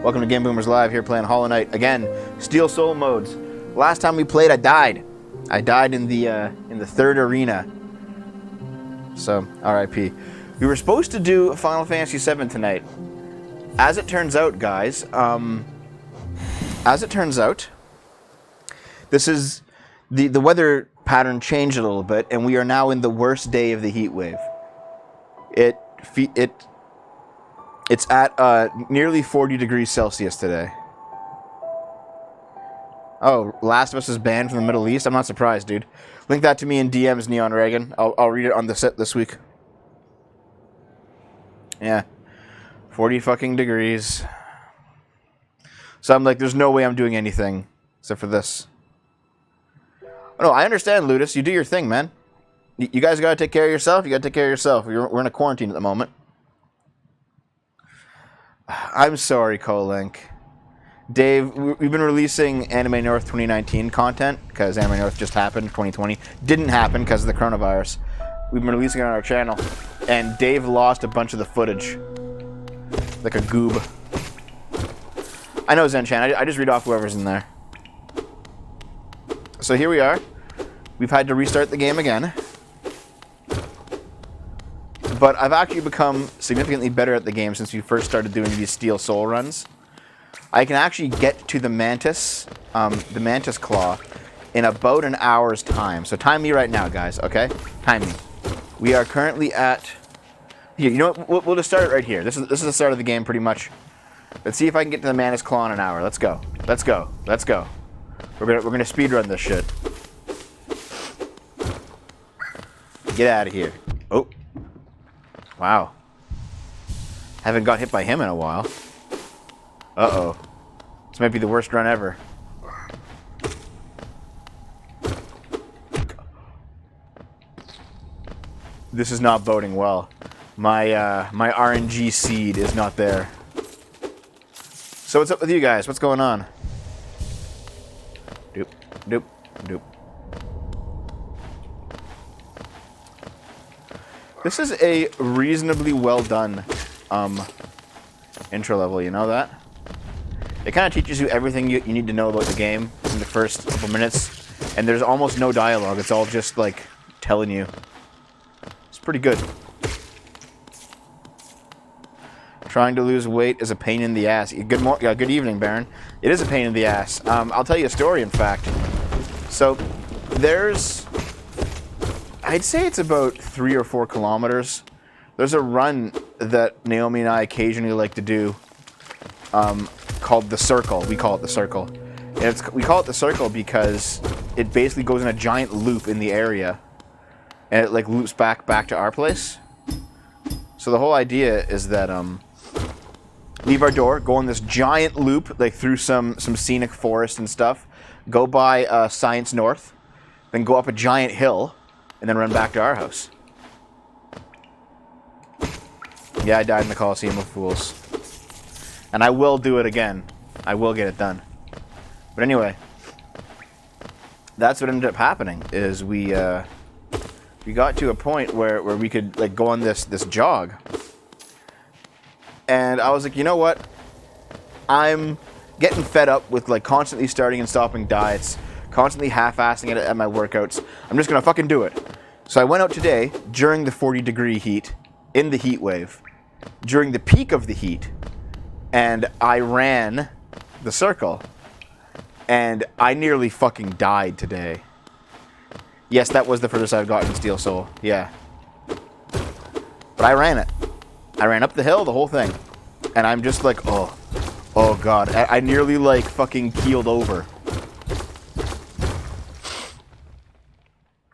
Welcome to Game Boomers Live, here playing Hollow Knight. Again, Steel Soul modes. Last time we played, I died. I died in the third arena. So, RIP. We were supposed to do Final Fantasy VII tonight. As it turns out, guys, this is... The weather pattern changed a little bit, and we are now in the worst day of the heat wave. It's at nearly 40 degrees Celsius today. Oh, Last of Us is banned from the Middle East? I'm not surprised, dude. Link that to me in DMs, Neon Reagan. I'll read it on the set this week. Yeah. 40 fucking degrees. So I'm like, there's no way I'm doing anything except for this. Oh, no, I understand, Ludus. You do your thing, man. You guys gotta take care of yourself. You gotta take care of yourself. We're in a quarantine at the moment. I'm sorry, Colink. Dave, we've been releasing Anime North 2019 content because Anime North just happened, 2020. Didn't happen because of the coronavirus. We've been releasing it on our channel, and Dave lost a bunch of the footage. Like a goob. I know, Zenchan. I just read off whoever's in there. So here we are. We've had to restart the game again. But I've actually become significantly better at the game since we first started doing these Steel Soul runs. I can actually get to the Mantis Claw, in about an hour's time. So time me right now, guys, okay? Time me. We are currently at... Here, you know what? We'll just start it right here. This is the start of the game, pretty much. Let's see if I can get to the Mantis Claw in an hour. Let's go. Let's go. Let's go. We're gonna speedrun this shit. Get out of here. Oh. Wow. Haven't got hit by him in a while. Uh-oh. This might be the worst run ever. This is not boding well. My my RNG seed is not there. So what's up with you guys? What's going on? Doop, doop, doop. This is a reasonably well done intro level, you know that? It kind of teaches you everything you need to know about the game in the first couple minutes, and there's almost no dialogue. It's all just like telling you. It's pretty good. Trying to lose weight is a pain in the ass. Good evening, Baron. It is a pain in the ass. I'll tell you a story, in fact. So, there's... I'd say it's about 3 or 4 kilometers. There's a run that Naomi and I occasionally like to do called The Circle. We call it The Circle. And we call it The Circle because it basically goes in a giant loop in the area. And it like loops back to our place. So the whole idea is that leave our door, go on this giant loop like through some scenic forest and stuff, go by Science North, then go up a giant hill, and then run back to our house. Yeah, I died in the Coliseum of Fools. And I will do it again. I will get it done. But anyway, that's what ended up happening, is we got to a point where we could like go on this jog. And I was like, you know what? I'm getting fed up with like constantly starting and stopping diets, constantly half-assing it at my workouts. I'm just gonna fucking do it. So I went out today during the 40-degree heat, in the heat wave, during the peak of the heat, and I ran the circle, and I nearly fucking died today. Yes, that was the furthest I've gotten in Steel Soul. Yeah. But I ran it. I ran up the hill, the whole thing. And I'm just like, oh god. I nearly like fucking keeled over.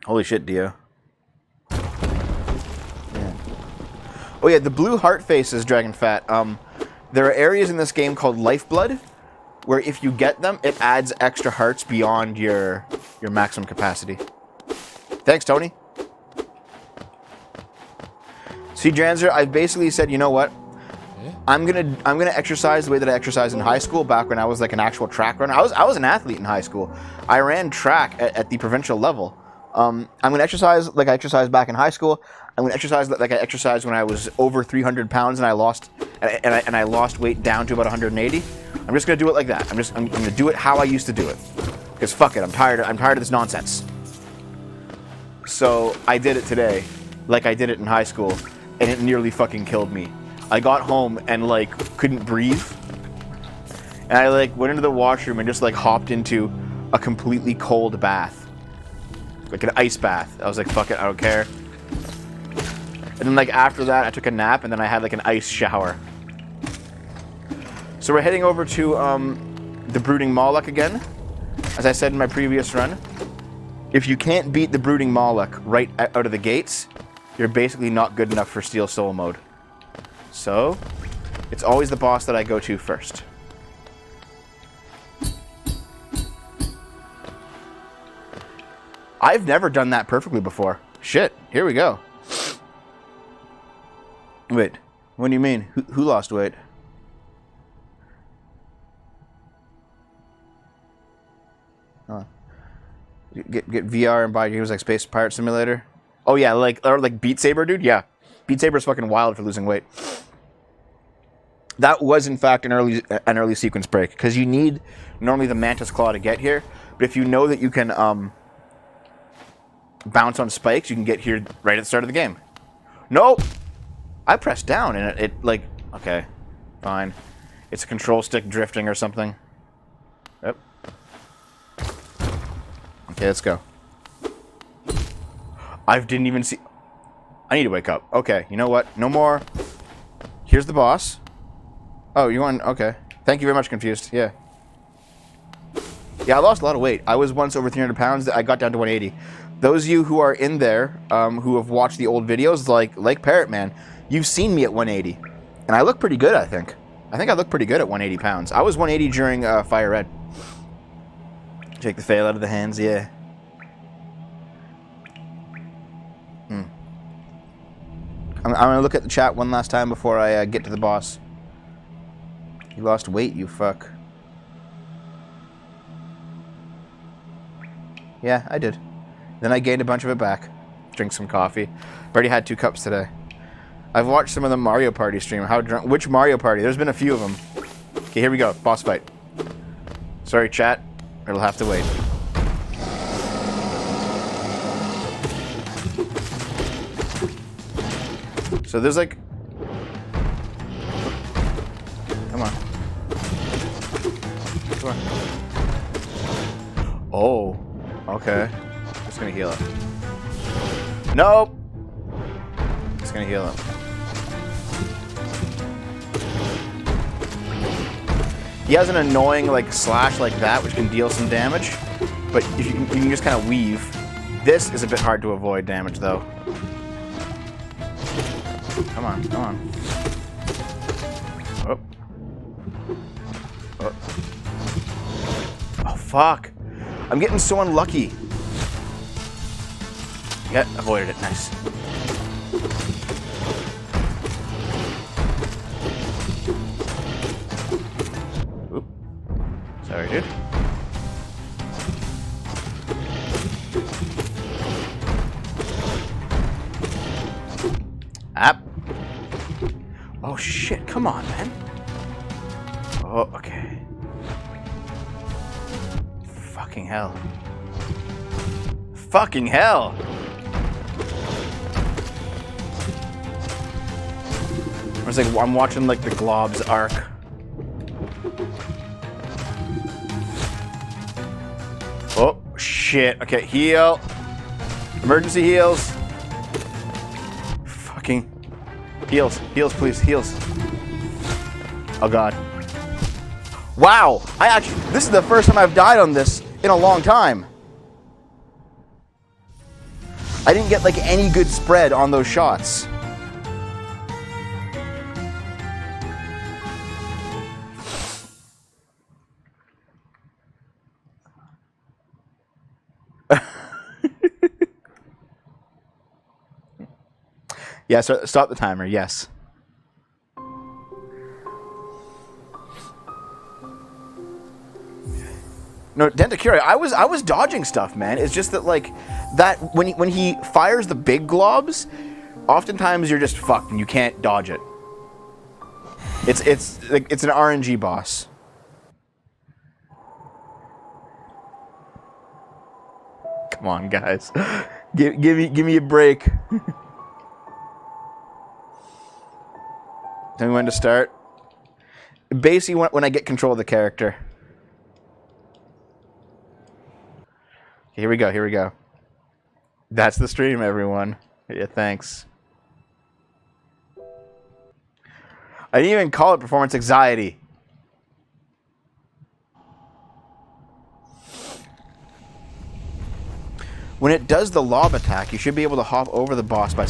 Holy shit, Dio. Yeah. Oh yeah, the blue heart faces, Dragon Fat. There are areas in this game called Lifeblood, where if you get them, it adds extra hearts beyond your maximum capacity. Thanks, Tony. See, Dranzer, I've basically said, you know what? I'm gonna exercise the way that I exercised in high school, back when I was like an actual track runner. I was an athlete in high school. I ran track at the provincial level. I'm gonna exercise like I exercised back in high school. I'm gonna exercise like I exercised when I was over 300 pounds and I lost weight down to about 180. I'm just gonna do it like that. I'm gonna do it how I used to do it. Because fuck it, I'm tired of this nonsense. So I did it today, like I did it in high school, and it nearly fucking killed me. I got home and like couldn't breathe. And I like went into the washroom and just like hopped into a completely cold bath. Like an ice bath. I was like, fuck it, I don't care. And then like after that I took a nap and then I had like an ice shower. So we're heading over to the Brooding Moloch again. As I said in my previous run, if you can't beat the Brooding Moloch right out of the gates, you're basically not good enough for Steel Soul mode. So, it's always the boss that I go to first. I've never done that perfectly before. Shit, here we go. Wait, what do you mean? Who lost weight? Get VR and buy games like Space Pirate Simulator. Oh yeah, like Beat Saber, dude. Yeah, Beat Saber is fucking wild for losing weight. That was in fact an early sequence break because you need normally the Mantis Claw to get here, but if you know that you can bounce on spikes, you can get here right at the start of the game. Nope, I pressed down and it like okay, fine. It's a control stick drifting or something. Yep. Okay, let's go. I didn't even see... I need to wake up. Okay, you know what? No more. Here's the boss. Oh, you want... Okay. Thank you very much, Confused. Yeah. Yeah, I lost a lot of weight. I was once over 300 pounds. I got down to 180. Those of you who are in there, who have watched the old videos, like Parrot Man, you've seen me at 180. And I look pretty good, I think. I think I look pretty good at 180 pounds. I was 180 during Fire Red. Take the fail out of the hands, yeah. I'm gonna look at the chat one last time before I get to the boss. You lost weight, you fuck. Yeah, I did. Then I gained a bunch of it back. Drink some coffee. Already had 2 cups today. I've watched some of the Mario Party stream. How drunk? Which Mario Party? There's been a few of them. Okay, here we go. Boss fight. Sorry, chat. It'll have to wait. So there's like... Come on. Come on. Oh. Okay. It's gonna heal him. Nope! It's gonna heal him. He has an annoying like slash like that, which can deal some damage, but if you can just kind of weave. This is a bit hard to avoid damage, though. Come on, come on. Oh. Oh. Oh, fuck. I'm getting so unlucky. Yeah, avoided it. Nice. Oop. Sorry, dude. App. Oh shit, come on, man. Oh, okay. Fucking hell. Fucking hell! I was like, I'm watching like the Glob's arc. Oh, shit. Okay, heal. Emergency heals. Fucking heals. Heals, please. Heals. Oh, God. Wow! This is the first time I've died on this in a long time. I didn't get like any good spread on those shots. Yeah, so stop the timer, yes. No, Dentakuri, I was dodging stuff, man. It's just that like that when he fires the big globs, oftentimes you're just fucked and you can't dodge it. It's an RNG boss. Come on, guys. Give me a break. Tell me when to start. Basically, when I get control of the character. Here we go. That's the stream, everyone. Yeah, thanks. I didn't even call it performance anxiety. When it does the lob attack, you should be able to hop over the boss by...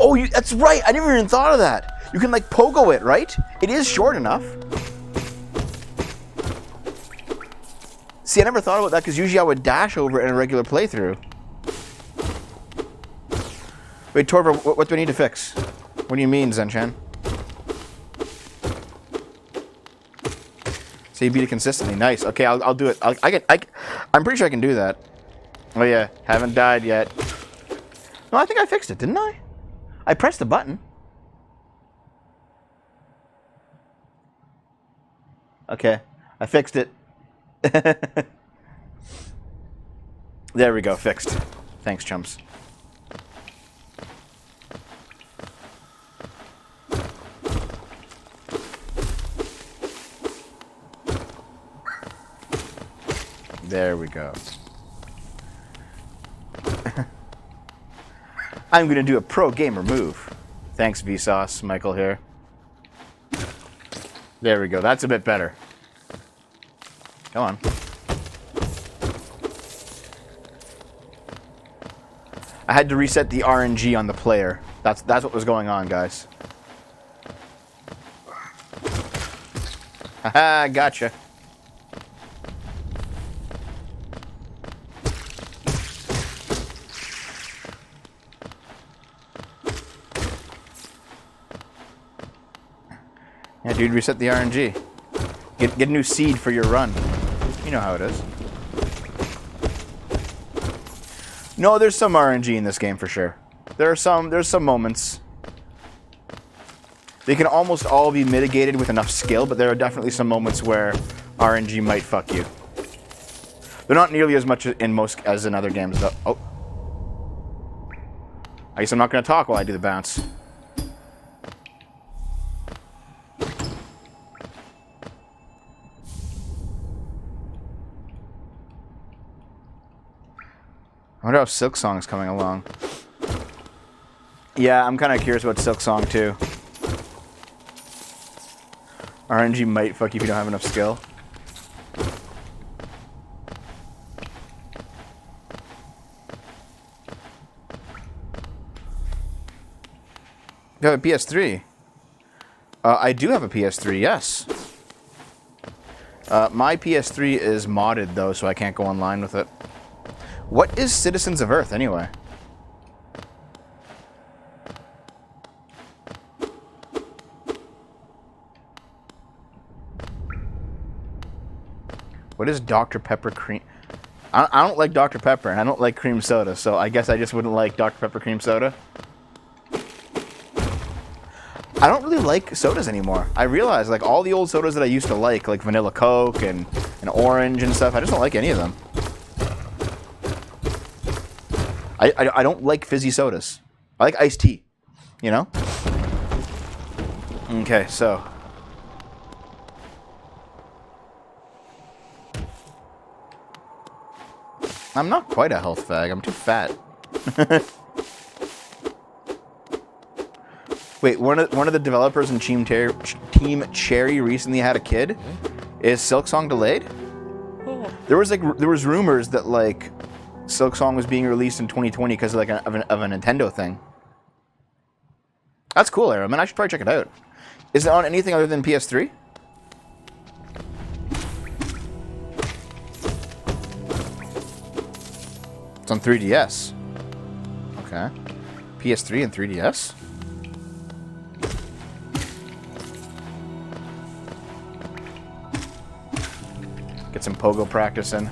Oh, that's right! I never even thought of that! You can, like, pogo it, right? It is short enough. See, I never thought about that, because usually I would dash over it in a regular playthrough. Wait, Torva, what do I need to fix? What do you mean, Zenchan? So you beat it consistently. Nice. Okay, I'll do it. I'm pretty sure I can do that. Oh yeah, haven't died yet. No, I think I fixed it, didn't I? I pressed the button. Okay, I fixed it. There we go, fixed. Thanks, chumps. There we go. I'm going to do a pro gamer move. Thanks, Vsauce. Michael here. There we go. That's a bit better. Come on. I had to reset the RNG on the player. That's what was going on, guys. Haha, gotcha. Yeah, dude, reset the RNG. Get a new seed for your run. You know how it is. No, there's some RNG in this game for sure. There's some moments. They can almost all be mitigated with enough skill, but there are definitely some moments where RNG might fuck you. They're not nearly as much as in other games, though. Oh. I guess I'm not going to talk while I do the bounce. I wonder how Silk Song is coming along. Yeah, I'm kind of curious about Silk Song too. RNG might fuck you if you don't have enough skill. You have a PS3? I do have a PS3, yes. My PS3 is modded though, so I can't go online with it. What is Citizens of Earth, anyway? What is Dr. Pepper cream? I don't like Dr. Pepper, and I don't like cream soda, so I guess I just wouldn't like Dr. Pepper cream soda. I don't really like sodas anymore. I realize, like, all the old sodas that I used to like Vanilla Coke and Orange and stuff, I just don't like any of them. I don't like fizzy sodas. I like iced tea, you know? Okay, so. I'm not quite a health fag. I'm too fat. Wait, one of the developers in Team Cherry recently had a kid? Is Silk Song delayed? There was rumors that like Silk Song was being released in 2020 because of like of a Nintendo thing. That's cool, Aaron. Man, I should probably check it out. Is it on anything other than PS3? It's on 3DS. Okay. PS3 and 3DS? Get some pogo practice in.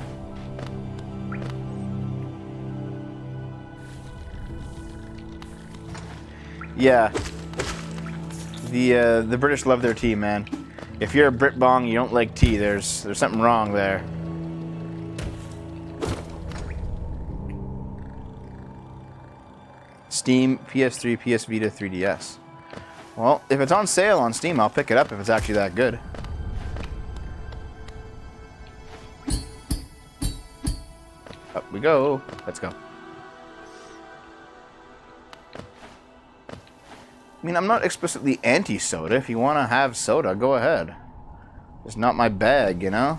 Yeah. The British love their tea, man. If you're a Brit bong, you don't like tea, there's something wrong there. Steam, PS3, PS Vita, 3DS. Well, if it's on sale on Steam, I'll pick it up if it's actually that good. Up we go. Let's go. I mean, I'm not explicitly anti-soda. If you want to have soda, go ahead. It's not my bag, you know?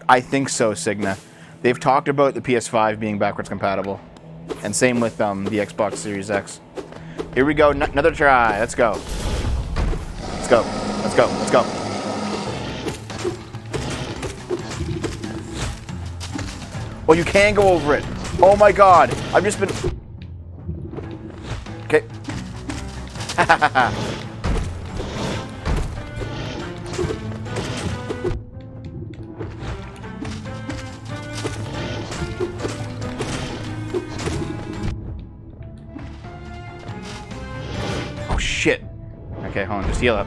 I think so, Cigna. They've talked about the PS5 being backwards compatible. And same with the Xbox Series X. Here we go, another try. Let's go. Let's go. Let's go. Let's go. Oh, you can go over it. Oh my god. I've just been... Okay. Oh shit. Okay, hold on. Just heal up.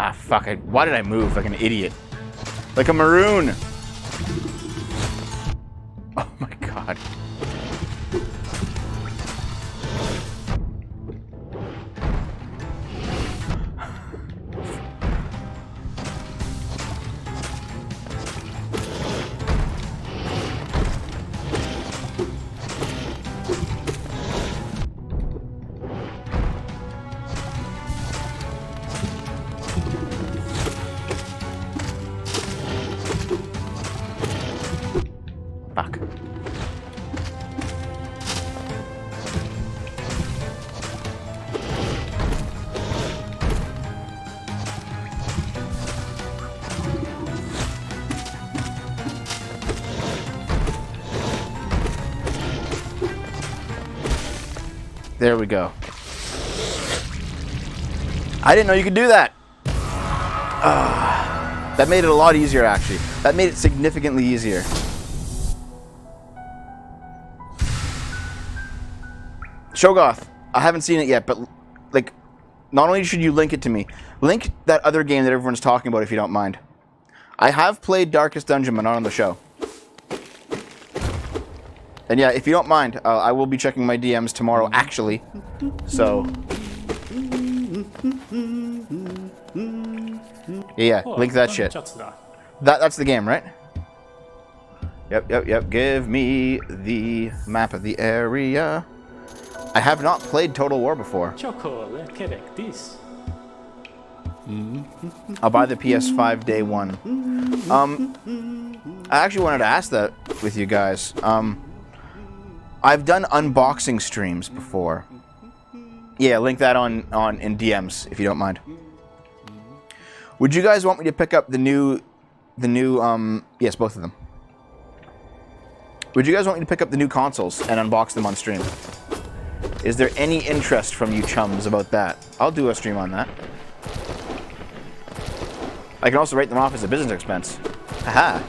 Ah, fuck. Why did I move like an idiot? Like a maroon. Oh my god. Fuck. There we go. I didn't know you could do that. That made it a lot easier, actually. That made it significantly easier. Shogoth, I haven't seen it yet, but like, not only should you link it to me, link that other game that everyone's talking about if you don't mind. I have played Darkest Dungeon, but not on the show. And yeah, if you don't mind, I will be checking my DMs tomorrow, actually. So... Yeah, link that shit. That's the game, right? Yep. Give me the map of the area. I have not played Total War before. I'll buy the PS5 day one. I actually wanted to ask that with you guys. I've done unboxing streams before. Yeah, link that on in DMs if you don't mind. Would you guys want me to pick up the new yes, both of them. Would you guys want me to pick up the new consoles and unbox them on stream? Is there any interest from you chums about that? I'll do a stream on that. I can also write them off as a business expense. Haha.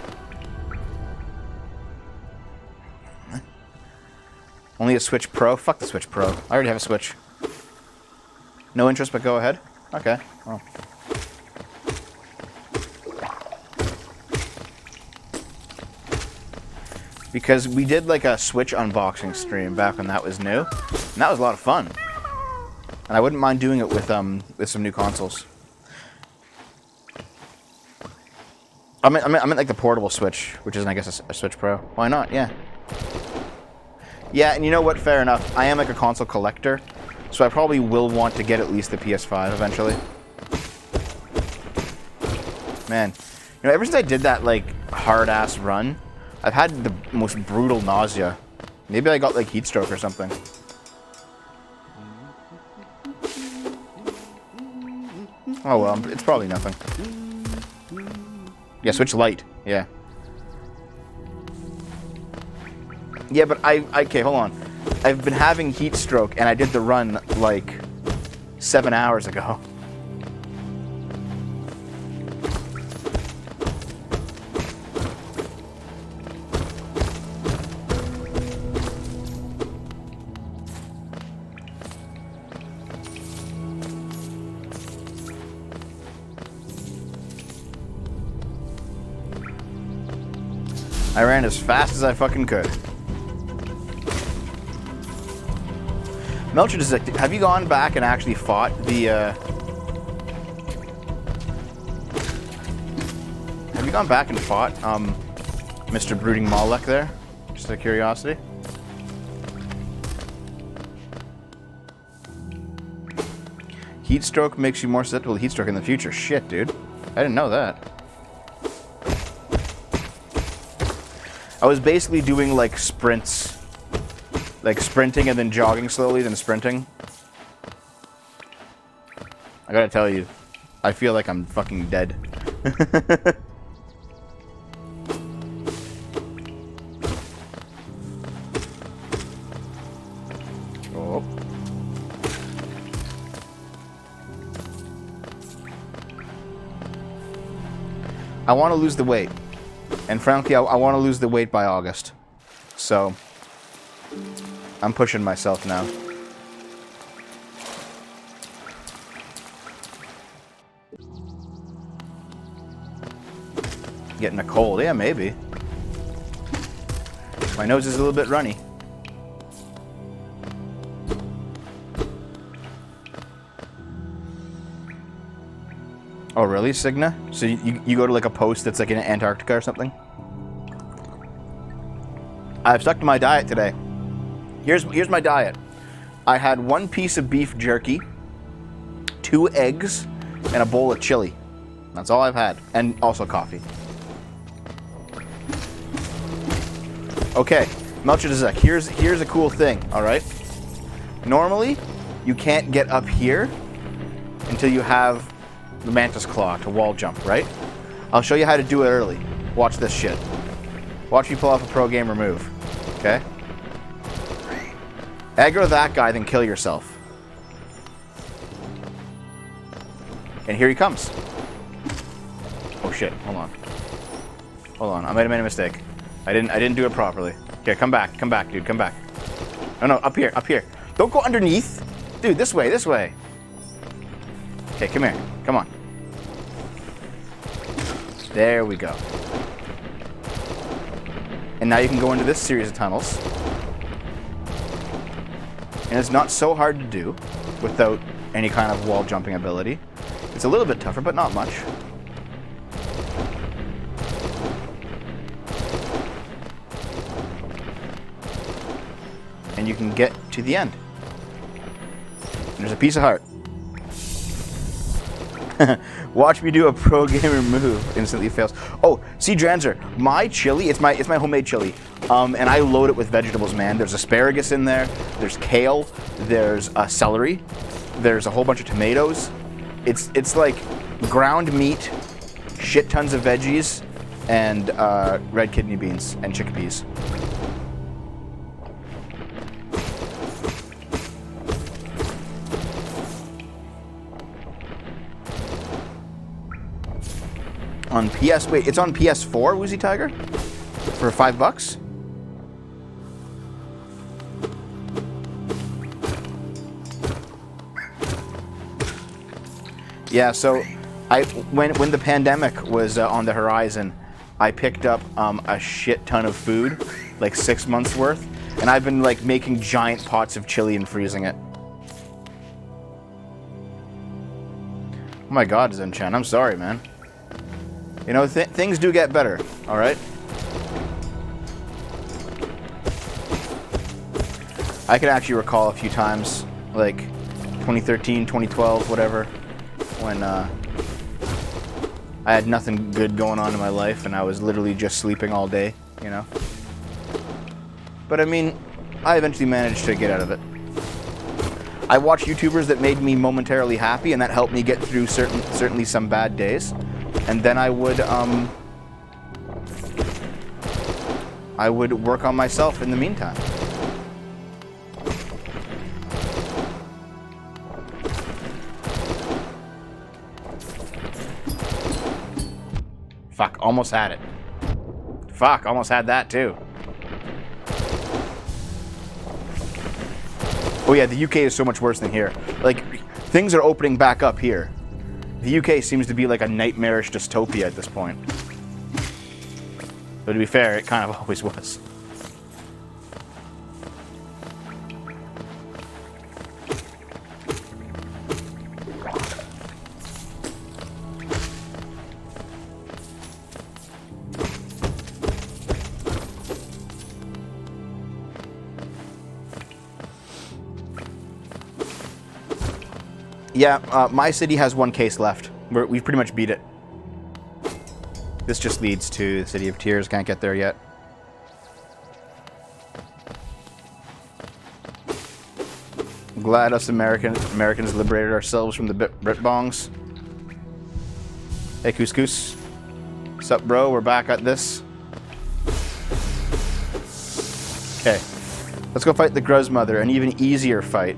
Only a Switch Pro? Fuck the Switch Pro. I already have a Switch. No interest, but go ahead? Okay. Well. Because we did like a Switch unboxing stream back when that was new. And that was a lot of fun. And I wouldn't mind doing it with some new consoles. I meant like the portable Switch, which is, I guess, a Switch Pro. Why not? Yeah. Yeah, and you know what? Fair enough. I am like a console collector, so I probably will want to get at least the PS5 eventually. Man, you know, ever since I did that like hard-ass run, I've had the most brutal nausea. Maybe I got like heat stroke or something. Oh well, it's probably nothing. Yeah, Switch Lite. Yeah. Yeah, but okay, hold on. I've been having heat stroke, and I did the run like 7 hours ago. I ran as fast as I fucking could. Melchizedek, have you gone back and actually fought the, Have you gone back and fought, Mr. Brooding Malek there? Just out of curiosity. Heat stroke makes you more susceptible to heat stroke in the future. Shit, dude. I didn't know that. I was basically doing like sprints. Like sprinting and then jogging slowly, then sprinting. I gotta tell you, I feel like I'm fucking dead. Oh. I want to lose the weight. And frankly, I want to lose the weight by August. So, I'm pushing myself now. Getting a cold. Yeah, maybe. My nose is a little bit runny. Oh, really, Cigna? So you go to like a post that's like in Antarctica or something? I've stuck to my diet today. Here's my diet. I had 1 piece of beef jerky, 2 eggs, and a bowl of chili. That's all I've had. And also coffee. Okay, Melchizedek, here's a cool thing, alright? Normally, you can't get up here until you have the mantis claw to wall jump, right? I'll show you how to do it early. Watch this shit. Watch me pull off a pro gamer move. Okay? Aggro that guy, then kill yourself. And here he comes. Oh shit, hold on. Hold on, I made a mistake. I didn't do it properly. Okay, come back, dude, come back. No, up here. Don't go underneath. Dude, this way. Okay, come here. Come on. There we go. And now you can go into this series of tunnels. And it's not so hard to do without any kind of wall jumping ability. It's a little bit tougher, but not much. And you can get to the end. And there's a piece of heart. Watch me do a pro gamer move. Instantly fails. Oh, see, Dranzer, my chili, it's my homemade chili. And I load it with vegetables, man. There's asparagus in there. There's kale. There's celery. There's a whole bunch of tomatoes. It's like ground meat, shit tons of veggies, and red kidney beans and chickpeas. On wait, it's on PS4, Woozy Tiger? For $5? Yeah, so when the pandemic was on the horizon, I picked up a shit ton of food, like 6 months worth, and I've been like making giant pots of chili and freezing it. Oh my god, Zenchan, I'm sorry, man. You know, things do get better, alright? I can actually recall a few times, like 2013, 2012, whatever, when I had nothing good going on in my life and I was literally just sleeping all day, you know? But I mean, I eventually managed to get out of it. I watched YouTubers that made me momentarily happy, and that helped me get through certainly some bad days. And then I would work on myself in the meantime. Fuck, almost had it. Fuck, almost had that too. Oh yeah, the UK is so much worse than here. Like, things are opening back up here. The UK seems to be like a nightmarish dystopia at this point. But to be fair, it kind of always was. Yeah, my city has one case left. We've pretty much beat it. This just leads to the City of Tears. Can't get there yet. I'm glad us Americans liberated ourselves from the Brit-bongs. Hey, Couscous. Sup, bro? We're back at this. Okay. Let's go fight the Gruzmother, an even easier fight.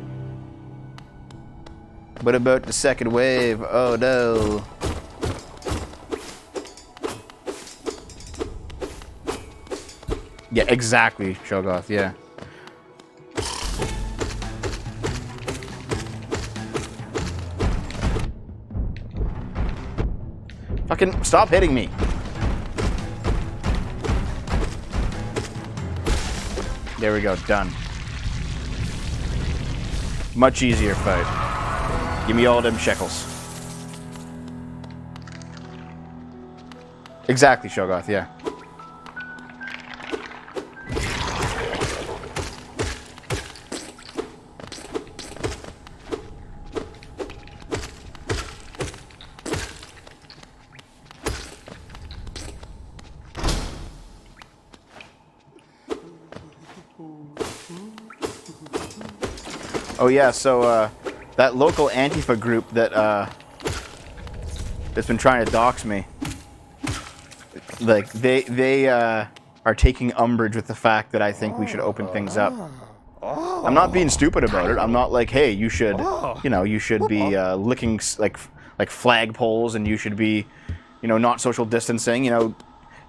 What about the second wave? Oh no. Yeah, exactly, Shogoth, yeah. Fucking stop hitting me. There we go, done. Much easier fight. Give me all them shekels. Exactly, Shogoth, yeah. Oh yeah, so that local Antifa group that that's been trying to dox me, like they are taking umbrage with the fact that I think we should open things up. I'm not being stupid about it. I'm not like, hey, you should, you should be licking like flagpoles, and you should be, not social distancing.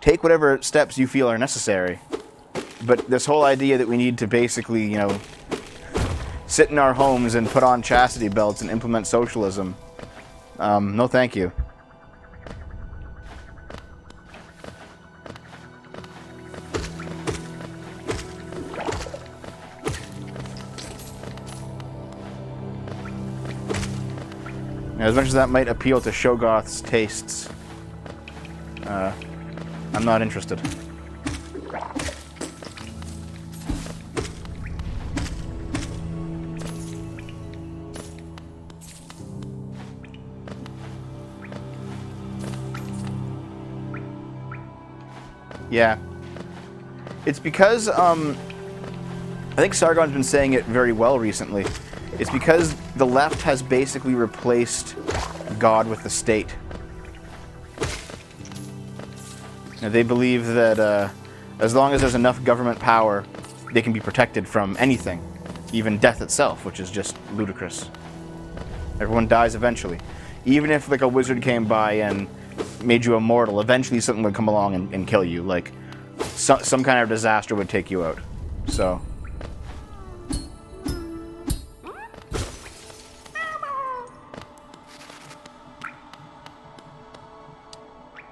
Take whatever steps you feel are necessary. But this whole idea that we need to basically, sit in our homes and put on chastity belts and implement socialism, no thank you. As much as that might appeal to Shogoth's tastes, I'm not interested. Yeah. It's because, I think Sargon's been saying it very well recently. It's because the left has basically replaced God with the state. Now, they believe that as long as there's enough government power, they can be protected from anything, even death itself, which is just ludicrous. Everyone dies eventually. Even if like a wizard came by and made you immortal, eventually something would come along and kill you. Like some kind of disaster would take you out. So.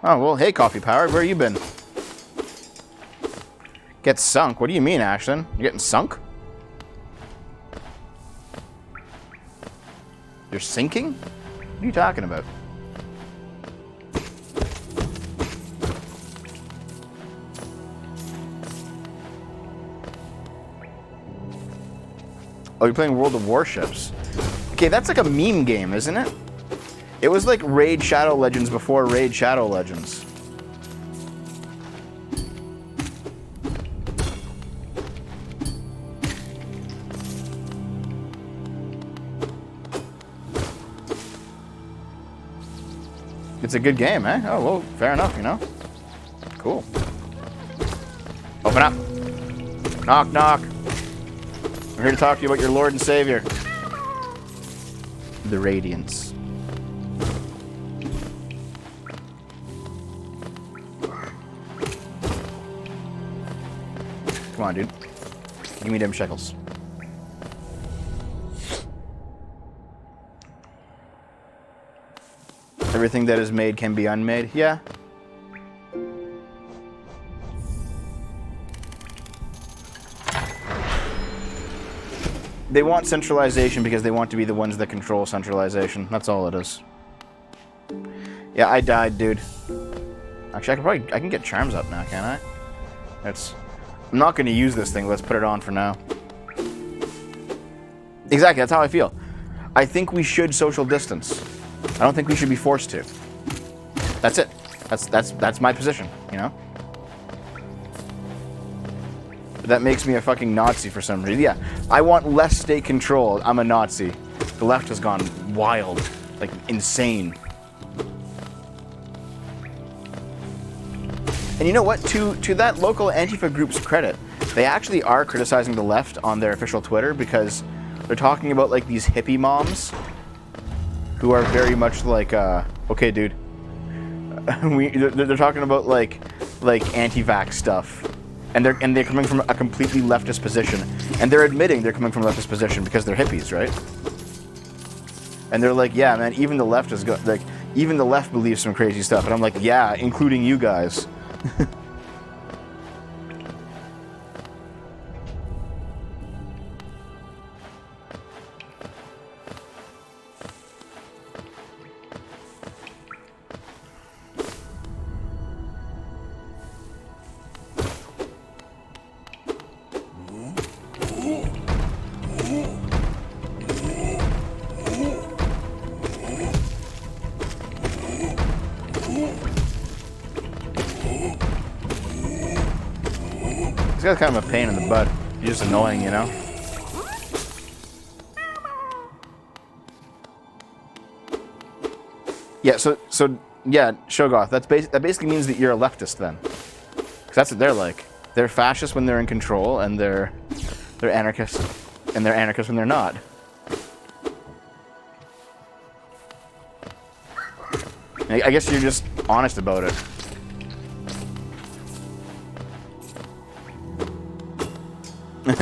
Oh, well, hey, Coffee Powered, where you been? Get sunk? What do you mean, Ashlyn? You're getting sunk? You're sinking? What are you talking about? Oh, you're playing World of Warships. Okay, that's like a meme game, isn't it? It was like Raid Shadow Legends before Raid Shadow Legends. It's a good game, eh? Oh, well, fair enough, Cool. Open up. Knock, knock. I'm here to talk to you about your Lord and Savior. The Radiance. Come on, dude. Give me them shekels. Everything that is made can be unmade. Yeah. They want centralization because they want to be the ones that control centralization. That's all it is. Yeah, I died, dude. Actually, I can get charms up now, can't I? I'm not going to use this thing. Let's put it on for now. Exactly, that's how I feel. I think we should social distance. I don't think we should be forced to. That's it. That's my position, you know? That makes me a fucking Nazi for some reason. Yeah, I want less state control. I'm a Nazi. The left has gone wild. Like, insane. And you know what? To that local Antifa group's credit, they actually are criticizing the left on their official Twitter because they're talking about, like, these hippie moms who are very much like, okay, dude. They're talking about, like anti-vax stuff. And they're coming from a completely leftist position. And they're admitting they're coming from a leftist position because they're hippies, right? And they're like, yeah, man, even the left is like, even the left believes some crazy stuff. And I'm like, yeah, including you guys. This guy's kind of a pain in the butt. He's just annoying, you know? Yeah, so yeah, Shogoth, that basically means that you're a leftist then. Because that's what they're like. They're fascists when they're in control, and they're anarchists. And they're anarchists when they're not. I guess you're just honest about it.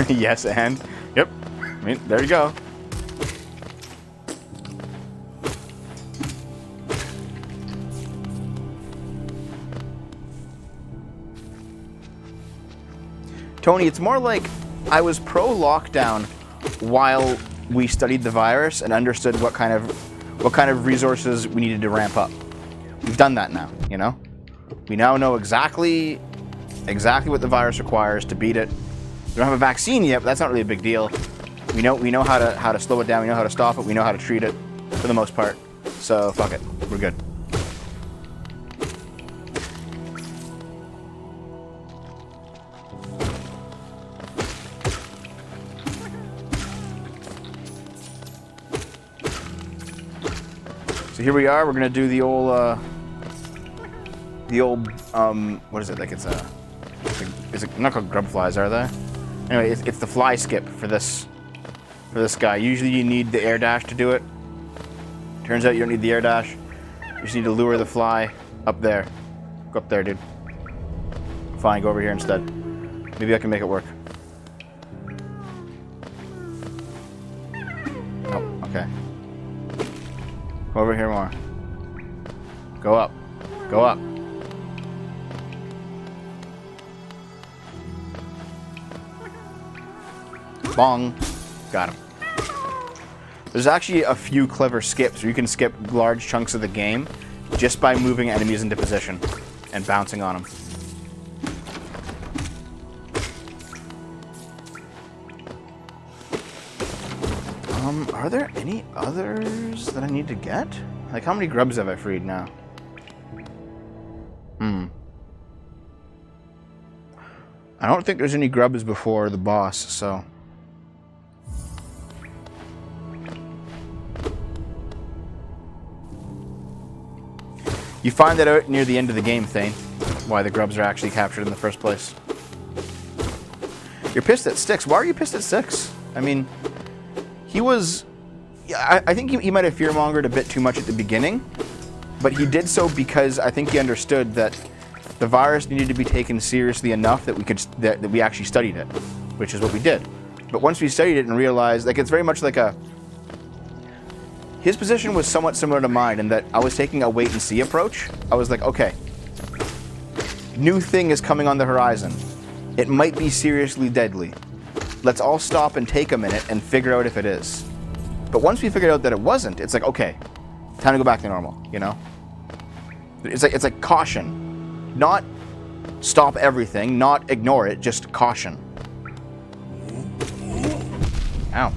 Yes, and yep. I mean, there you go. Tony, it's more like I was pro-lockdown while we studied the virus and understood what kind of resources we needed to ramp up. We've done that now, you know? We now know exactly what the virus requires to beat it. We don't have a vaccine yet, but that's not really a big deal. We know how to slow it down, we know how to stop it, we know how to treat it, for the most part. So, fuck it. We're good. So here we are, we're gonna do the old, what is it, like it's not called grub flies, are they? Anyway, it's the fly skip for this guy. Usually you need the air dash to do it. Turns out you don't need the air dash. You just need to lure the fly up there. Go up there, dude. Fine, go over here instead. Maybe I can make it work. Oh, okay. Go over here more. Go up. Go up. Bong. Got him. There's actually a few clever skips where you can skip large chunks of the game just by moving enemies into position and bouncing on them. Are there any others that I need to get? Like, how many grubs have I freed now? I don't think there's any grubs before the boss, so... You find that out near the end of the game, Thane, why the grubs are actually captured in the first place. You're pissed at Styx. Why are you pissed at Styx? I mean, he was... I think he might have fearmongered a bit too much at the beginning, but he did so because I think he understood that the virus needed to be taken seriously enough that we actually studied it, which is what we did. But once we studied it and realized, like, it's very much like a... His position was somewhat similar to mine in that I was taking a wait-and-see approach. I was like, okay, new thing is coming on the horizon. It might be seriously deadly. let's all stop and take a minute and figure out if it is. But once we figured out that it wasn't, it's like, okay, time to go back to normal, you know? It's like caution. Not stop everything, not ignore it, just caution. Ow.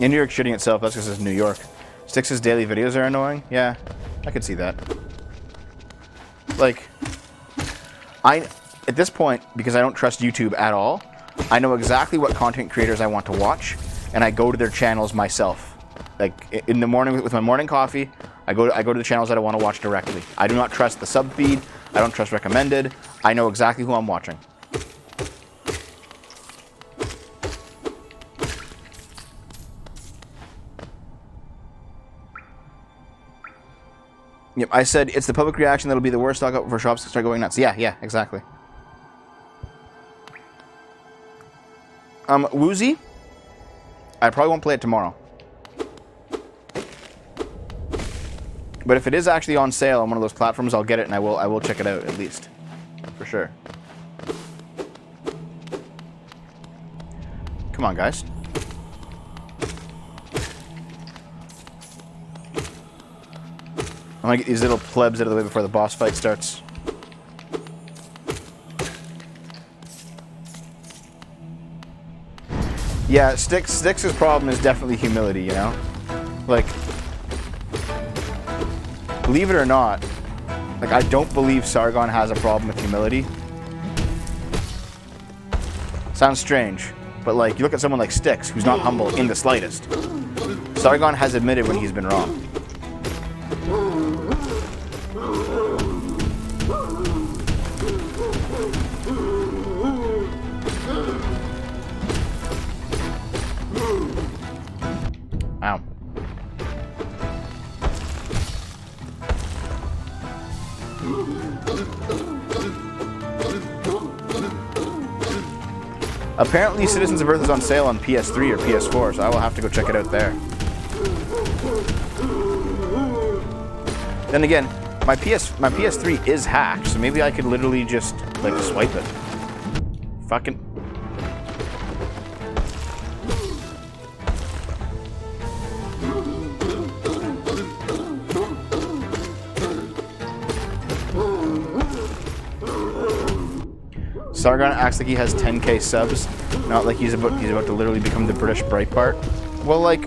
Yeah, New York shitting itself, that's because it's New York. Styx's daily videos are annoying? Yeah, I could see that. Like, at this point, because I don't trust YouTube at all, I know exactly what content creators I want to watch, and I go to their channels myself. Like, in the morning with my morning coffee, I go to the channels that I want to watch directly. I do not trust the sub feed, I don't trust recommended, I know exactly who I'm watching. Yep, I said it's the public reaction that'll be the worst stock up for shops to start going nuts. Yeah, exactly. Woozy, I probably won't play it tomorrow. But if it is actually on sale on one of those platforms, I'll get it and I will check it out at least. For sure. Come on, guys. I'm gonna get these little plebs out of the way before the boss fight starts. Yeah, Styx's problem is definitely humility, you know? Like, believe it or not, like, I don't believe Sargon has a problem with humility. Sounds strange, but like, you look at someone like Styx, who's not humble in the slightest. Sargon has admitted when he's been wrong. Ow. Apparently Citizens of Earth is on sale on PS3 or PS4, so I will have to go check it out there. Then again, my PS3 is hacked, so maybe I could literally just, like, swipe it. Fucking... Sargon acts like he has 10k subs, not like he's about to literally become the British Breitbart. Well, like,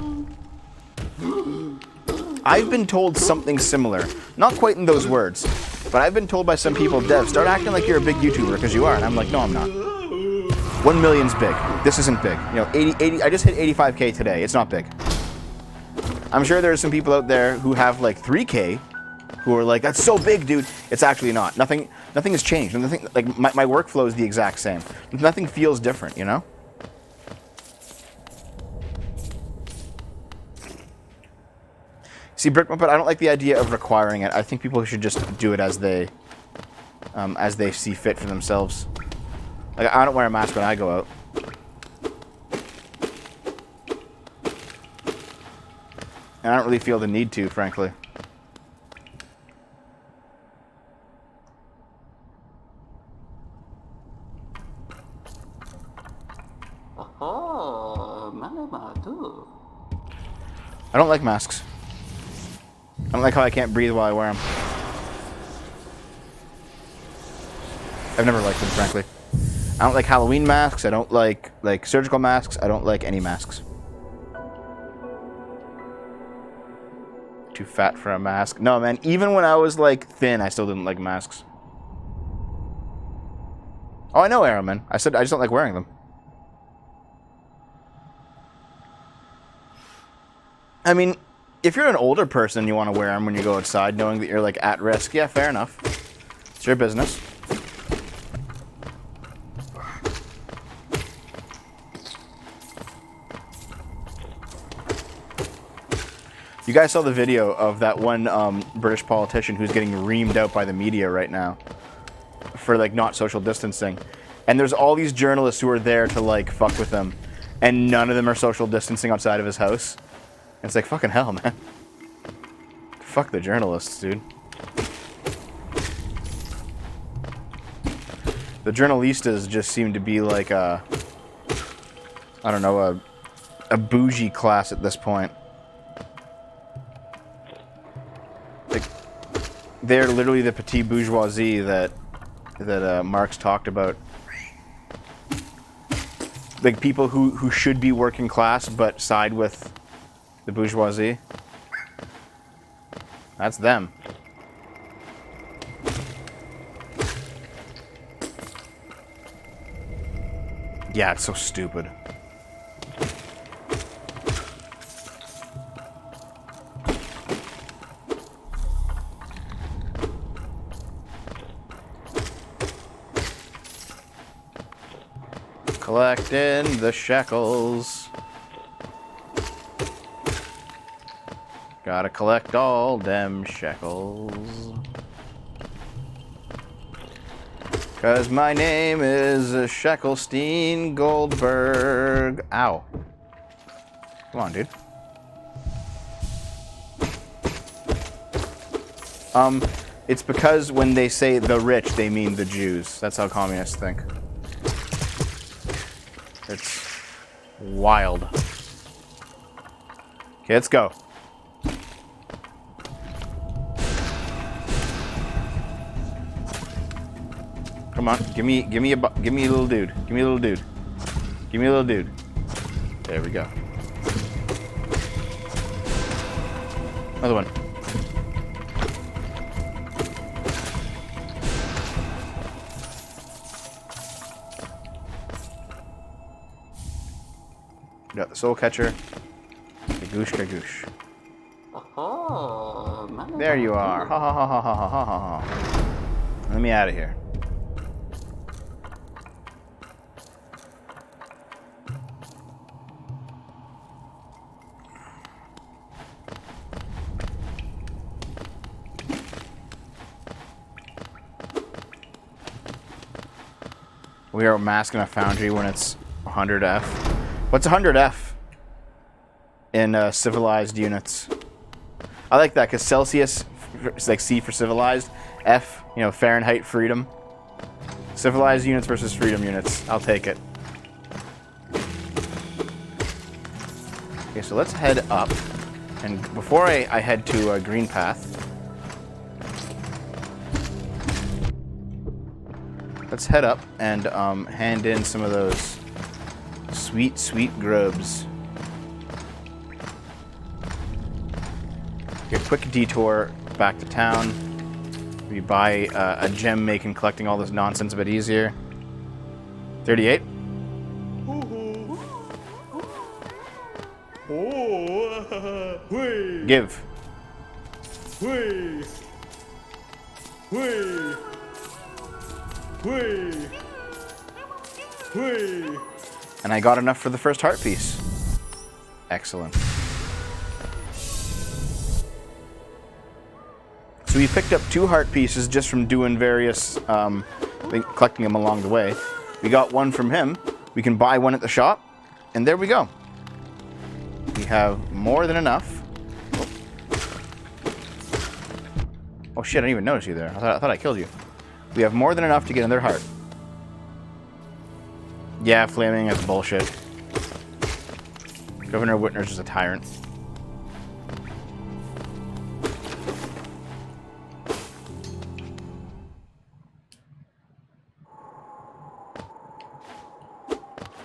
I've been told something similar. Not quite in those words, but I've been told by some people, Dev, start acting like you're a big YouTuber, because you are. And I'm like, no, I'm not. 1 million's big. This isn't big. You know, 80, I just hit 85k today. It's not big. I'm sure there's some people out there who have like 3k, who are like, that's so big, dude. It's actually not. Nothing has changed. Nothing, like, my workflow is the exact same. Nothing feels different, you know? See, Brick Muppet, I don't like the idea of requiring it. I think people should just do it as they see fit for themselves. Like, I don't wear a mask when I go out. And I don't really feel the need to, frankly. I don't like masks. I don't like how I can't breathe while I wear them. I've never liked them, frankly. I don't like Halloween masks. I don't like surgical masks. I don't like any masks. Too fat for a mask. No, man. Even when I was like thin, I still didn't like masks. Oh, I know, Arrow, man. I said I just don't like wearing them. I mean, if you're an older person and you want to wear them when you go outside, knowing that you're, like, at risk, yeah, fair enough. It's your business. You guys saw the video of that one British politician who's getting reamed out by the media right now for, like, not social distancing. And there's all these journalists who are there to, like, fuck with him. And none of them are social distancing outside of his house. And it's like, fucking hell, man. Fuck the journalists, dude. The journalistas just seem to be like a... I don't know, a bougie class at this point. Like, they're literally the petite bourgeoisie that Marx talked about. Like, people who should be working class but side with the bourgeoisie. That's them. Yeah, it's so stupid. Collecting the shekels. Gotta collect all them shekels. 'Cause my name is Sheckelstein Goldberg. Ow. Come on, dude. It's because when they say the rich, they mean the Jews. That's how communists think. It's wild. Okay, let's go. Come on, give me a little dude. Give me a little dude. Give me a little dude. There we go. Another one. We got the soul catcher. The goosh gagoosh. There you are. Ha ha ha ha ha ha ha ha. Let me out of here. We are masking a foundry when it's 100F. What's 100F in civilized units? I like that because Celsius is like C for civilized. F, you know, Fahrenheit, freedom. Civilized units versus freedom units. I'll take it. Okay, so let's head up. And before I head to Green Path, let's head up and hand in some of those sweet, sweet grubs. Okay, quick detour back to town. We buy a gem making collecting all this nonsense a bit easier. 38. Give. And I got enough for the first heart piece. Excellent. So we picked up 2 heart pieces just from doing various, collecting them along the way. We got one from him. We can buy one at the shop. And there we go. We have more than enough. Oh shit, I didn't even notice you there. I thought I killed you. We have more than enough to get another heart. Yeah, flaming is bullshit. Governor Whitner's just a tyrant.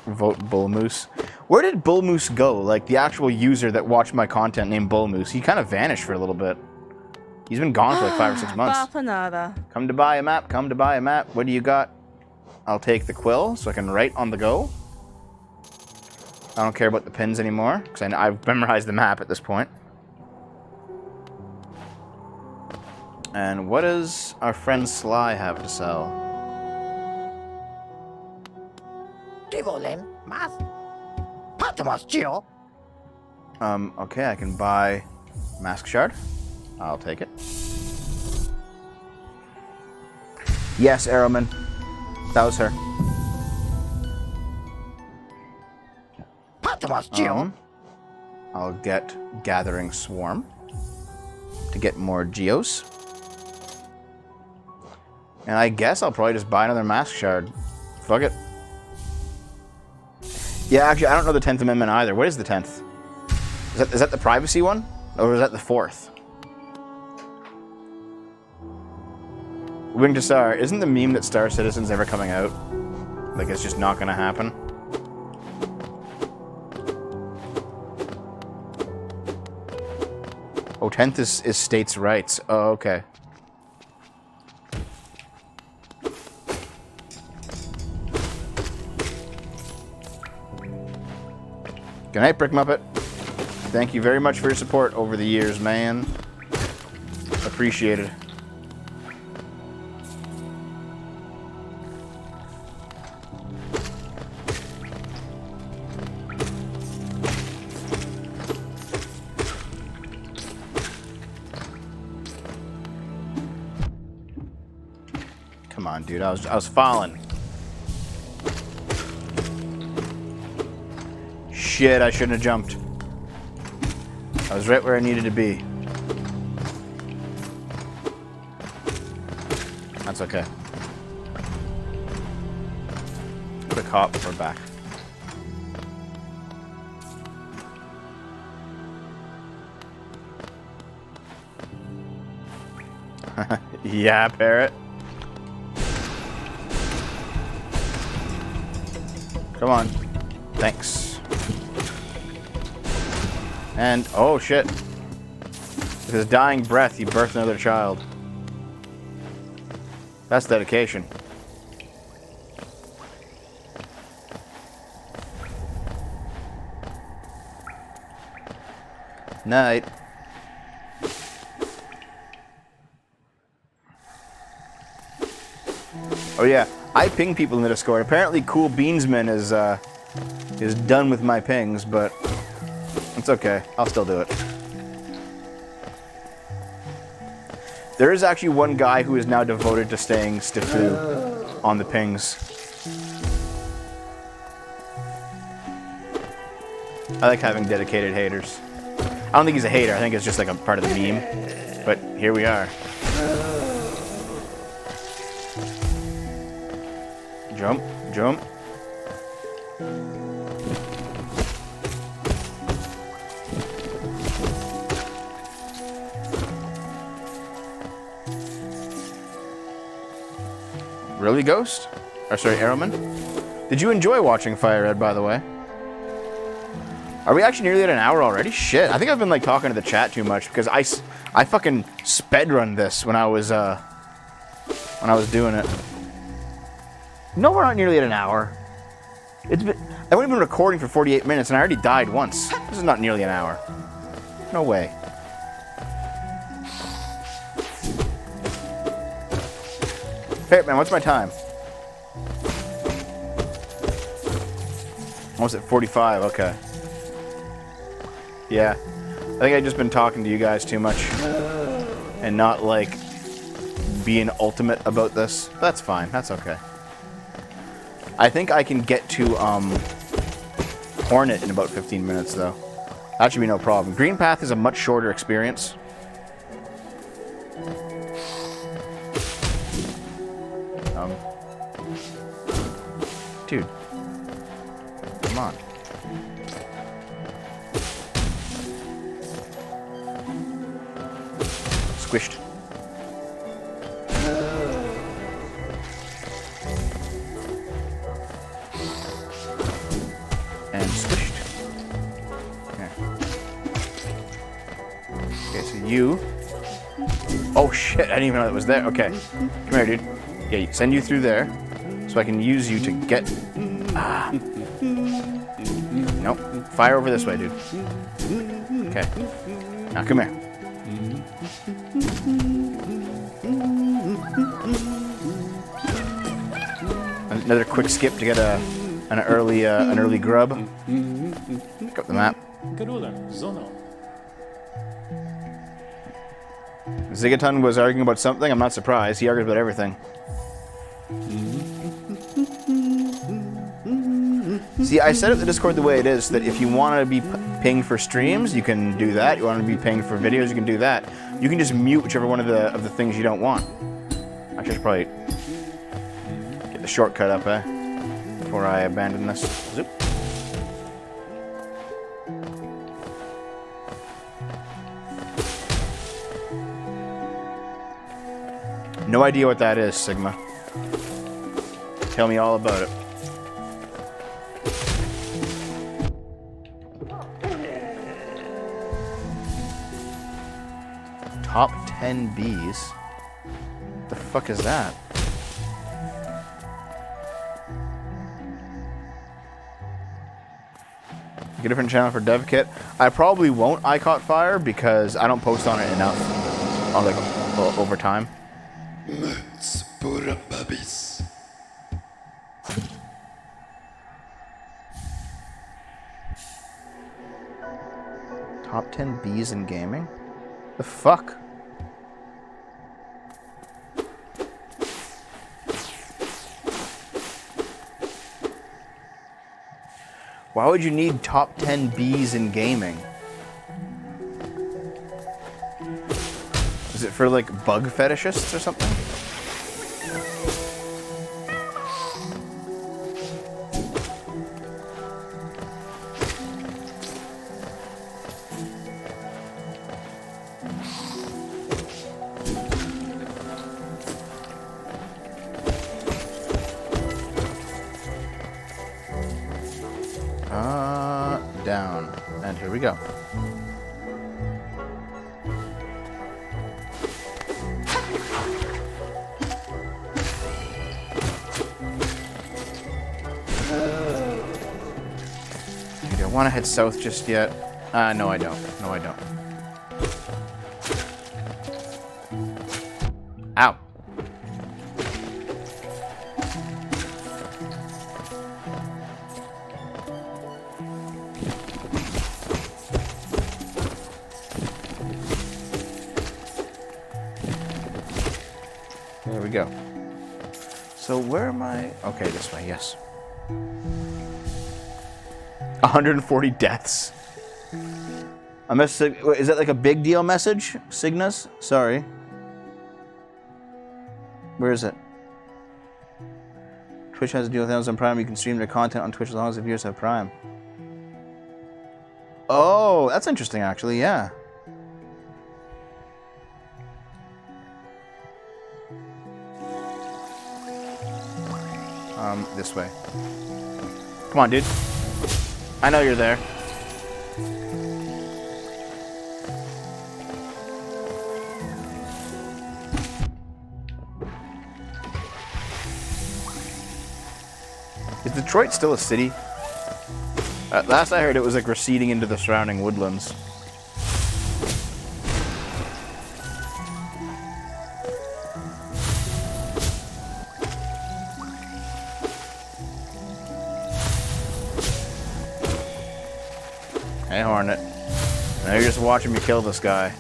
Vote Bull Moose. Where did Bull Moose go? Like, the actual user that watched my content named Bull Moose. He kind of vanished for a little bit. He's been gone for like 5 or 6 months. Come to buy a map, come to buy a map. What do you got? I'll take the quill so I can write on the go. I don't care about the pins anymore because I've memorized the map at this point. And what does our friend Sly have to sell? Okay, I can buy Mask Shard. I'll take it. Yes, Arrowman. That was her. I'll get Gathering Swarm to get more geos. And I guess I'll probably just buy another Mask Shard. Fuck it. Yeah, actually, I don't know the 10th Amendment either. What is the 10th? Is that the privacy one? Or is that the 4th? Wing to Star. Isn't the meme that Star Citizen's ever coming out? Like, it's just not gonna happen? Oh, 10th is states' rights. Oh, okay. Good night, Brick Muppet. Thank you very much for your support over the years, man. Appreciated. Come on, dude. I was falling. Shit, I shouldn't have jumped. I was right where I needed to be. That's okay. Quick hop, we're back. Yeah, parrot. Come on. Thanks. And, oh shit. With his dying breath, he birthed another child. That's dedication. Night. Oh yeah, I ping people in the Discord. Apparently Cool Beansman is done with my pings, but it's okay. I'll still do it. There is actually one guy who is now devoted to staying Stifu on the pings. I like having dedicated haters. I don't think he's a hater. I think it's just like a part of the meme. But here we are. Jump, jump. Really, Ghost? Or sorry, Arrowman? Did you enjoy watching Fire Red, by the way? Are we actually nearly at an hour already? Shit, I think I've been like talking to the chat too much because I fucking sped run this when I was doing it. No, we're not nearly at an hour. I've only been recording for 48 minutes and I already died once. This is not nearly an hour. No way. Hey, man, what's my time? Almost at 45, okay. Yeah. I think I've just been talking to you guys too much. And not, like, being ultimate about this. But that's fine, that's okay. I think I can get to, Hornet in about 15 minutes, though. That should be no problem. Green Path is a much shorter experience. Dude. Come on. Squished. And squished. Here. Okay, so you... Oh shit, I didn't even know that was there. Okay. Come here, dude. Yeah, send you through there. So I can use you to get... Ah. Nope. Fire over this way, dude. Okay. Now come here. Another quick skip to get an early grub. Pick up the map. Zigaton was arguing about something. I'm not surprised. He argues about everything. See, I set up the Discord the way it is, so that if you want to be pinged for streams, you can do that. You want to be pinged for videos, you can do that. You can just mute whichever one of the things you don't want. Actually, I should probably get the shortcut up, before I abandon this. Zoop. No idea what that is, Sigma. Tell me all about it. Top 10 bees? The fuck is that? Get a different channel for DevKit. I probably won't I Caught Fire because I don't post on it enough. On like over time. Top 10 bees in gaming? The fuck? Why would you need top 10 bees in gaming? Is it for like bug fetishists or something? Down. And here we go. Do I want to head south just yet? No I don't. No I don't. Ow. There we go. So where am I? Okay, this way, yes. 140 deaths. Is that like a big deal message? Cygnus? Sorry. Where is it? Twitch has a deal with Amazon Prime. You can stream their content on Twitch as long as the viewers have Prime. Oh, that's interesting actually, yeah. This way. Come on, dude. I know you're there. Is Detroit still a city? Last I heard, it was like receding into the surrounding woodlands. Hey, Hornet. Now you're just watching me kill this guy.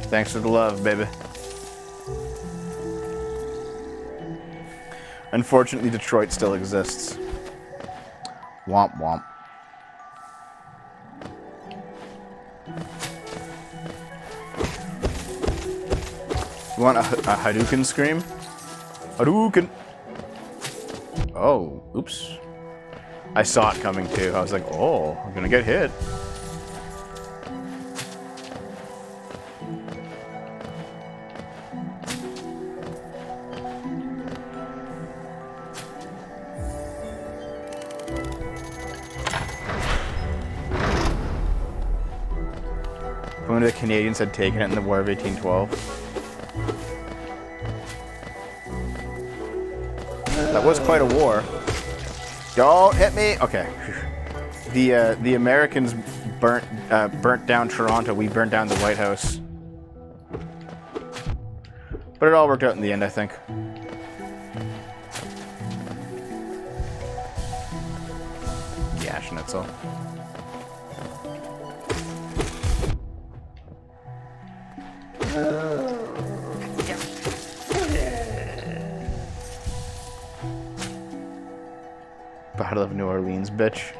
Thanks for the love, baby. Unfortunately, Detroit still exists. Womp womp. You want a Hadouken scream? Hadouken! Oh, oops. I saw it coming too. I was like, oh, I'm gonna get hit. If only the Canadians had taken it in the War of 1812. That was quite a war. Don't hit me. Okay. The Americans burnt down Toronto. We burnt down the White House. But it all worked out in the end, I think. Yeah, Schnitzel. Battle of New Orleans, bitch.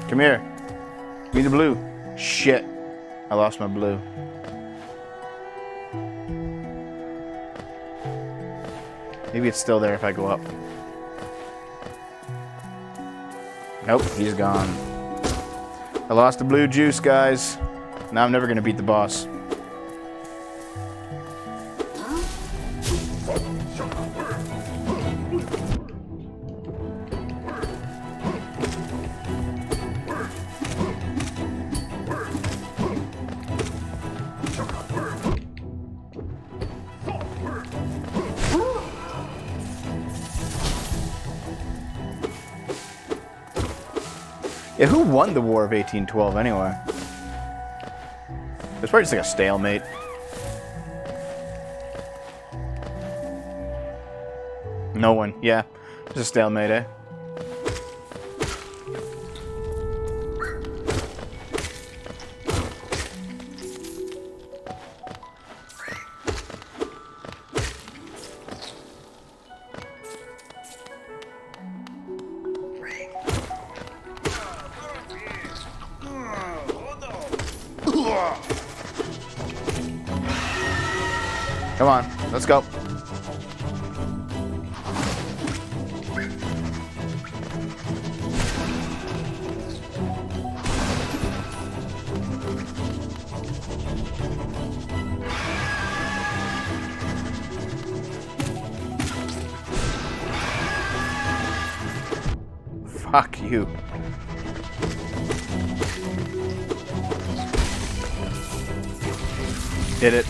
Come here. Give me the blue. Shit. I lost my blue. Maybe it's still there if I go up. Nope, he's gone. I lost the blue juice, guys. Now I'm never gonna beat the boss. Yeah, who won the War of 1812 anyway? It's probably just like a stalemate. No one, yeah. Just a stalemate, eh? Come on, let's go. Fuck you. Did it.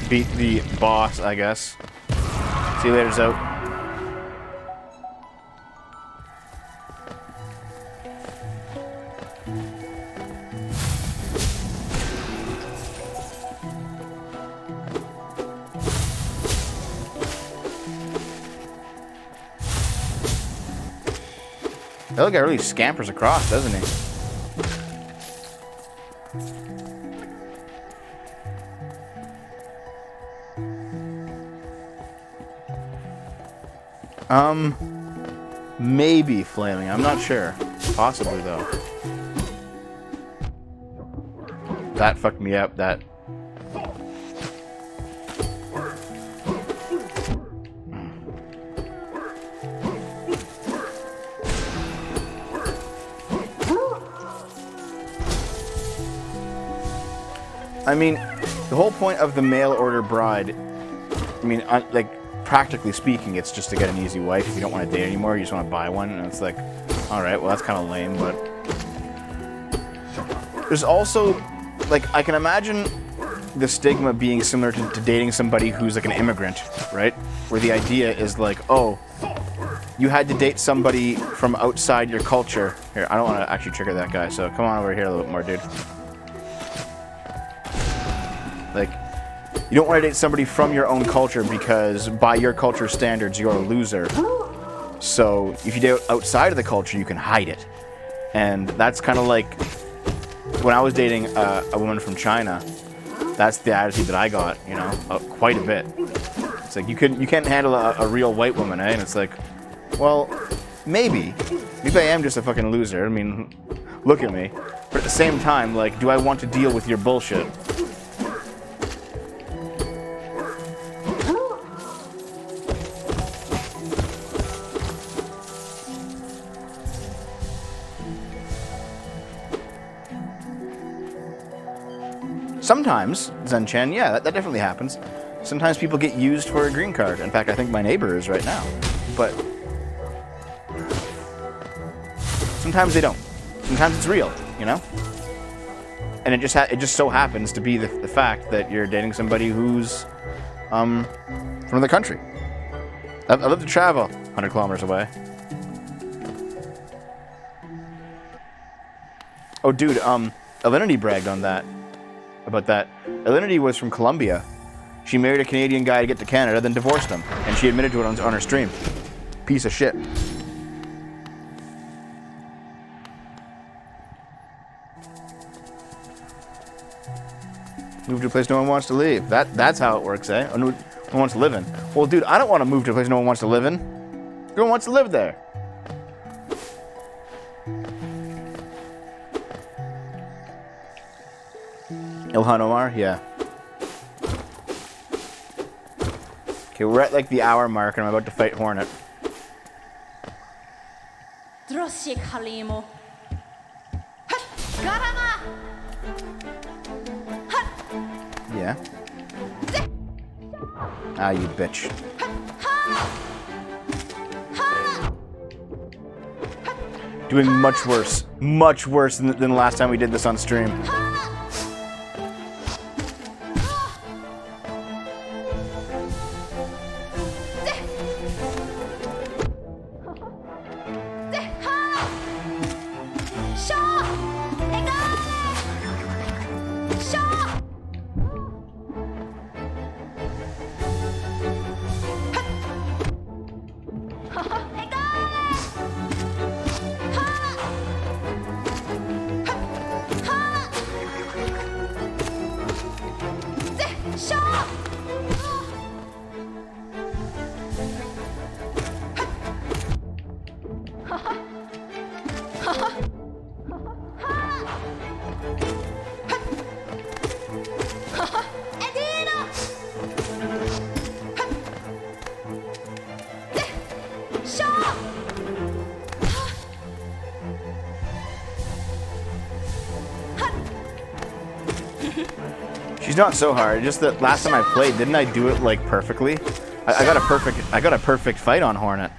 Beat the boss, I guess. See you later, Zoe. That little guy really scampers across, doesn't he? Maybe flaming. I'm not sure. Possibly, though. That fucked me up. That. I mean, the whole point of the mail order bride, I mean, like, practically speaking, it's just to get an easy wife. If you don't want to date anymore, you just want to buy one, and it's like, alright, well, that's kind of lame, but... There's also, like, I can imagine the stigma being similar to dating somebody who's, like, an immigrant, right? Where the idea is, like, oh, you had to date somebody from outside your culture. Here, I don't want to actually trigger that guy, so come on over here a little bit more, dude. Like... You don't want to date somebody from your own culture because by your culture standards, you're a loser. So if you date outside of the culture, you can hide it. And that's kind of like when I was dating a woman from China, that's the attitude that I got, you know, quite a bit. It's like you can't handle a real white woman, eh? And it's like, well, maybe I am just a fucking loser. I mean, look at me. But at the same time, like, do I want to deal with your bullshit? Sometimes, Zen-Chen, yeah, that definitely happens. Sometimes people get used for a green card. In fact, I think my neighbor is right now. But sometimes they don't. Sometimes it's real, you know? And it just so happens to be the fact that you're dating somebody who's from the country. I love to travel 100 kilometers away. Oh, dude, Alinity bragged on that. About that. Alinity was from Colombia. She married a Canadian guy to get to Canada, then divorced him. And she admitted to it on her stream. Piece of shit. move to a place no one wants to leave. That's how it works, eh? No one wants to live in. Well, dude, I don't want to move to a place no one wants to live in. No one wants to live there. Ilhan Omar? Yeah. Okay, we're at like the hour mark and I'm about to fight Hornet. Yeah. Ah, you bitch. Doing much worse. Much worse than the last time we did this on stream. She's not so hard. Just that last time I played, didn't I do it like perfectly? I got a perfect fight on Hornet.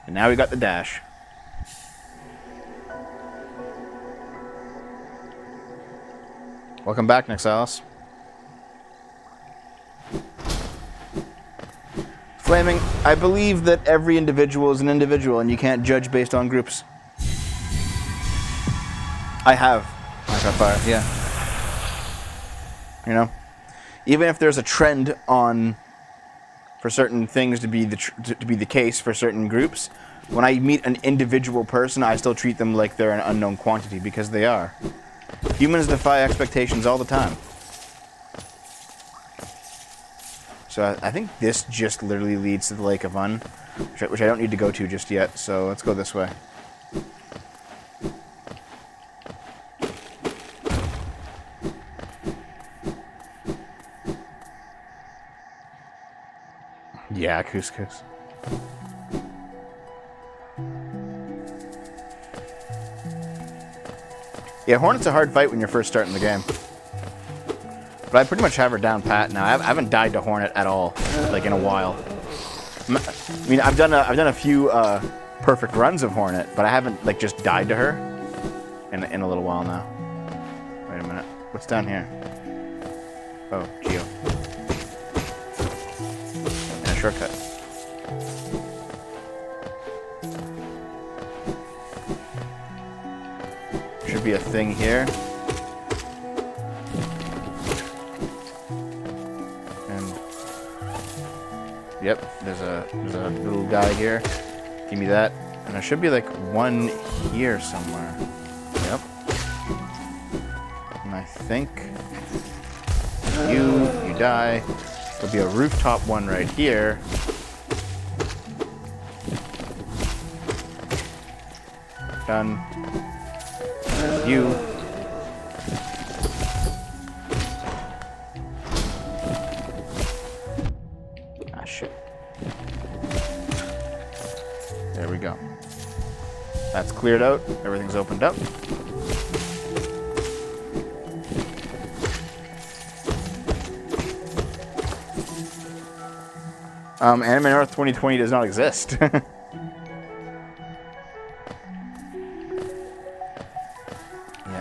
And now we got the dash. Welcome back, Nexalis. Flaming, I believe that every individual is an individual and you can't judge based on groups. I have Minecraft Fire, yeah. You know? Even if there's a trend on for certain things to be the case for certain groups, when I meet an individual person, I still treat them like they're an unknown quantity because they are. Humans defy expectations all the time. So I think this just literally leads to the Lake of Un, which I don't need to go to just yet, so let's go this way. Yeah, couscous. Yeah, Hornet's a hard fight when you're first starting the game. But I pretty much have her down pat now. I haven't died to Hornet at all, like in a while. I mean, I've done a few perfect runs of Hornet, but I haven't like just died to her in a little while now. Wait a minute, what's down here? Oh, Geo. And a shortcut. Should be a thing here. Yep, there's a little guy here. Give me that. And there should be like one here somewhere. Yep. And I think you die. There'll be a rooftop one right here. Done. You. There we go. That's cleared out. Everything's opened up. Anime North 2020 does not exist. Yeah,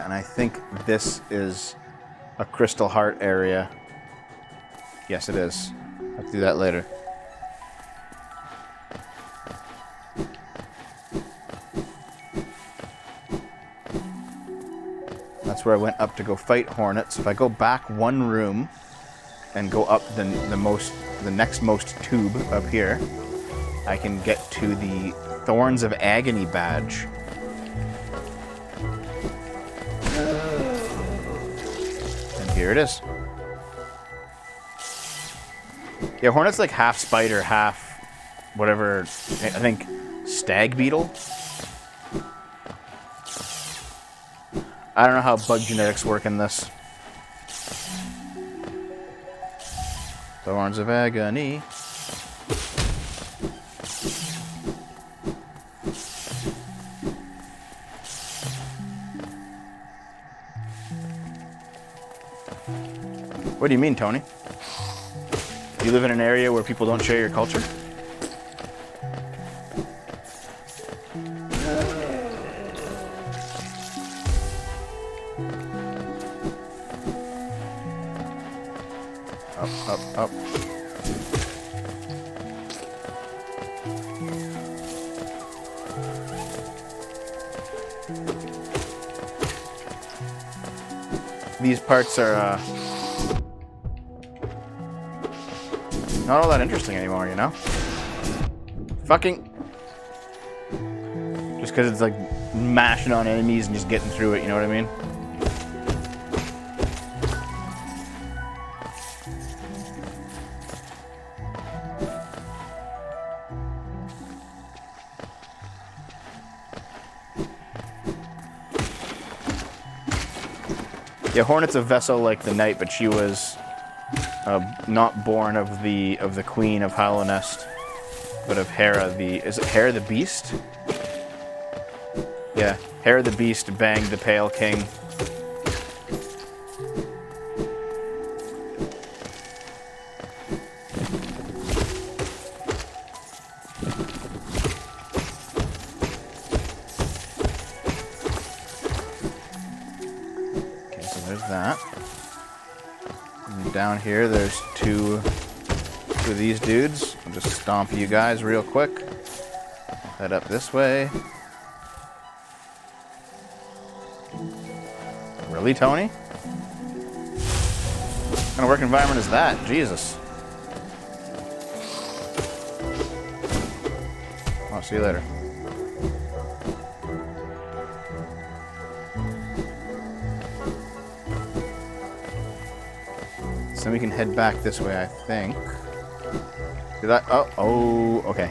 and I think this is a Crystal Heart area. Yes, it is. I'll do that later. That's where I went up to go fight Hornets. If I go back one room and go up the next most tube up here, I can get to the Thorns of Agony badge. here it is. Yeah, Hornet's like half spider, half whatever, I think stag beetle? I don't know how bug genetics work in this. Thorns of agony. What do you mean, Tony? You live in an area where people don't share your culture? Up. These parts are, not all that interesting anymore, you know? Fucking... Just because it's like mashing on enemies and just getting through it, you know what I mean? Yeah, Hornet's a vessel like the Knight, but she was not born of the Queen of Hallownest, but of Hera the... Is it Hera the Beast? Yeah, Hera the Beast banged the Pale King. That. And down here, there's two of these dudes. I'll just stomp you guys real quick. Head up this way. Really, Tony? What kind of work environment is that? Jesus. I'll see you later. So we can head back this way, I think. Did I? Oh, okay.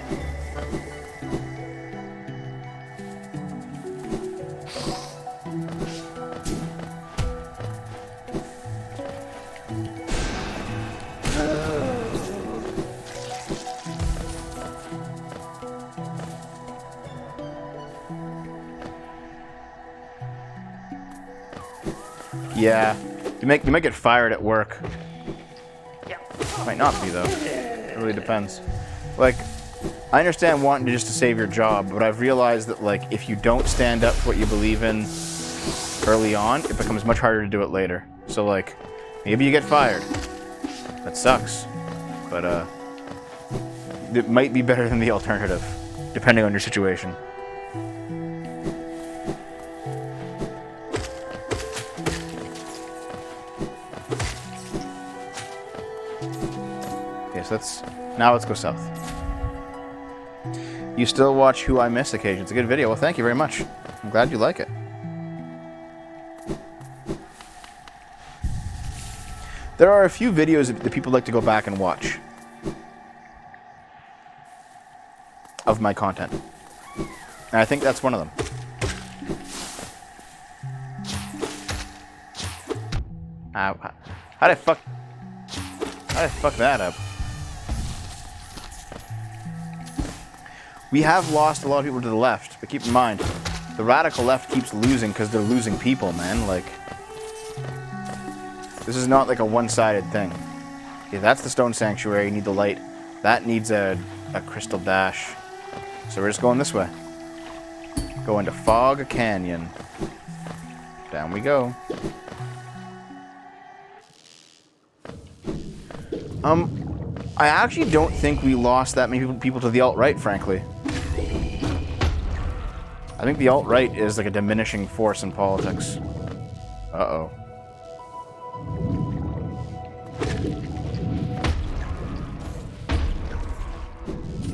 Yeah, you might get fired at work. Might not be, though. It really depends. Like, I understand wanting to just to save your job, but I've realized that, like, if you don't stand up for what you believe in early on, it becomes much harder to do it later. So, like, maybe you get fired. That sucks. But, it might be better than the alternative, depending on your situation. Now let's go south. You still watch Who I Miss occasionally. It's a good video. Well, thank you very much. I'm glad you like it. There are a few videos that people like to go back and watch of my content. And I think that's one of them. How'd I fuck that up? We have lost a lot of people to the left, but keep in mind, the radical left keeps losing because they're losing people, man. Like, this is not like a one-sided thing. Okay, that's the stone sanctuary. You need the light. That needs a crystal dash. So we're just going this way. Go into Fog Canyon. Down we go. I actually don't think we lost that many people to the alt-right, frankly. I think the alt-right is like a diminishing force in politics. Uh-oh.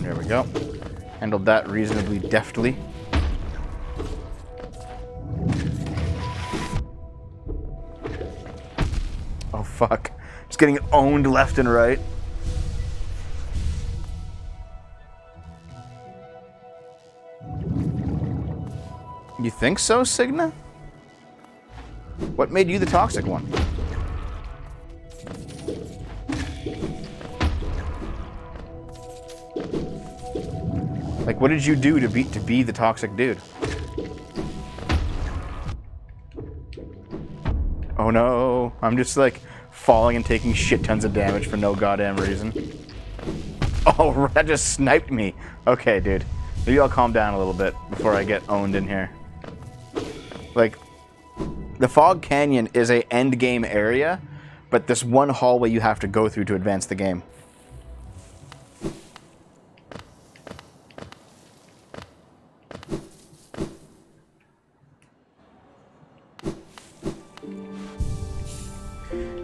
There we go. Handled that reasonably deftly. fuck. Just getting owned left and right. You think so, Cigna? What made you the toxic one? Like, what did you do to be the toxic dude? Oh no, I'm just like falling and taking shit tons of damage for no goddamn reason. Oh, that just sniped me. Okay, dude. Maybe I'll calm down a little bit before I get owned in here. Like, the Fog Canyon is a end game area, but this one hallway you have to go through to advance the game.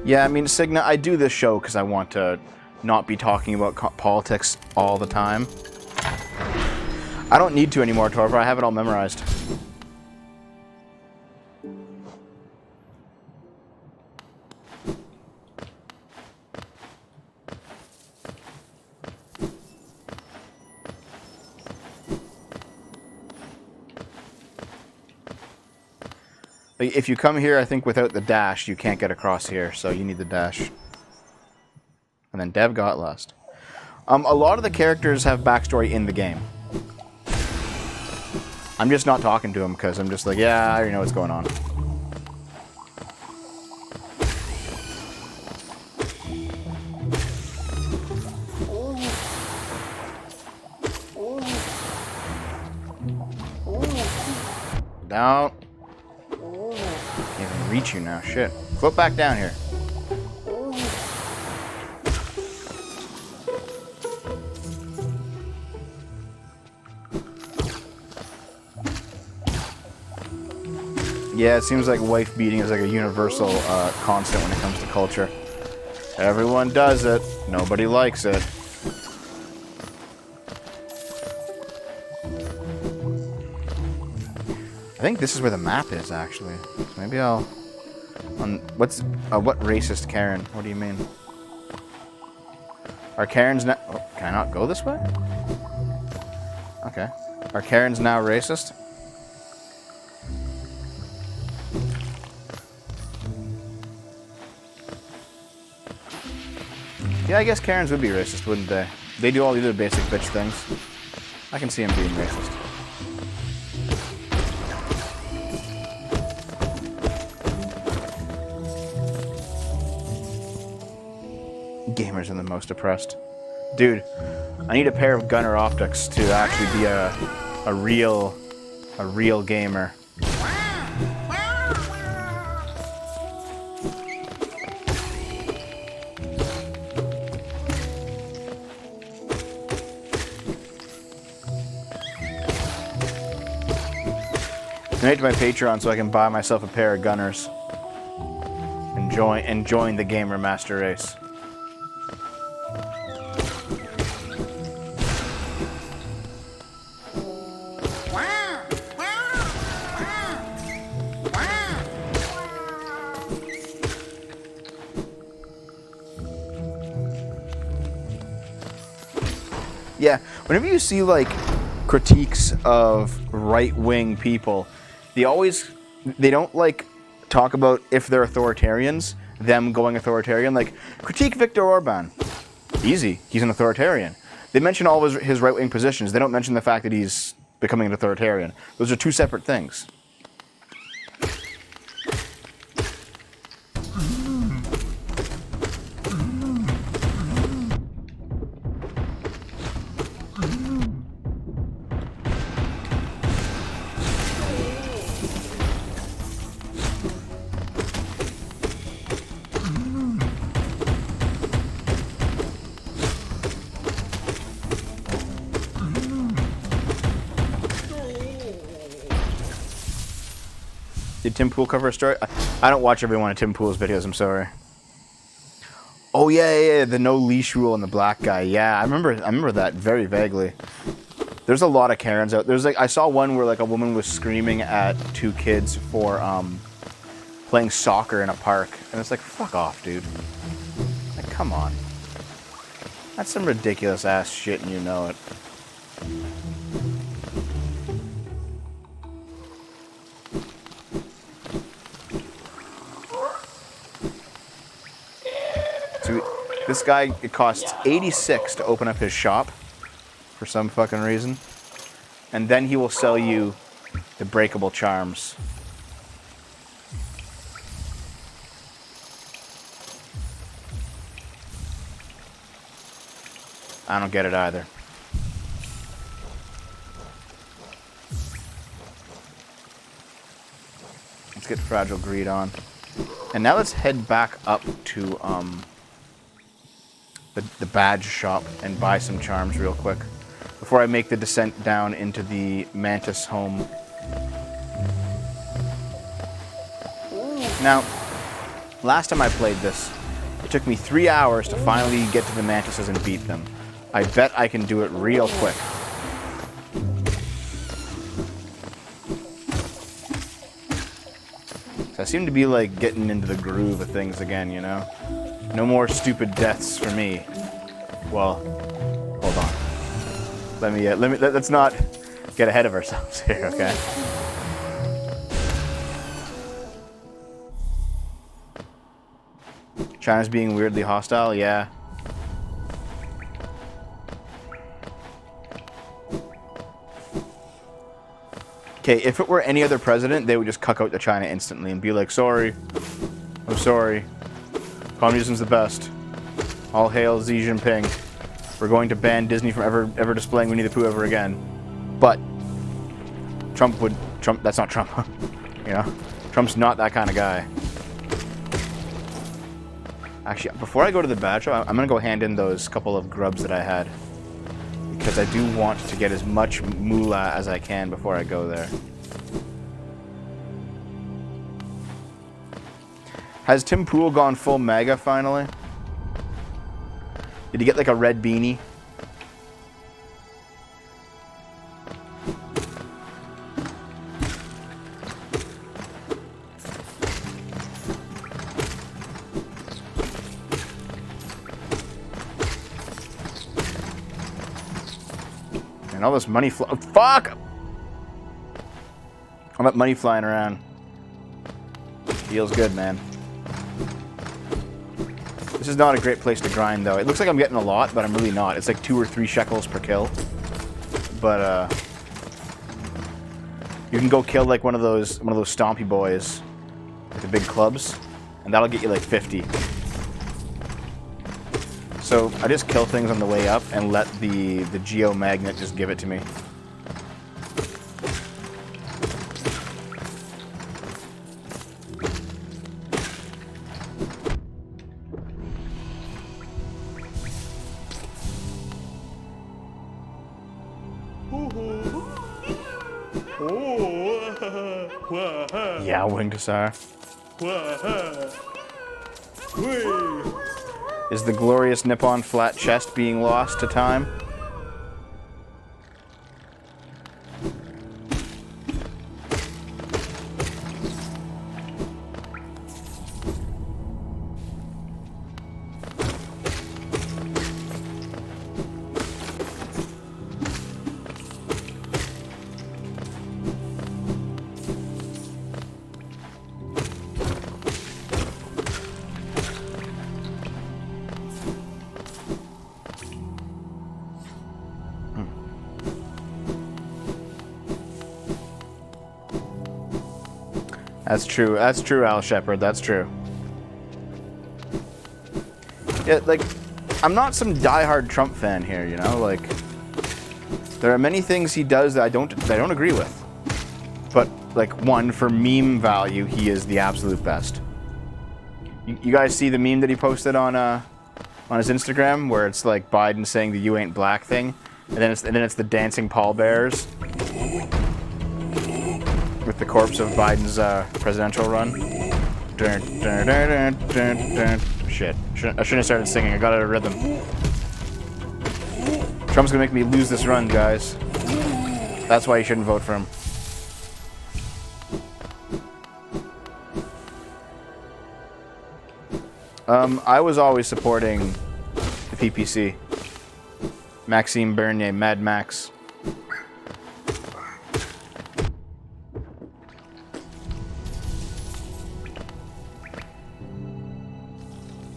Yeah, I mean, Cigna, I do this show because I want to not be talking about politics all the time. I don't need to anymore, Torvar. I have it all memorized. If you come here, I think without the dash, you can't get across here, so you need the dash. And then Dev got lost. A lot of the characters have backstory in the game. I'm just not talking to them because I'm just like, yeah, I already know what's going on. Down. Can't even reach you now. Shit. Float back down here. Yeah, it seems like wife beating is like a universal constant when it comes to culture. Everyone does it. Nobody likes it. I think this is where the map is, actually. Maybe I'll... what racist Karen? What do you mean? Are Karens now... Oh, can I not go this way? Okay. Are Karens now racist? Yeah, I guess Karens would be racist, wouldn't they? They do all the other basic bitch things. I can see them being racist. Gamers are the most oppressed. Dude, I need a pair of gunner optics to actually be a real gamer. Donate to my Patreon so I can buy myself a pair of gunners and join the Gamer Master Race. Yeah, whenever you see like critiques of right-wing people, they don't like talk about if they're authoritarians, them going authoritarian. Like, critique Viktor Orban. Easy, he's an authoritarian. They mention all of his right-wing positions. They don't mention the fact that he's becoming an authoritarian. Those are two separate things. Did Tim Pool cover a story? I don't watch every one of Tim Pool's videos, I'm sorry. Oh yeah, the no leash rule and the black guy. Yeah, I remember that very vaguely. There's a lot of Karens out. There's like, I saw one where like a woman was screaming at two kids for playing soccer in a park. And it's like, fuck off, dude. Like, come on. That's some ridiculous ass shit and you know it. So this guy, it costs 86 to open up his shop for some fucking reason. And then he will sell you the breakable charms. I don't get it either. Let's get Fragile Greed on. And now let's head back up to the badge shop and buy some charms real quick before I make the descent down into the Mantis home. Now, last time I played this, it took me 3 hours to finally get to the Mantises and beat them. I bet I can do it real quick. So I seem to be like getting into the groove of things again, you know? No more stupid deaths for me. Well, hold on. Let's not get ahead of ourselves here, okay? China's being weirdly hostile, yeah. Okay, if it were any other president, they would just cuck out to China instantly and be like, sorry. I'm sorry. Communism's the best. All hail Xi Jinping. We're going to ban Disney from ever displaying Winnie the Pooh ever again. But Trump, that's not Trump. You know? Trump's not that kind of guy. Actually, before I go to the badge shop, I'm going to go hand in those couple of grubs that I had. Because I do want to get as much moolah as I can before I go there. Has Tim Pool gone full MAGA finally? Did he get like a red beanie? And all this money fuck! All that money flying around. Feels good, man. This is not a great place to grind, though. It looks like I'm getting a lot, but I'm really not. It's like 2 or 3 shekels per kill. But you can go kill like one of those stompy boys with the big clubs, and that'll get you like 50. So I just kill things on the way up and let the geomagnet just give it to me. Yeah, Wingdasar. Is the glorious Nippon flat chest being lost to time? That's true. That's true, Al Shepard. That's true. Yeah, like, I'm not some diehard Trump fan here, you know? Like, there are many things he does that I don't agree with. But, like, one, for meme value, he is the absolute best. You guys see the meme that he posted on his Instagram, where it's like Biden saying the "you ain't black" thing, and then it's the dancing pallbearers with the corpse of Biden's presidential run. Shit. I shouldn't have started singing. I got out of rhythm. Trump's gonna make me lose this run, guys. That's why you shouldn't vote for him. I was always supporting the PPC. Maxime Bernier, Mad Max.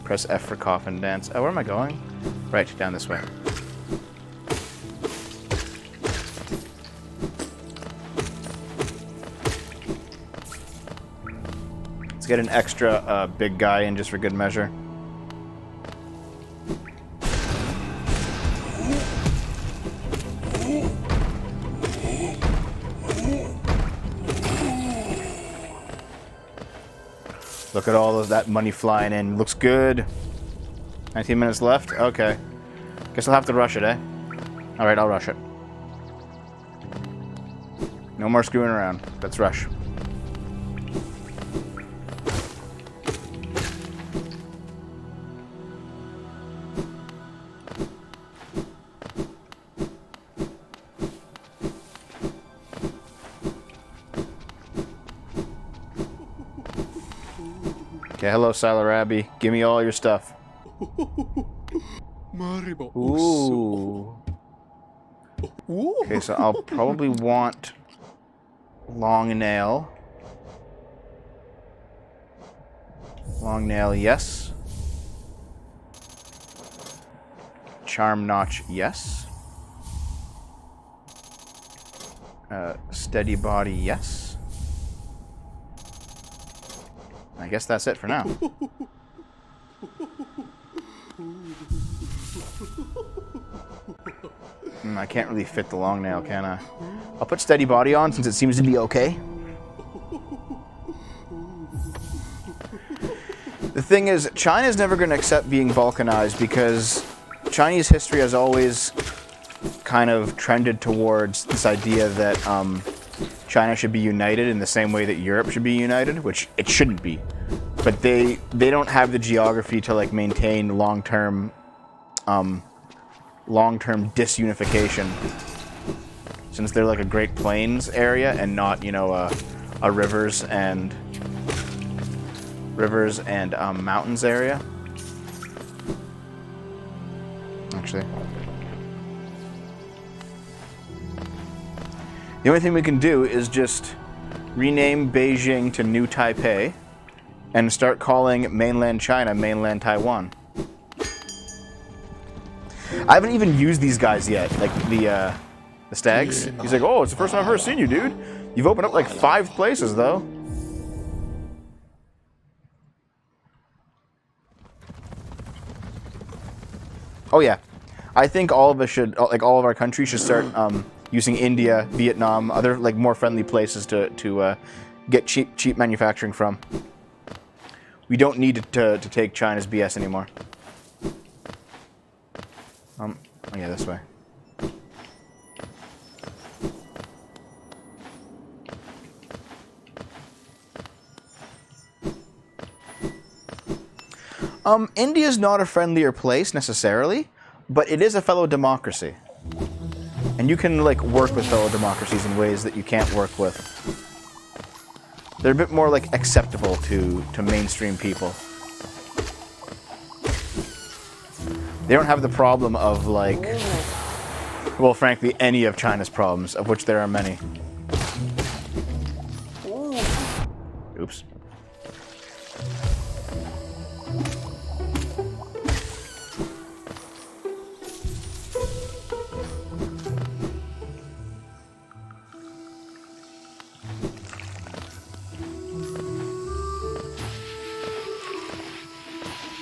Press F for coffin dance. Oh, where am I going? Right, down this way. Let's get an extra big guy in just for good measure. Look at all of that money flying in. Looks good. 19 minutes left? Okay. Guess I'll have to rush it, eh? Alright, I'll rush it. No more screwing around. Let's rush. Okay, hello, Salarabi. Give me all your stuff. Ooh. Okay, so I'll probably want long nail. Long nail, yes. Charm notch, yes. Steady body, yes. I guess that's it for now. I can't really fit the long nail, can I? I'll put steady body on since it seems to be okay. The thing is, China's never going to accept being balkanized because Chinese history has always kind of trended towards this idea that China should be united in the same way that Europe should be united, which it shouldn't be. But they don't have the geography to like maintain long-term disunification, since they're like a Great Plains area and not, you know, a rivers and mountains area. Actually, the only thing we can do is just rename Beijing to New Taipei and start calling mainland China mainland Taiwan. I haven't even used these guys yet, like the stags. He's like, oh, it's the first time I've ever seen you, dude. You've opened up like 5 places, though. Oh yeah, I think all of us should, like all of our countries should start using India, Vietnam, other like more friendly places to get cheap manufacturing from. We don't need to take China's BS anymore. Oh yeah, this way. India's not a friendlier place necessarily, but it is a fellow democracy. And you can like work with fellow democracies in ways that you can't work with. They're a bit more like acceptable to mainstream people. They don't have the problem of like, well, frankly, any of China's problems, of which there are many. Oops.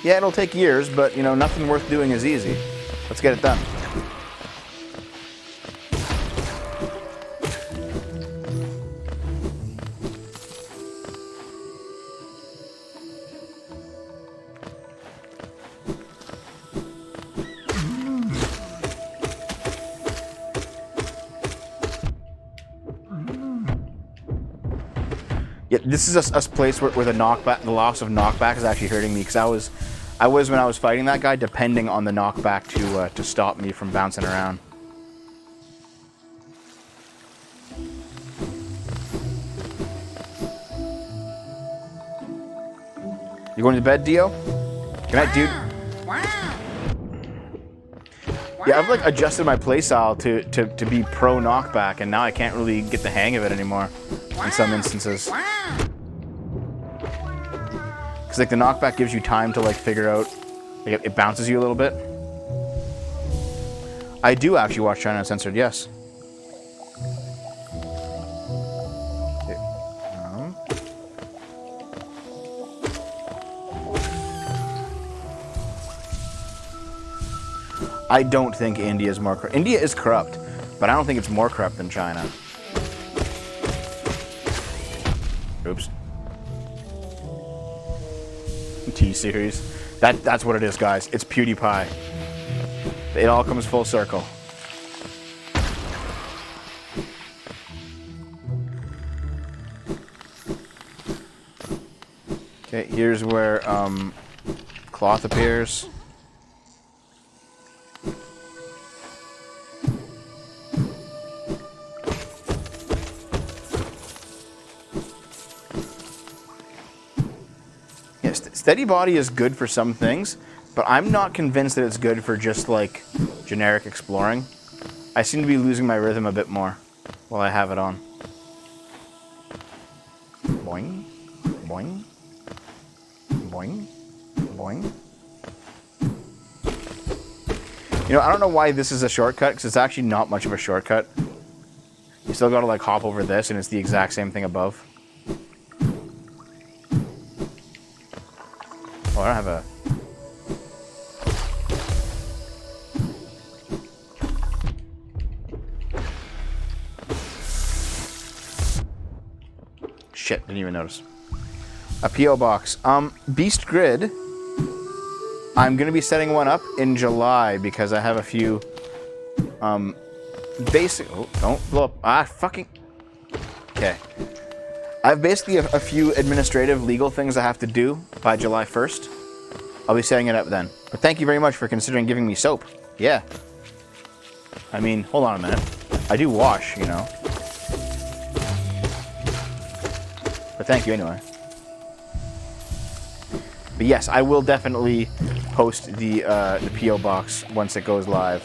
Yeah, it'll take years, but, you know, nothing worth doing is easy. Let's get it done. Yeah, this is a place where the knockback, the loss of knockback is actually hurting me, because I was when I was fighting that guy depending on the knockback to stop me from bouncing around. You going to bed, Dio? Good night, dude. Yeah, I've like adjusted my playstyle to be pro knockback, and now I can't really get the hang of it anymore in some instances. Because like the knockback gives you time to like figure out, like it bounces you a little bit. I do actually watch China Uncensored, yes. I don't think India is more corrupt. India is corrupt, but I don't think it's more corrupt than China. Oops. T-Series. That's what it is, guys. It's PewDiePie. It all comes full circle. Okay, here's where cloth appears. Steady body is good for some things, but I'm not convinced that it's good for just like generic exploring. I seem to be losing my rhythm a bit more while I have it on. Boing, boing, boing, boing. You know, I don't know why this is a shortcut, because it's actually not much of a shortcut. You still gotta like hop over this, and it's the exact same thing above. Oh, I don't have a... Shit, didn't even notice. A P.O. box. Beast Grid. I'm going to be setting one up in July because I have a few, basic... Oh, don't blow up. Ah, fucking... Okay. I have basically a few administrative legal things I have to do by July 1st. I'll be setting it up then. But thank you very much for considering giving me soap. Yeah. I mean, hold on a minute. I do wash, you know. But thank you anyway. But yes, I will definitely post the P.O. box once it goes live.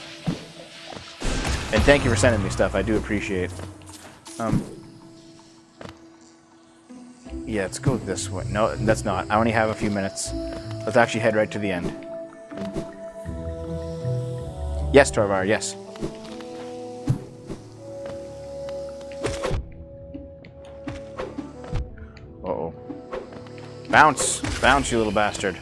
And thank you for sending me stuff. I do appreciate. Yeah, let's go this way. No, that's not. I only have a few minutes. Let's actually head right to the end. Yes, Torvar, yes. Uh-oh. Bounce! Bounce, you little bastard.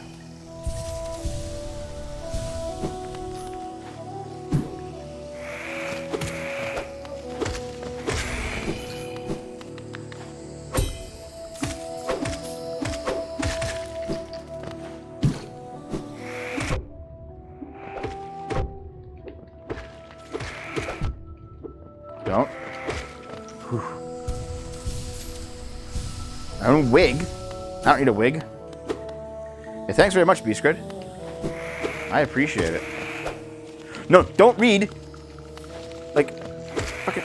Don't. Whew. I don't wig. I don't need a wig. Hey, thanks very much, Beast Grid. I appreciate it. No, don't read. Like, fucking.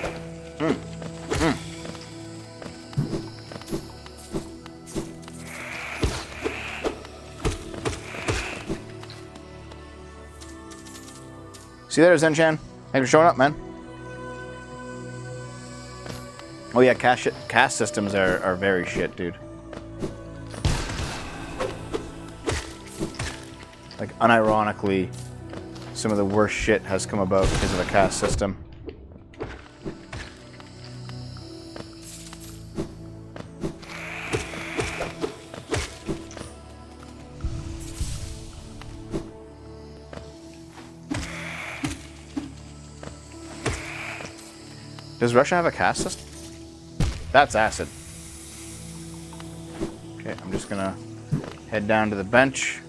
See you there, Zenchan. Thanks for showing up, man. Oh yeah, cast systems are very shit, dude. Like, unironically, some of the worst shit has come about because of a cast system. Does Russia have a caste system? That's acid. Okay, I'm just gonna head down to the bench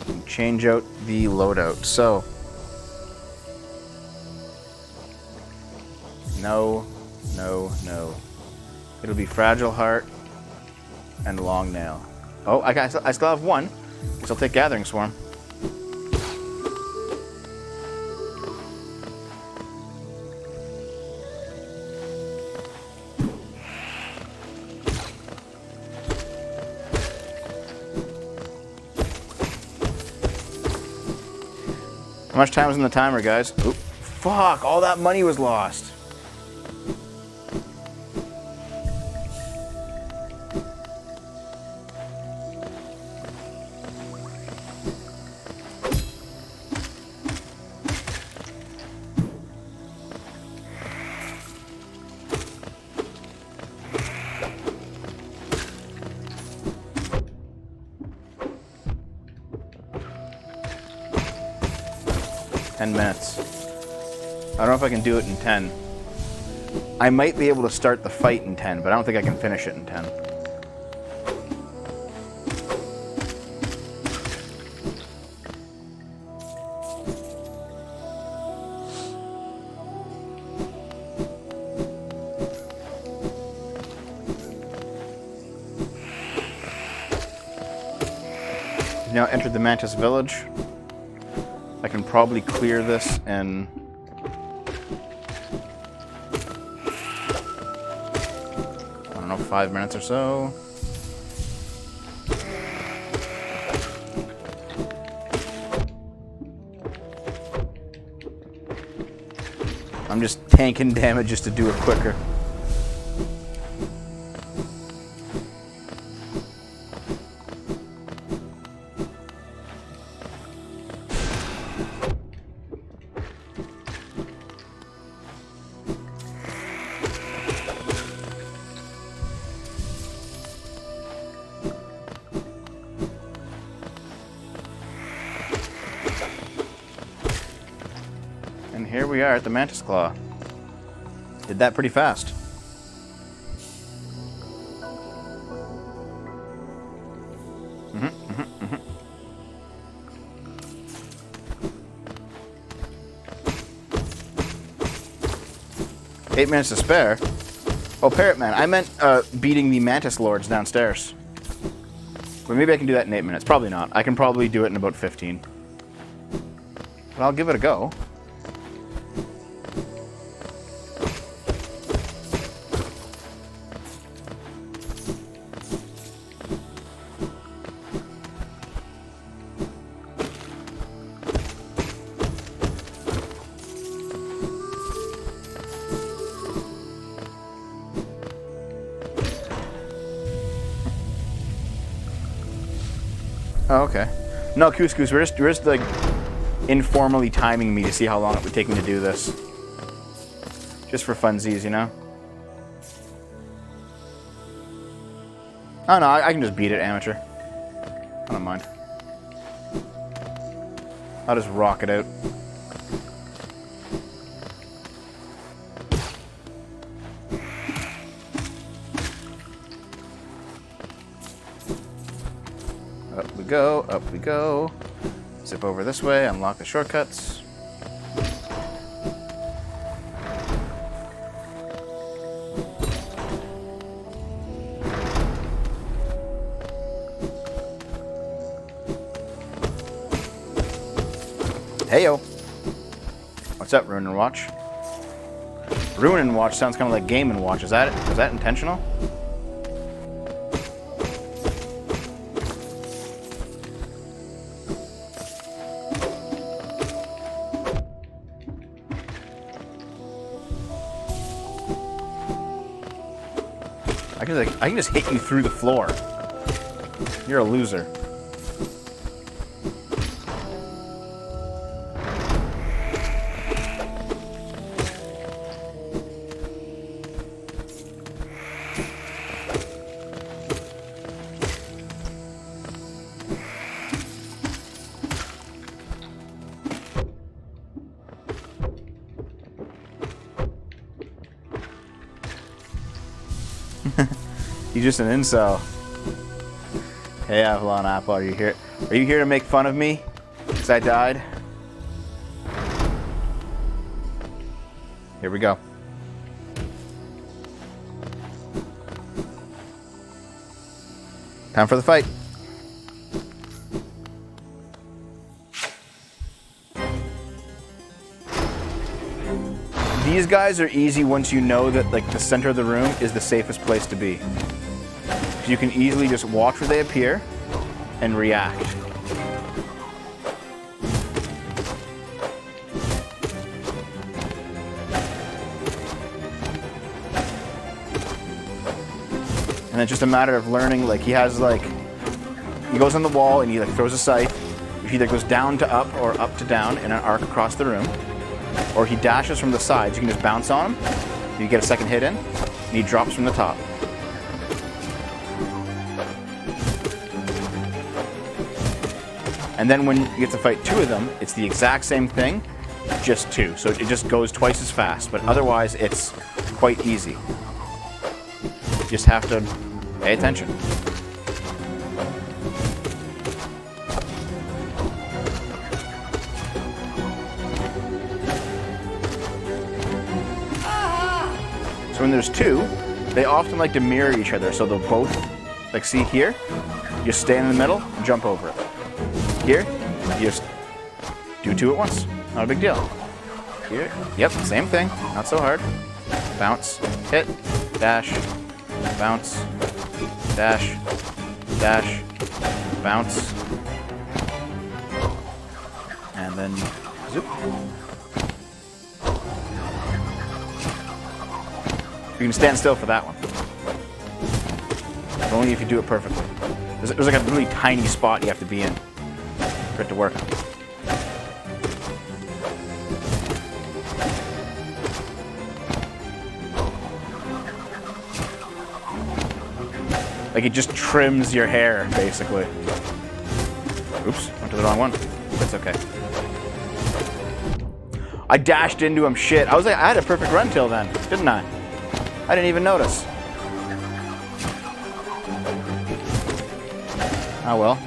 and change out the loadout. So, no, no, no. It'll be Fragile Heart and Long Nail. Oh, I still have one. So I'll take Gathering Swarm. How much time is on the timer, guys? Oop. Fuck, all that money was lost. Minutes. I don't know if I can do it in 10. I might be able to start the fight in 10, but I don't think I can finish it in 10. We've now entered the Mantis village. I can probably clear this in... I don't know, 5 minutes or so. I'm just tanking damage just to do it quicker. Here we are at the Mantis Claw. Did that pretty fast. Eight minutes to spare. Oh, Parrot Man. I meant beating the Mantis Lords downstairs. Well, maybe I can do that in 8 minutes. Probably not. I can probably do it in about 15. But I'll give it a go. Oh, okay. No, Couscous, we're just like informally timing me to see how long it would take me to do this. Just for funsies, you know? Oh no, I can just beat it, amateur. I don't mind. I'll just rock it out. Up we go. Zip over this way, unlock the shortcuts. Heyo. What's up, Ruin and Watch? Ruin and Watch sounds kind of like Game and Watch. Is that intentional? I can just hit you through the floor. You're a loser. He's just an incel. Hey, Avalon Apple, are you here? Are you here to make fun of me? Because I died? Here we go. Time for the fight. These guys are easy once you know that like the center of the room is the safest place to be. You can easily just watch where they appear and react. And it's just a matter of learning, like, he has, like, he goes on the wall and he, like, throws a scythe. He either goes down to up or up to down in an arc across the room. Or he dashes from the sides. You can just bounce on him. You get a second hit in. And he drops from the top. And then when you get to fight two of them, it's the exact same thing, just two. So it just goes twice as fast. But otherwise, it's quite easy. You just have to pay attention. So when there's two, they often like to mirror each other. So they'll both, like, see here, you stand in the middle and jump over it. Here, you just do two at once. Not a big deal. Here, yep, same thing. Not so hard. Bounce, hit, dash, bounce, dash, dash, bounce, and then zoop. You can stand still for that one. But only if you do it perfectly. There's like a really tiny spot you have to be in for it to work. Like, it just trims your hair, basically. Oops, went to the wrong one. That's okay. I dashed into him, shit. I had a perfect run till then, didn't I? I didn't even notice. Oh well.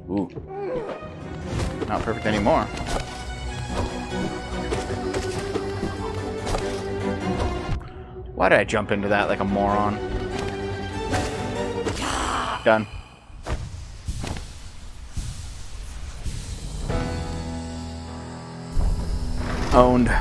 Ooh. Not perfect anymore. Why did I jump into that like a moron? Done. Owned.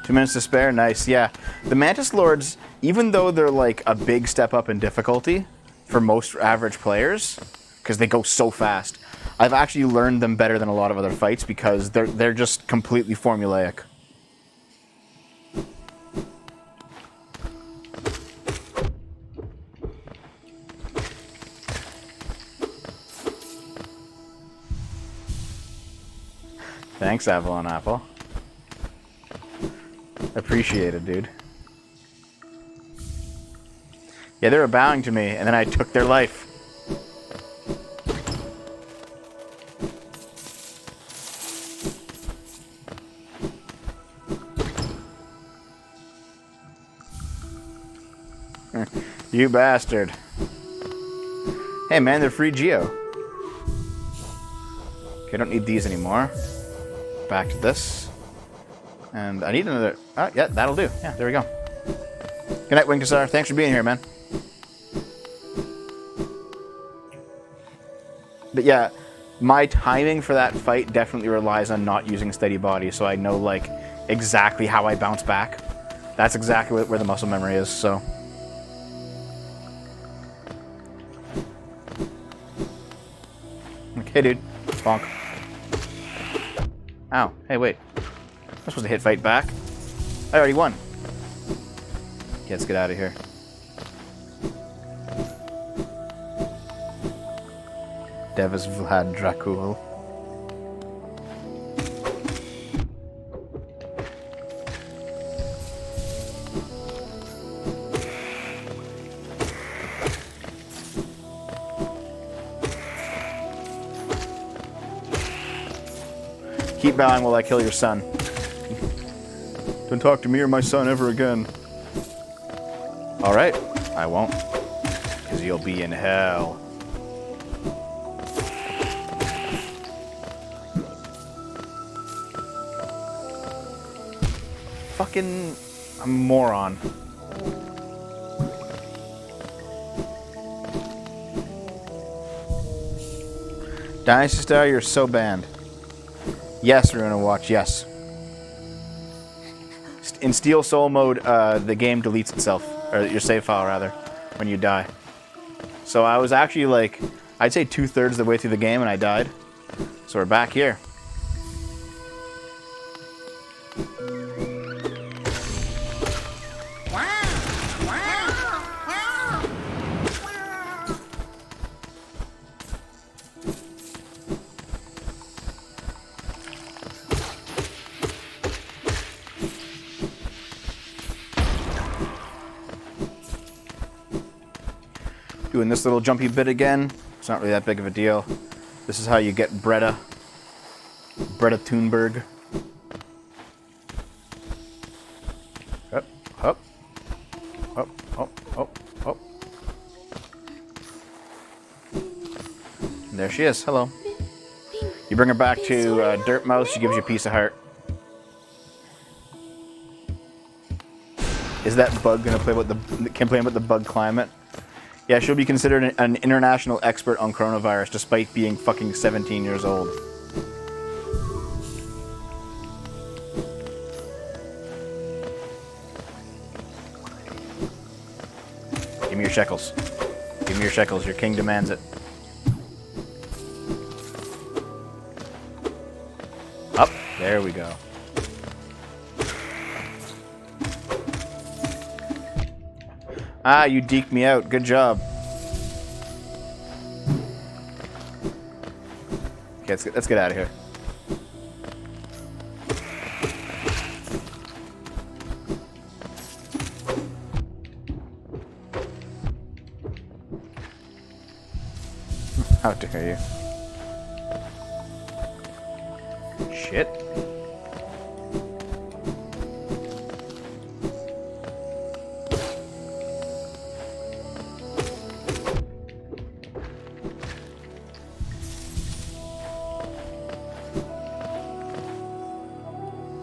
2 minutes to spare? Nice, yeah. The Mantis Lords, even though they're like a big step up in difficulty for most average players, because they go so fast, I've actually learned them better than a lot of other fights because they're just completely formulaic. Thanks, Avalon Apple. Appreciate it, dude. Yeah, they were bowing to me, and then I took their life. You bastard. Hey, man, they're free geo. Okay, I don't need these anymore. Back to this. And I need another... Oh, yeah, that'll do. Yeah, there we go. Good night, Winkasar. Thanks for being here, man. But yeah, my timing for that fight definitely relies on not using steady body, so I know, like, exactly how I bounce back. That's exactly where the muscle memory is, so... Okay, dude. Bonk. Ow. Hey, wait. I'm supposed to hit fight back. I already won. Okay, let's get out of here. Devis Vlad Dracul. Keep bowing while I kill your son. Don't talk to me or my son ever again. Alright, I won't. Because you'll be in hell. Fucking a moron. Dynasty Star, you're so banned. Yes, Runa Watch, yes. In Steel Soul mode, the game deletes itself. Or your save file, rather. when you die. So I was actually like, I'd say 2/3 of the way through the game and I died. So we're back here. Doing this little jumpy bit again. It's not really that big of a deal. This is how you get Greta Thunberg. Up, up, up, up, up, up. And there she is. Hello. You bring her back to Dirt Mouse. She gives you a piece of heart. Is that bug gonna play with the complain about the bug climate? Yeah, she'll be considered an international expert on coronavirus despite being fucking 17 years old. Give me your shekels. Give me your shekels. Your king demands it. Up. There we go. Ah, you deked me out. Good job. Okay, let's get out of here. How dare you? Shit.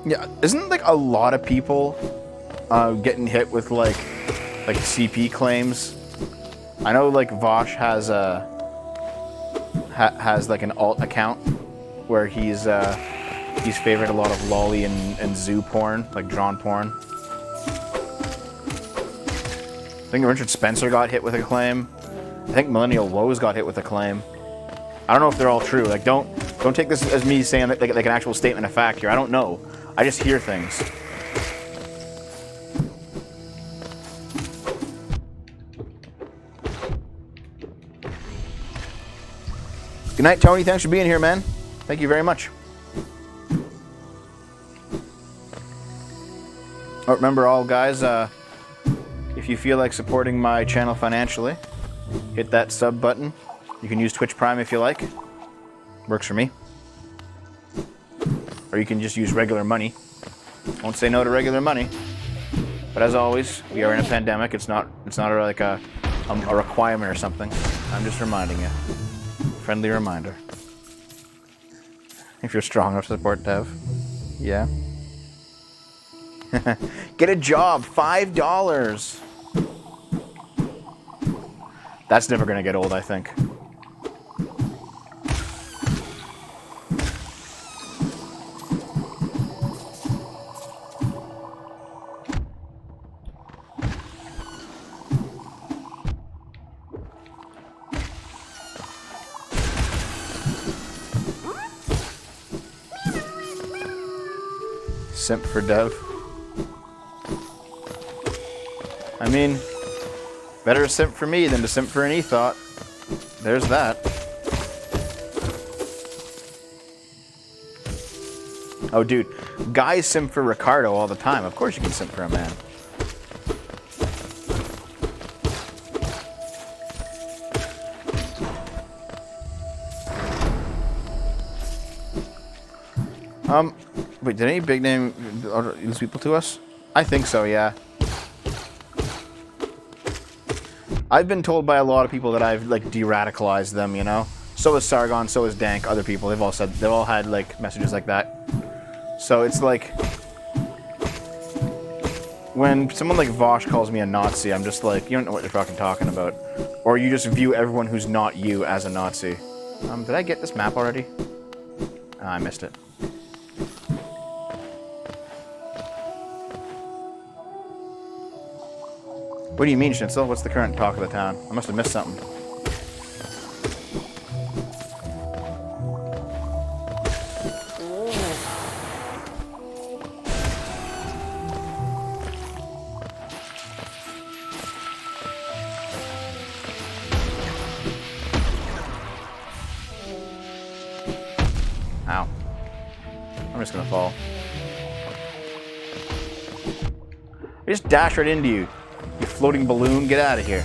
Yeah, isn't like a lot of people getting hit with like CP claims? I know like Vosh has a has like an alt account where he's favored a lot of lolly and zoo porn, like drawn porn. I think Richard Spencer got hit with a claim. I think Millennial Woes got hit with a claim. I don't know if they're all true. Like don't take this as me saying like an actual statement of fact here. I don't know. I just hear things. Good night, Tony. Thanks for being here, man. Thank you very much. Oh, remember, all guys, if you feel like supporting my channel financially, hit that sub button. You can use Twitch Prime if you like. Works for me. Or you can just use regular money. Won't say no to regular money. But as always, we are in a pandemic. It's not like a requirement or something. I'm just reminding you. Friendly reminder. If you're strong enough to support Dev. Yeah. Get a job. $5. That's never gonna get old, I think. Simp for Dev. I mean, better simp for me than to simp for an e-thought. There's that. Oh, dude. Guys simp for Ricardo all the time. Of course you can simp for a man. Wait, did any big name lose people to us? I think so, yeah. I've been told by a lot of people that I've like de-radicalized them, you know? So is Sargon, so is Dank, other people. They've all had like messages like that. So it's like when someone like Vosh calls me a Nazi, I'm just like, you don't know what you're fucking talking about. Or you just view everyone who's not you as a Nazi. Did I get this map already? I missed it. What do you mean, Schnitzel? What's the current talk of the town? I must have missed something. Ow. I'm just gonna fall. I just dashed right into you. You floating balloon, get out of here.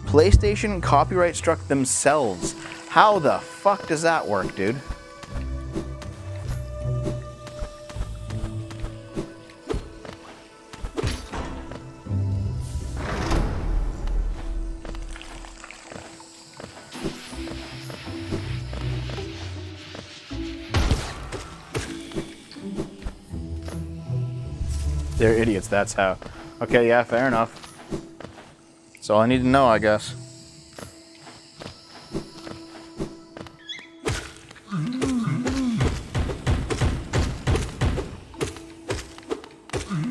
PlayStation copyright struck themselves. How the fuck does that work, dude? They're idiots, that's how. Okay, yeah, fair enough. That's all I need to know, I guess.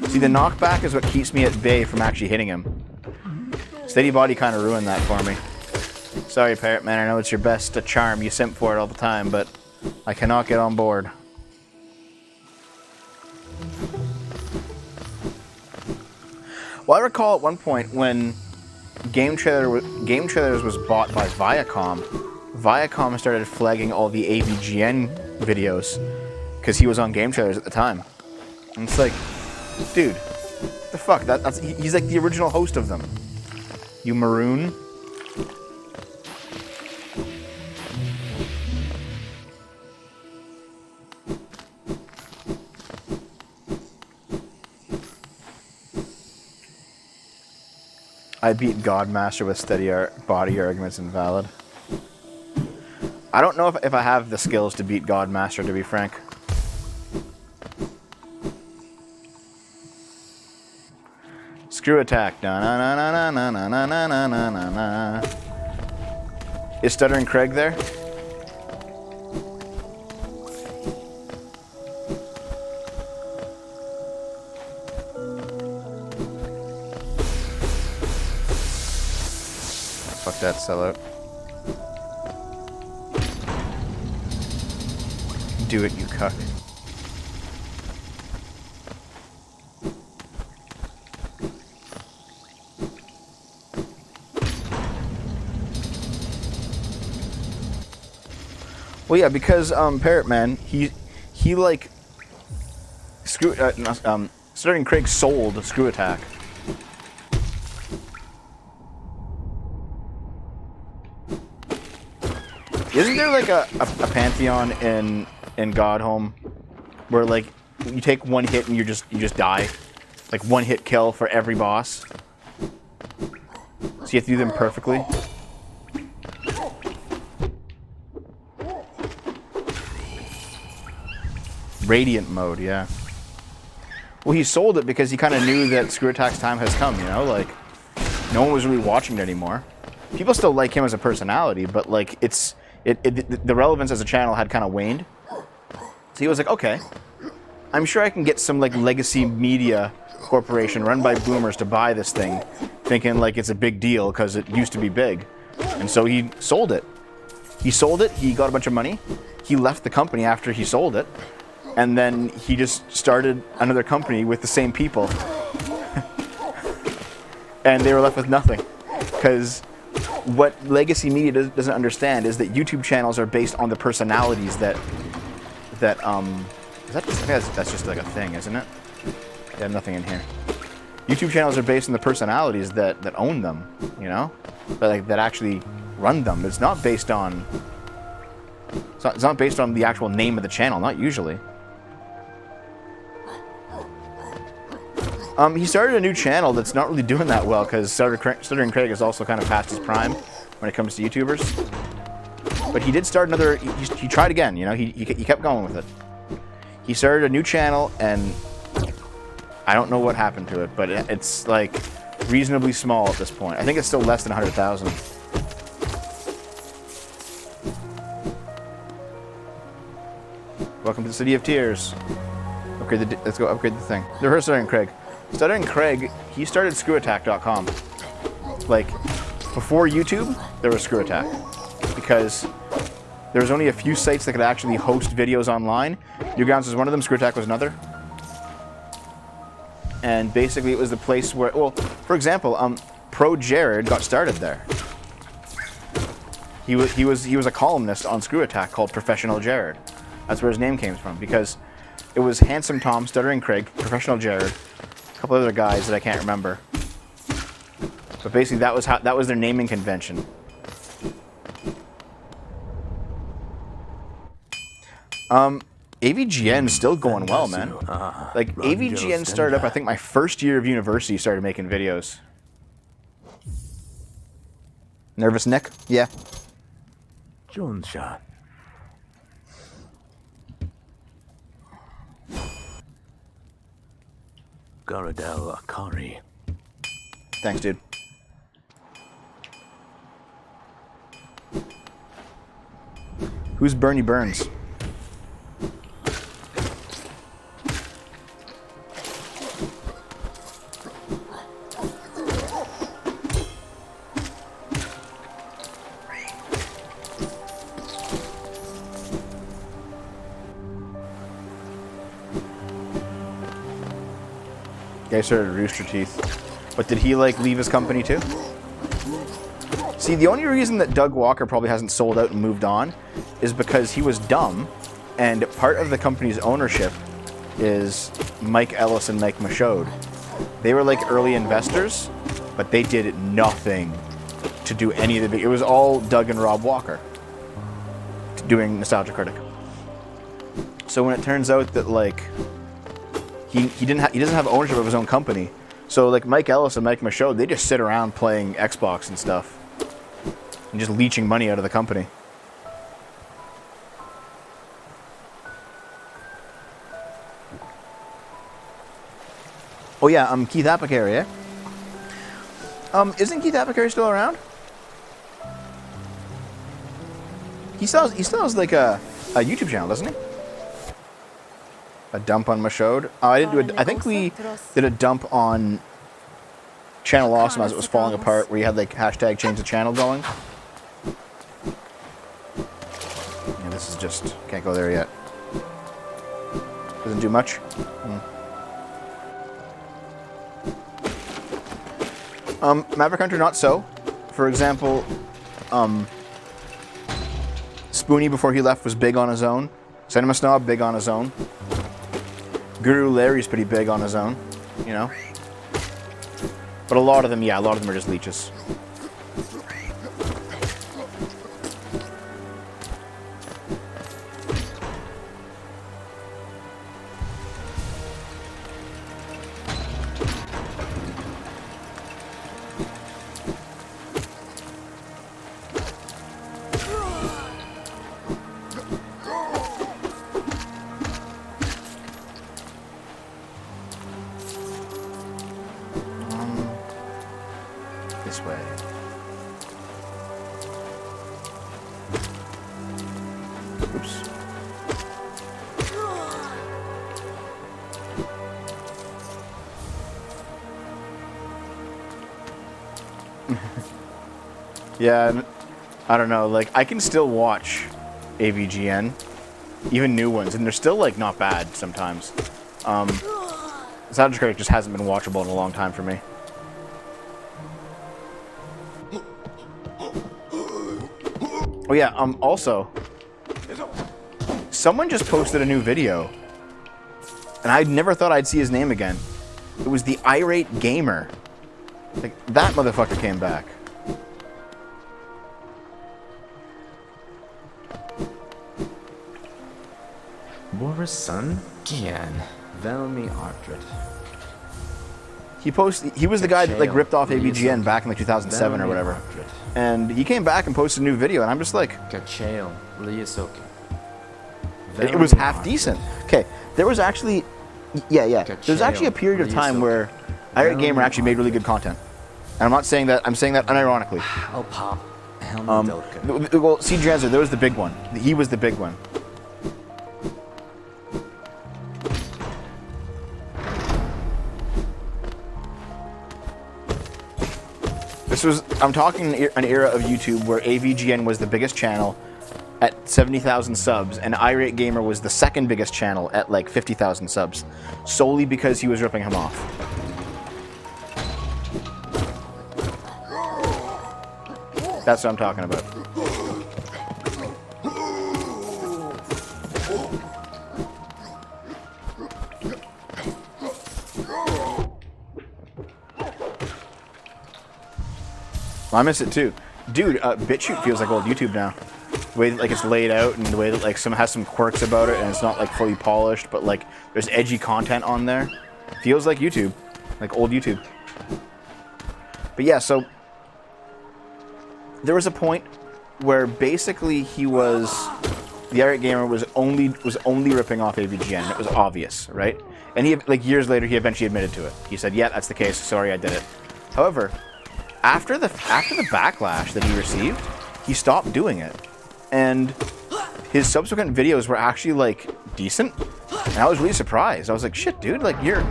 See, the knockback is what keeps me at bay from actually hitting him. Steady body kind of ruined that for me. Sorry, Parrot Man, I know it's your best charm. You simp for it all the time, but I cannot get on board. Well, I recall at one point when Game Trailers was bought by Viacom, Viacom started flagging all the AVGN videos because he was on Game Trailers at the time. And it's like, dude, the fuck? He's like the original host of them. You maroon. I beat Godmaster with steady body arguments invalid. I don't know if I have the skills to beat Godmaster, to be frank. Screw attack. Na na na na na na na na na na na. Is Stuttering Craig there? Fuck that sellout. Do it, you cuck. Well, yeah, because Parrot Man, he like Stuttering Craig sold Screw Attack. Isn't there like a pantheon in Godhome where like you take one hit and you just die? Like one hit kill for every boss. So you have to do them perfectly. Radiant mode, yeah. Well, he sold it because he kind of knew that Screw Attack's time has come, you know? Like, no one was really watching it anymore. People still like him as a personality, but like the relevance as a channel had kind of waned. So he was like, okay, I'm sure I can get some like legacy media corporation run by boomers to buy this thing, thinking like it's a big deal because it used to be big. And so he sold it. He sold it, he got a bunch of money, he left the company after he sold it, and then he just started another company with the same people. And they were left with nothing. Because what legacy media doesn't understand is that YouTube channels are based on the personalities that's just like a thing, isn't it? They have nothing in here. YouTube channels are based on the personalities that own them, you know? That actually run them. It's not based on it's not based on the actual name of the channel, not usually. He started a new channel that's not really doing that well because Stuttering Craig is also kind of past his prime when it comes to YouTubers. But he did start another. He tried again. You know, he kept going with it. He started a new channel, and I don't know what happened to it, but it's like reasonably small at this point. I think it's still less than 100,000. Welcome to the City of Tears. Let's go upgrade the thing. They're Stuttering Craig. Stuttering Craig, he started screwattack.com. Like, before YouTube, there was Screw Attack. Because there was only a few sites that could actually host videos online. Newgrounds was one of them, Screw Attack was another. And basically it was the place where, well, for example, Pro Jared got started there. He was a columnist on Screw Attack called Professional Jared. That's where his name came from, because it was Handsome Tom, Stuttering Craig, Professional Jared, a couple other guys that I can't remember. But basically that was their naming convention. AVGN is still going well, man. Like, AVGN started up, I think my first year of university started making videos. Nervous, Nick? Yeah. Jonsha. Garadel Akari. Thanks, dude. Who's Bernie Burns? Guy started Rooster Teeth. But did he, like, leave his company too? See, the only reason that Doug Walker probably hasn't sold out and moved on is because he was dumb, and part of the company's ownership is Mike Ellis and Mike Michaud. They were, like, early investors, but they did nothing to do any of the... It was all Doug and Rob Walker doing Nostalgia Critic. So when it turns out that, like... He doesn't have ownership of his own company. So like Mike Ellis and Mike Michaud, they just sit around playing Xbox and stuff. And just leeching money out of the company. Oh yeah, Keith Apicary, eh? Isn't Keith Apicary still around? He still has like a YouTube channel, doesn't he? A dump on Michaud. Oh, I didn't do it. I think we did a dump on Channel Awesome as it was falling apart, where you had like hashtag change the channel going. Yeah, this is just can't go there yet. Doesn't do much. Maverick Hunter, not so. For example, Spoonie before he left was big on his own. Cinema Snob, big on his own. Guru Larry's pretty big on his own, you know. But a lot of them, yeah, a lot of them are just leeches. This way. Oops. Yeah, I don't know, like, I can still watch AVGN, even new ones, and they're still, like, not bad sometimes. Nostalgia Critic just hasn't been watchable in a long time for me. Oh yeah, also, someone just posted a new video, and I never thought I'd see his name again. It was the Irate Gamer. Like, that motherfucker came back. Boris' son? Gian. Velmi Artred. He was the guy that like ripped off AVGN back in like 2007 or whatever. And he came back and posted a new video, and I'm just like, it was half decent. Okay, there was actually, yeah. There was actually a period of time where Irate Gamer actually made really good content. And I'm not saying that, I'm saying that unironically. Well, see, Dresser, there was the big one. He was the big one. This was, I'm talking an era of YouTube where AVGN was the biggest channel at 70,000 subs, and Irate Gamer was the second biggest channel at like 50,000 subs, solely because he was ripping him off. That's what I'm talking about. I miss it too. Dude, BitChute feels like old YouTube now. The way that like it's laid out and the way that like some has some quirks about it and it's not like fully polished, but like there's edgy content on there. Feels like YouTube. Like old YouTube. But yeah, so there was a point where basically the Irate Gamer was only ripping off AVGN. It was obvious, right? And he, like years later, he eventually admitted to it. He said, "Yeah, that's the case. Sorry, I did it." However, after the backlash that he received, he stopped doing it, and his subsequent videos were actually like decent. And I was really surprised. I was like, "Shit, dude! Like you're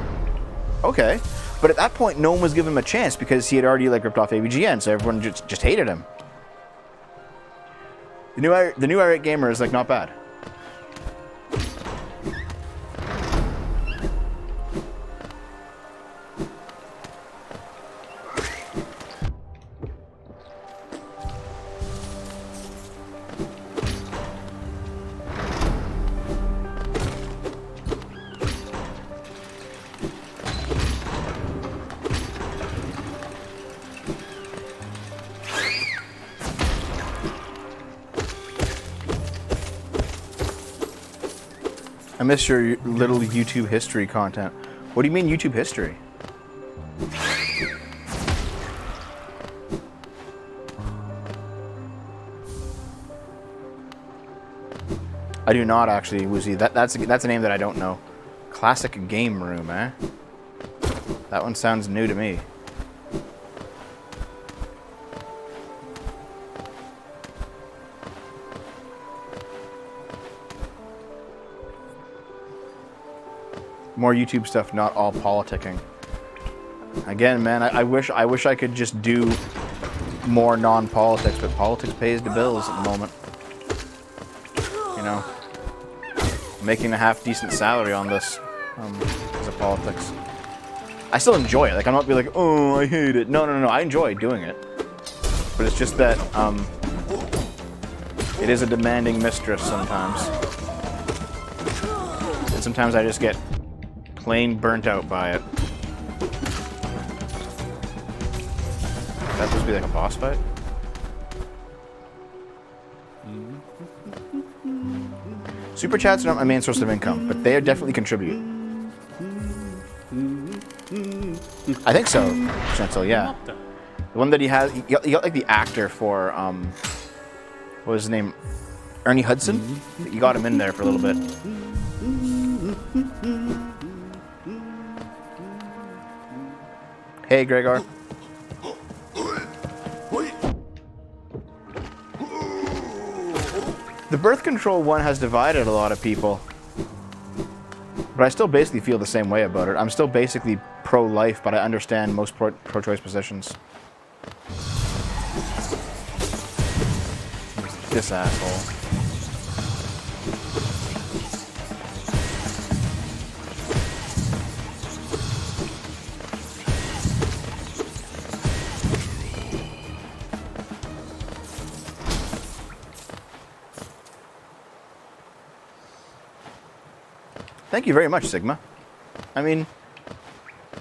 okay." But at that point, no one was giving him a chance because he had already like ripped off AVGN, so everyone just hated him. The new Irate Gamer is like not bad. I miss your little YouTube history content. What do you mean YouTube history? I do not actually, Woozy. That's a name that I don't know. Classic Game Room, eh? That one sounds new to me. More YouTube stuff, not all politicking. Again, man, I wish I could just do more non-politics, but politics pays the bills at the moment. You know, making a half-decent salary on this is a politics. I still enjoy it. Like I'm not be like, oh, I hate it. No, I enjoy doing it. But it's just that it is a demanding mistress sometimes, and sometimes I just get plain burnt out by it. That's supposed to be like a boss fight? Super chats are not my main source of income, but they definitely contribute. I think so, Chancel, yeah. The one that he has, he got like the actor for, what was his name? Ernie Hudson? You got him in there for a little bit. Hey, Gregor. The birth control one has divided a lot of people. But I still basically feel the same way about it. I'm still basically pro-life, but I understand most pro-choice positions. This asshole. Thank you very much, Sigma. I mean,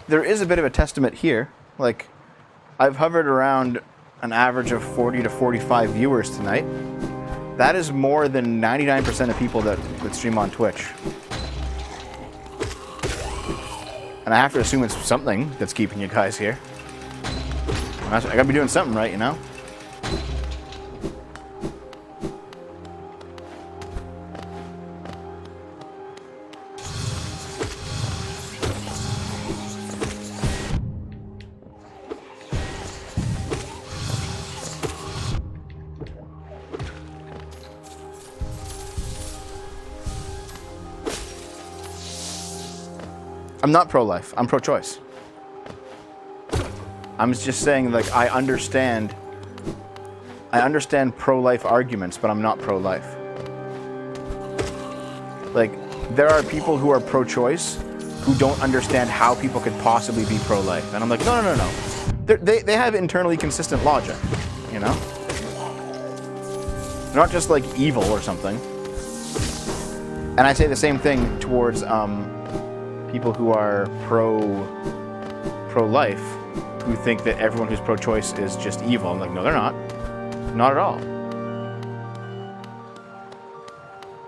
there is a bit of a testament here. Like, I've hovered around an average of 40 to 45 viewers tonight. That is more than 99% of people that stream on Twitch. And I have to assume it's something that's keeping you guys here. I gotta be doing something right, you know? I'm not pro-life. I'm pro-choice. I'm just saying, like, I understand pro-life arguments, but I'm not pro-life. Like, there are people who are pro-choice who don't understand how people could possibly be pro-life. And I'm like, no, no, no, no. They have internally consistent logic, you know? They're not just, like, evil or something. And I say the same thing towards people who are pro-life, who think that everyone who's pro-choice is just evil. I'm like, no, they're not. Not at all.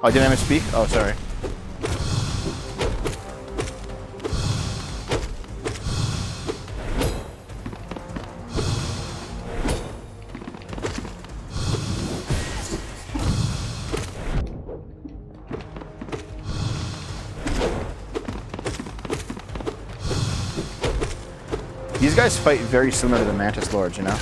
Oh, did I misspeak? Oh, sorry. These guys fight very similar to the Mantis Lords, you know?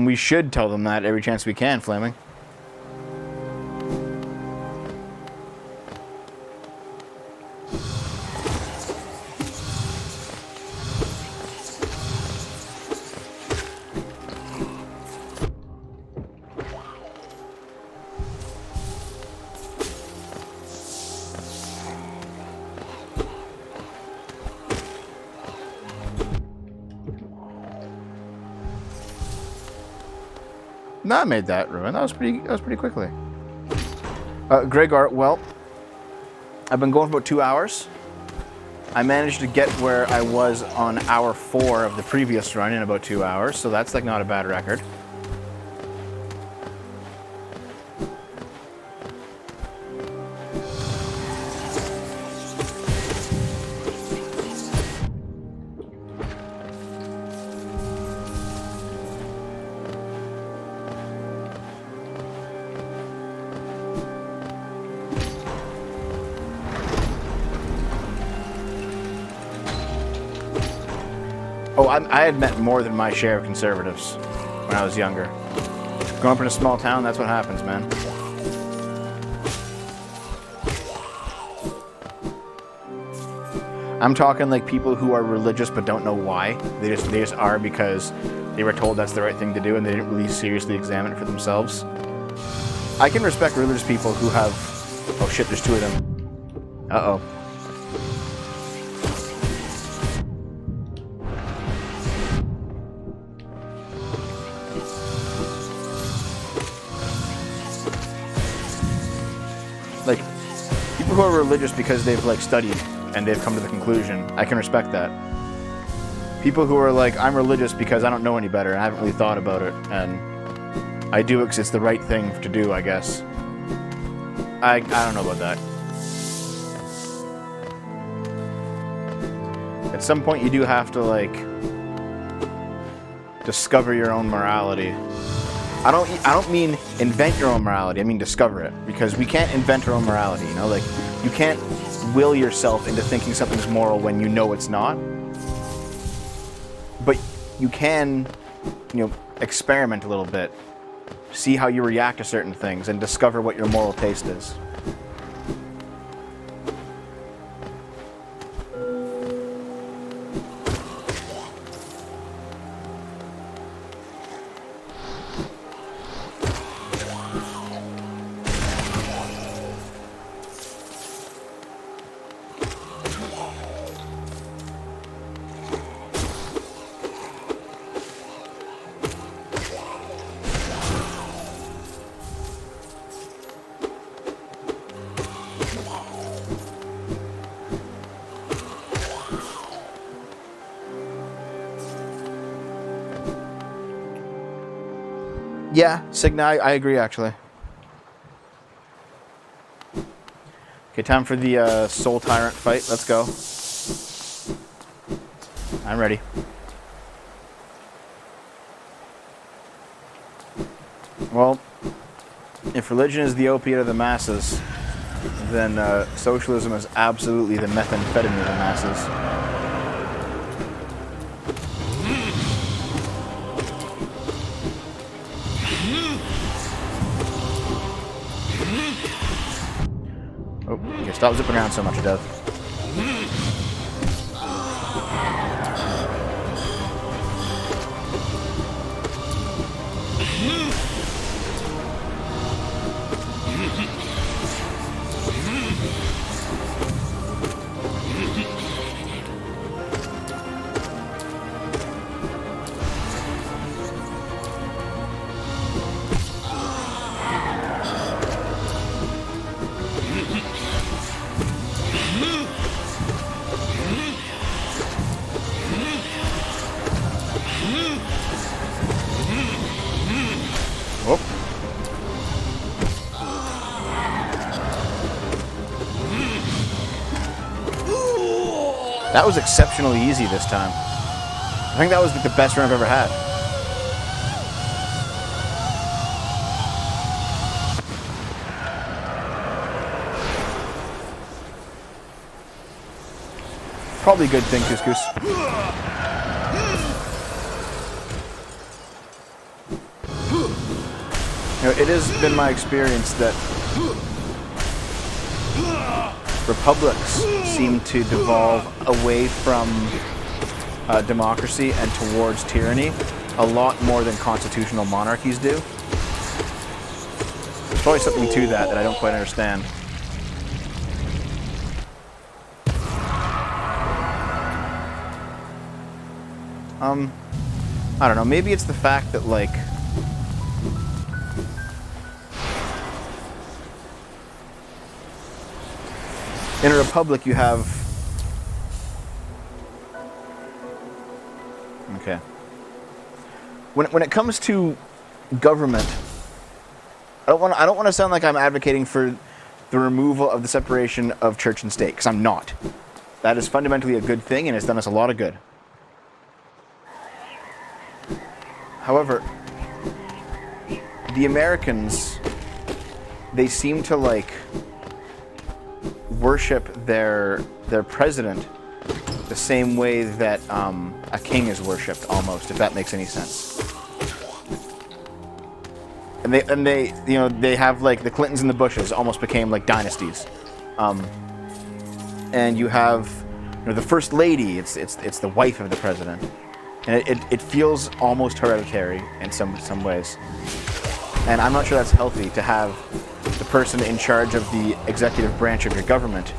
We should tell them that every chance we can, Flaming. No, I made that ruin. That was pretty quickly. Gregor, well, I've been going for about 2 hours. I managed to get where I was on hour 4 of the previous run in about 2 hours, so that's like not a bad record. Oh, I had met more than my share of conservatives when I was younger. Growing up in a small town, that's what happens, man. I'm talking like people who are religious but don't know why. They just are because they were told that's the right thing to do and they didn't really seriously examine it for themselves. I can respect religious people who have... Oh shit, there's 2 of them. Uh-oh. Like, people who are religious because they've, like, studied and they've come to the conclusion, I can respect that. People who are like, I'm religious because I don't know any better and I haven't really thought about it, and I do it because it's the right thing to do, I guess. I don't know about that. At some point you do have to, like, discover your own morality. I don't mean invent your own morality, I mean discover it. Because we can't invent our own morality, you know? Like, you can't will yourself into thinking something's moral when you know it's not. But you can, you know, experiment a little bit. See how you react to certain things and discover what your moral taste is. Yeah, Signa, I agree, actually. Okay, time for the Soul Tyrant fight. Let's go. I'm ready. Well, if religion is the opiate of the masses, then socialism is absolutely the methamphetamine of the masses. Oh, okay, stop zipping around so much, Dev. That was exceptionally easy this time. I think that was the best run I've ever had. Probably a good thing, Couscous. You know, it has been my experience that republics seem to devolve away from democracy and towards tyranny a lot more than constitutional monarchies do. There's probably something to that I don't quite understand. I don't know, maybe it's the fact that, like, in a republic you have... Okay. When it comes to government, I don't want to sound like I'm advocating for the removal of the separation of church and state, because I'm not. That is fundamentally a good thing, and it's done us a lot of good. However, the Americans, they seem to, like, worship their president the same way that a king is worshipped, almost, if that makes any sense. And they you know, they have, like, the Clintons and the Bushes almost became like dynasties. And you have, you know, the first lady. It's the wife of the president. And it feels almost hereditary in some ways. And I'm not sure that's healthy to have the person in charge of the executive branch of your government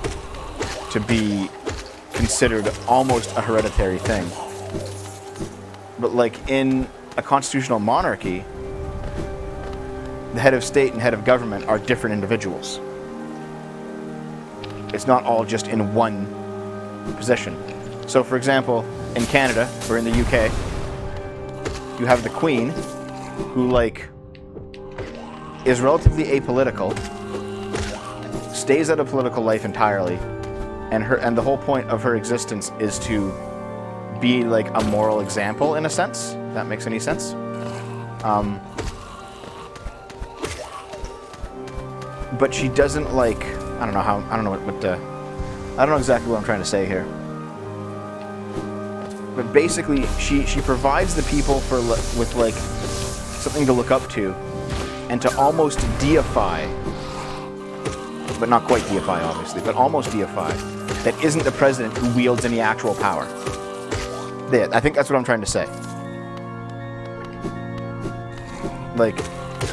to be considered almost a hereditary thing. But, like, in a constitutional monarchy, the head of state and head of government are different individuals. It's not all just in one position. So, for example, in Canada, or in the UK, you have the Queen, who, like, is relatively apolitical, stays out of political life entirely, and the whole point of her existence is to be, like, a moral example, in a sense, if that makes any sense. But she doesn't, like, I don't know exactly what I'm trying to say here. But basically, she provides the people with, like, something to look up to, and to almost deify, but not quite deify, obviously, but almost deify, that isn't the president who wields any actual power. I think that's what I'm trying to say. Like,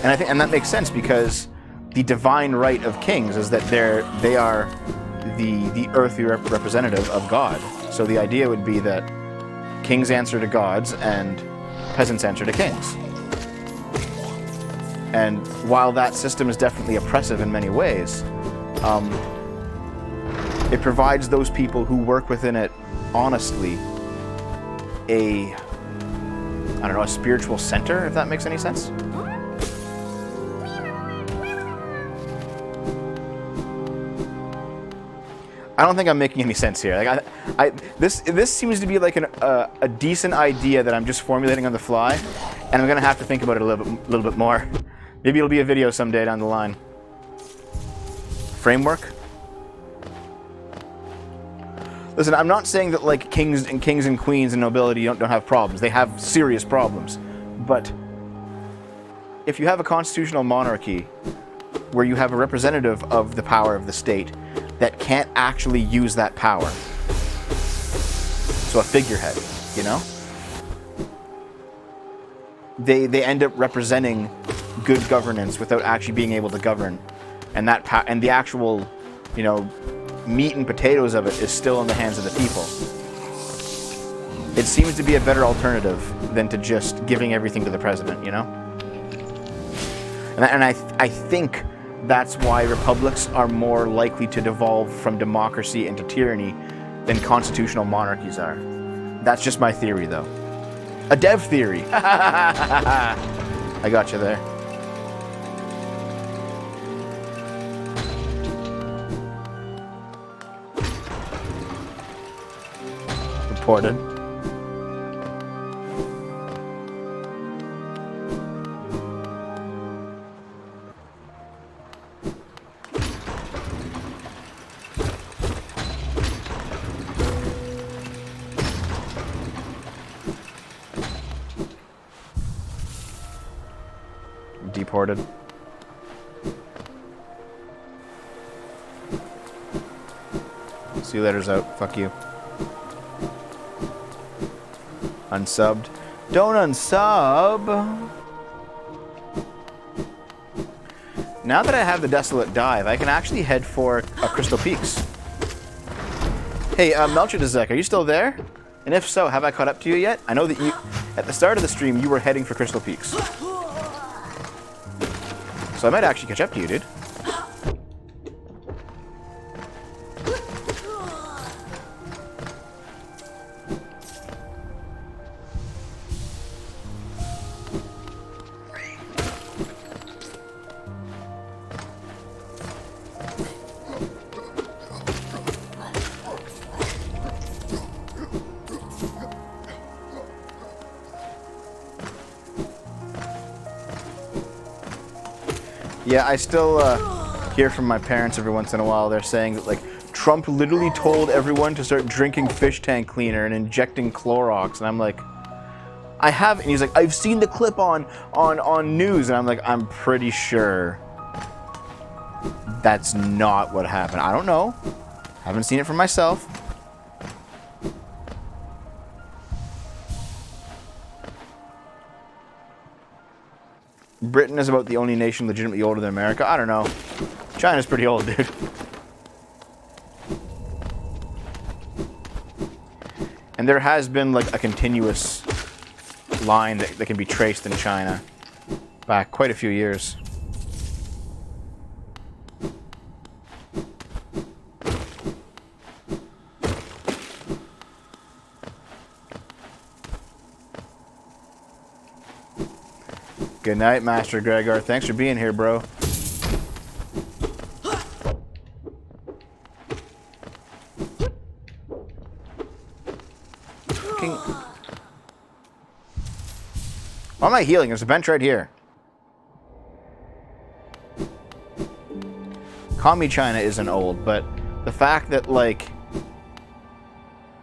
and that makes sense, because the divine right of kings is that they are the earthly representative of God. So the idea would be that kings answer to gods and peasants answer to kings. And while that system is definitely oppressive in many ways, it provides those people who work within it honestly a spiritual center, if that makes any sense. I don't think I'm making any sense here. Like, this seems to be like a decent idea that I'm just formulating on the fly, and I'm gonna have to think about it a little bit more. Maybe it'll be a video someday down the line. Framework. Listen, I'm not saying that, like, kings and queens and nobility don't have problems. They have serious problems, but if you have a constitutional monarchy where you have a representative of the power of the state that can't actually use that power. So a figurehead, you know? They end up representing good governance without actually being able to govern. And and the actual, you know, meat and potatoes of it is still in the hands of the people. It seems to be a better alternative than to just giving everything to the president, you know? And I think that's why republics are more likely to devolve from democracy into tyranny than constitutional monarchies are. That's just my theory, though. A dev theory. I got you there. Deported. Deported. See you later's out. Fuck you. Unsubbed. Don't unsub! Now that I have the Desolate Dive, I can actually head for Crystal Peaks. Hey, Melchizedek, are you still there? And if so, have I caught up to you yet? I know that you, at the start of the stream, you were heading for Crystal Peaks. So I might actually catch up to you, dude. Yeah, I still hear from my parents every once in a while. They're saying that, like, Trump literally told everyone to start drinking fish tank cleaner and injecting Clorox. And I'm like, I haven't. And he's like, I've seen the clip on news. And I'm like, I'm pretty sure that's not what happened. I don't know. Haven't seen it for myself. Britain is about the only nation legitimately older than America. I don't know. China's pretty old, dude. And there has been, like, a continuous line that can be traced in China back quite a few years. Good night, Master Gregor. Thanks for being here, bro. Why am I healing? There's a bench right here. Commie China isn't old, but the fact that, like,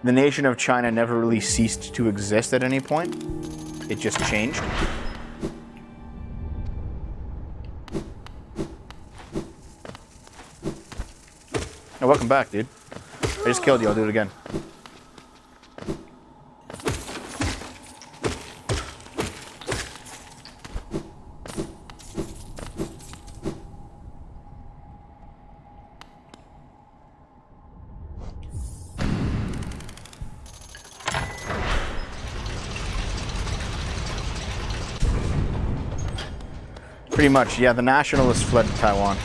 the nation of China never really ceased to exist at any point, it just changed. Oh, welcome back, dude. I just killed you. I'll do it again. Pretty much, yeah. The nationalists fled to Taiwan.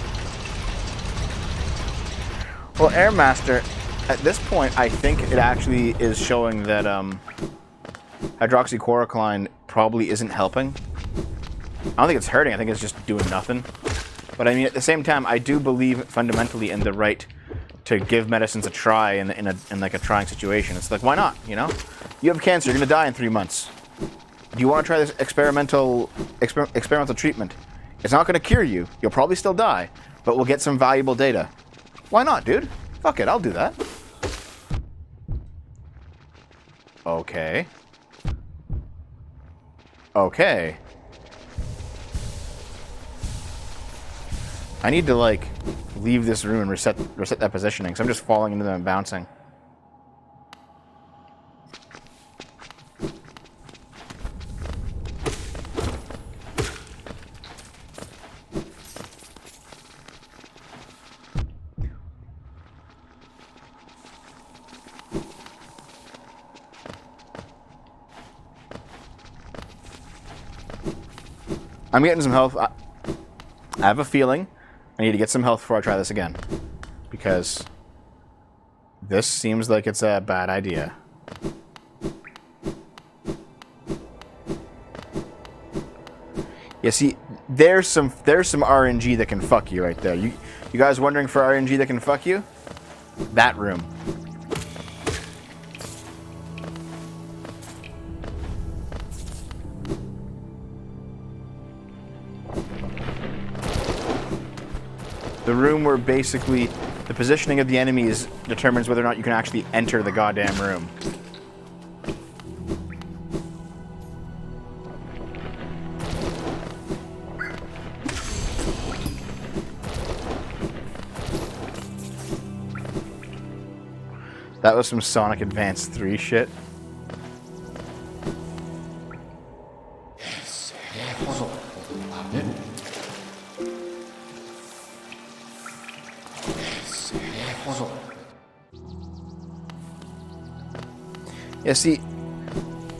Well, Airmaster, at this point, I think it actually is showing that hydroxychloroquine probably isn't helping. I don't think it's hurting. I think it's just doing nothing. But I mean, at the same time, I do believe fundamentally in the right to give medicines a try in like a trying situation. It's like, why not? You know, you have cancer. You're gonna die in 3 months. Do you want to try this experimental treatment? It's not gonna cure you. You'll probably still die, but we'll get some valuable data. Why not, dude? Fuck it, I'll do that. Okay. Okay. I need to, like, leave this room and reset that positioning, so I'm just falling into them and bouncing. I'm getting some health. I have a feeling I need to get some health before I try this again. Because this seems like it's a bad idea. Yeah, see, there's some RNG that can fuck you right there. You guys wondering for RNG that can fuck you? That room. The room where basically the positioning of the enemies determines whether or not you can actually enter the goddamn room. That was some Sonic Advance 3 shit. Yeah, see,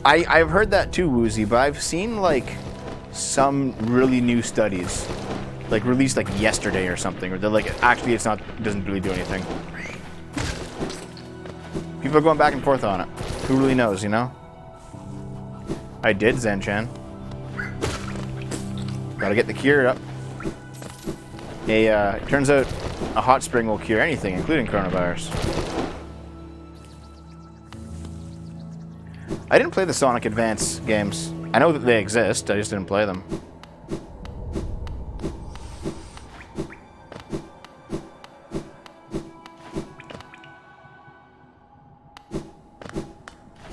I've heard that too, Woozy, but I've seen, like, some really new studies, like, released, like, yesterday or something, or they're like, actually, it doesn't really do anything. People are going back and forth on it. Who really knows, you know? I did, Zen-chan. Gotta get the cure up. It turns out a hot spring will cure anything, including coronavirus. I didn't play the Sonic Advance games. I know that they exist, I just didn't play them.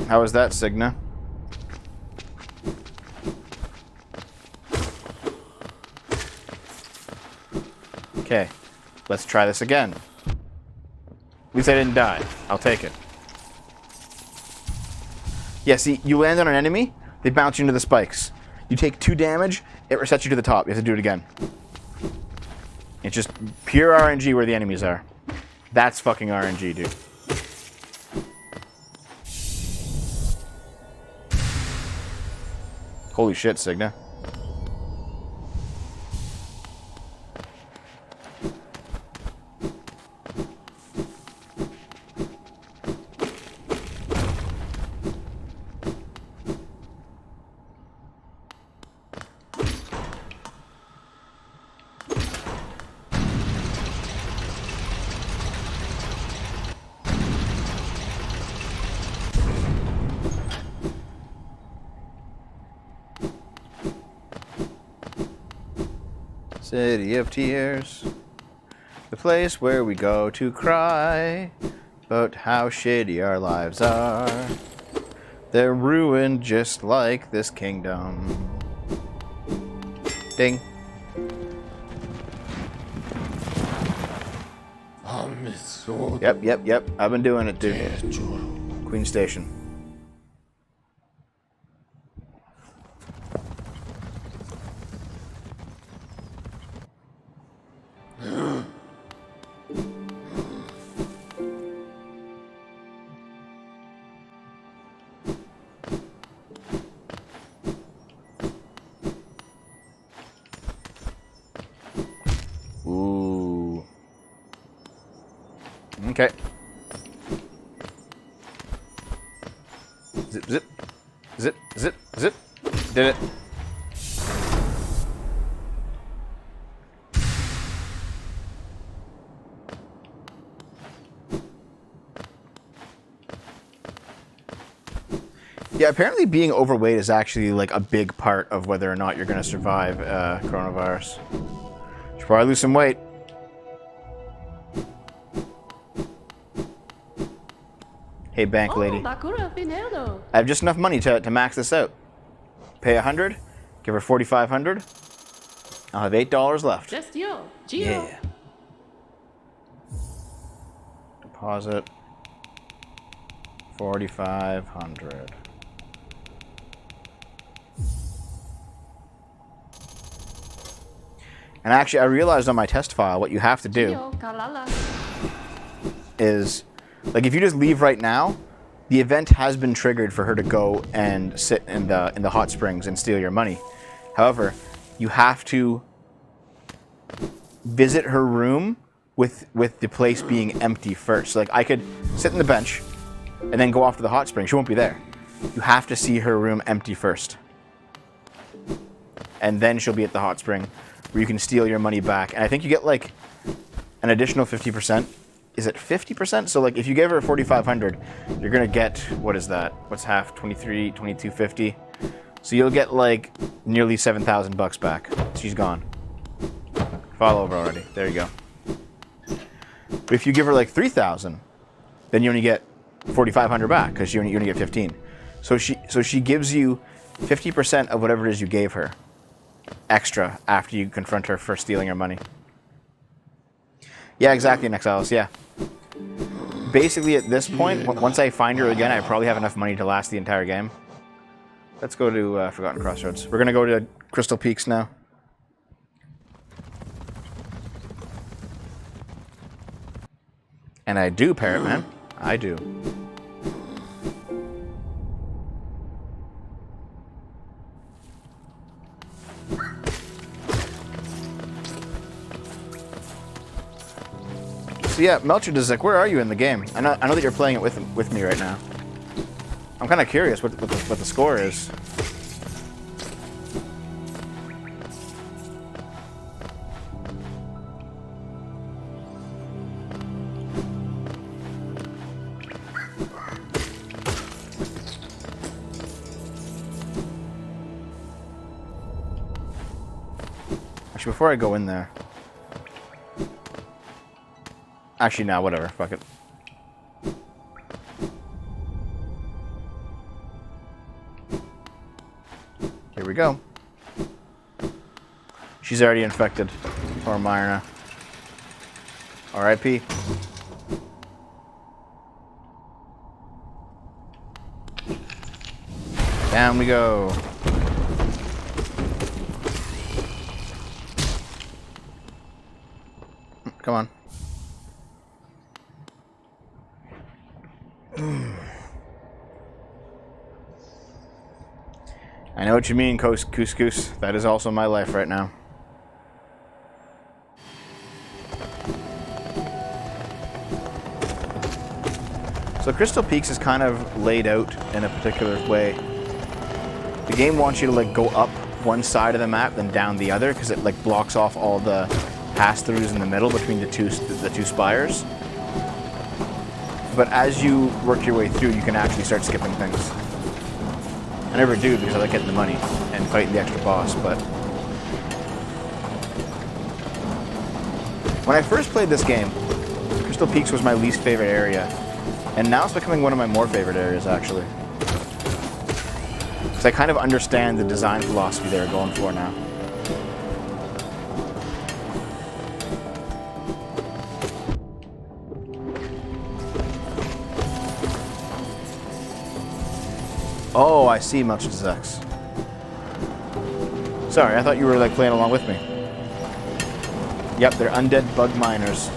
How was that, Cigna? Okay, let's try this again. At least I didn't die. I'll take it. Yeah, see, you land on an enemy, they bounce you into the spikes. You take 2 damage, it resets you to the top. You have to do it again. It's just pure RNG where the enemies are. That's fucking RNG, dude. Holy shit, Cigna. City of Tears, the place where we go to cry about how shitty our lives are. They're ruined just like this kingdom. Ding. Yep. I've been doing it, dude. Queen Station. Ooh. Okay. Zip, zip. Zip, zip, zip. Did it. Yeah, apparently being overweight is actually like a big part of whether or not you're going to survive coronavirus. Should probably lose some weight. Hey, bank lady. I have just enough money to max this out. Pay 100, give her 4,500. I'll have $8 left. Yeah. Deposit 4,500. And actually, I realized on my test file what you have to do is, like, if you just leave right now, the event has been triggered for her to go and sit in the hot springs and steal your money. However, you have to visit her room with the place being empty first. So, like, I could sit on the bench and then go off to the hot spring. She won't be there. You have to see her room empty first. And then she'll be at the hot spring where you can steal your money back. And I think you get, like, an additional 50%. Is it 50%? So, like, if you give her 4,500, you're going to get, what is that? What's half? 23, 22.50. So you'll get, like, nearly $7,000 back. She's gone. Fall over already. There you go. But if you give her like 3,000, then you only get 4,500 back because you only get 15. So she gives you 50% of whatever it is you gave her extra after you confront her for stealing her money. Yeah, exactly, Nexilis, yeah. Basically, at this point, once I find her again, I probably have enough money to last the entire game. Let's go to Forgotten Crossroads. We're going to go to Crystal Peaks now. And I do, Parrot Man. I do. So yeah, Melchizedek, where are you in the game? I know that you're playing it with me right now. I'm kind of curious what the score is. Actually, before I go in there... Actually, no, whatever. Fuck it. Here we go. She's already infected. Poor Myrna. R.I.P. Down we go. Come on. I know what you mean, Couscous. That is also my life right now. So Crystal Peaks is kind of laid out in a particular way. The game wants you to like go up one side of the map, then down the other, because it like blocks off all the pass-throughs in the middle between the two spires. But as you work your way through, you can actually start skipping things. I never do because I like getting the money and fighting the extra boss, but... When I first played this game, Crystal Peaks was my least favorite area. And now it's becoming one of my more favorite areas, actually. Because I kind of understand the design philosophy they were going for now. Oh, I see, Melchizedek. Sorry, I thought you were like playing along with me. Yep, they're undead bug miners.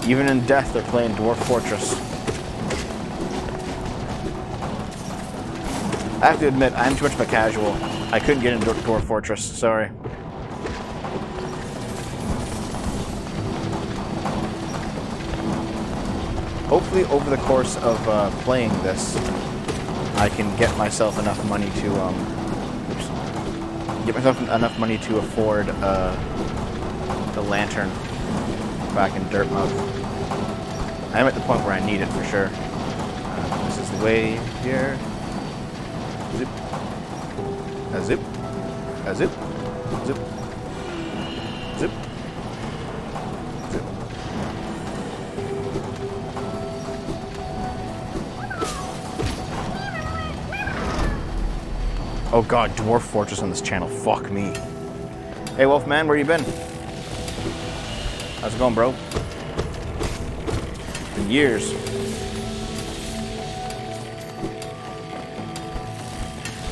Even in death, they're playing Dwarf Fortress. I have to admit, I'm too much of a casual. I couldn't get into Dwarf Fortress, sorry. Hopefully, over the course of playing this, I can get myself enough money to afford the lantern back in Dirt Mode. I'm at the point where I need it for sure. This is the way here. Zip, a zip, a zip, zip, zip, zip. Oh god, Dwarf Fortress on this channel. Fuck me. Hey Wolfman, where you been? How's it going, bro? Been years.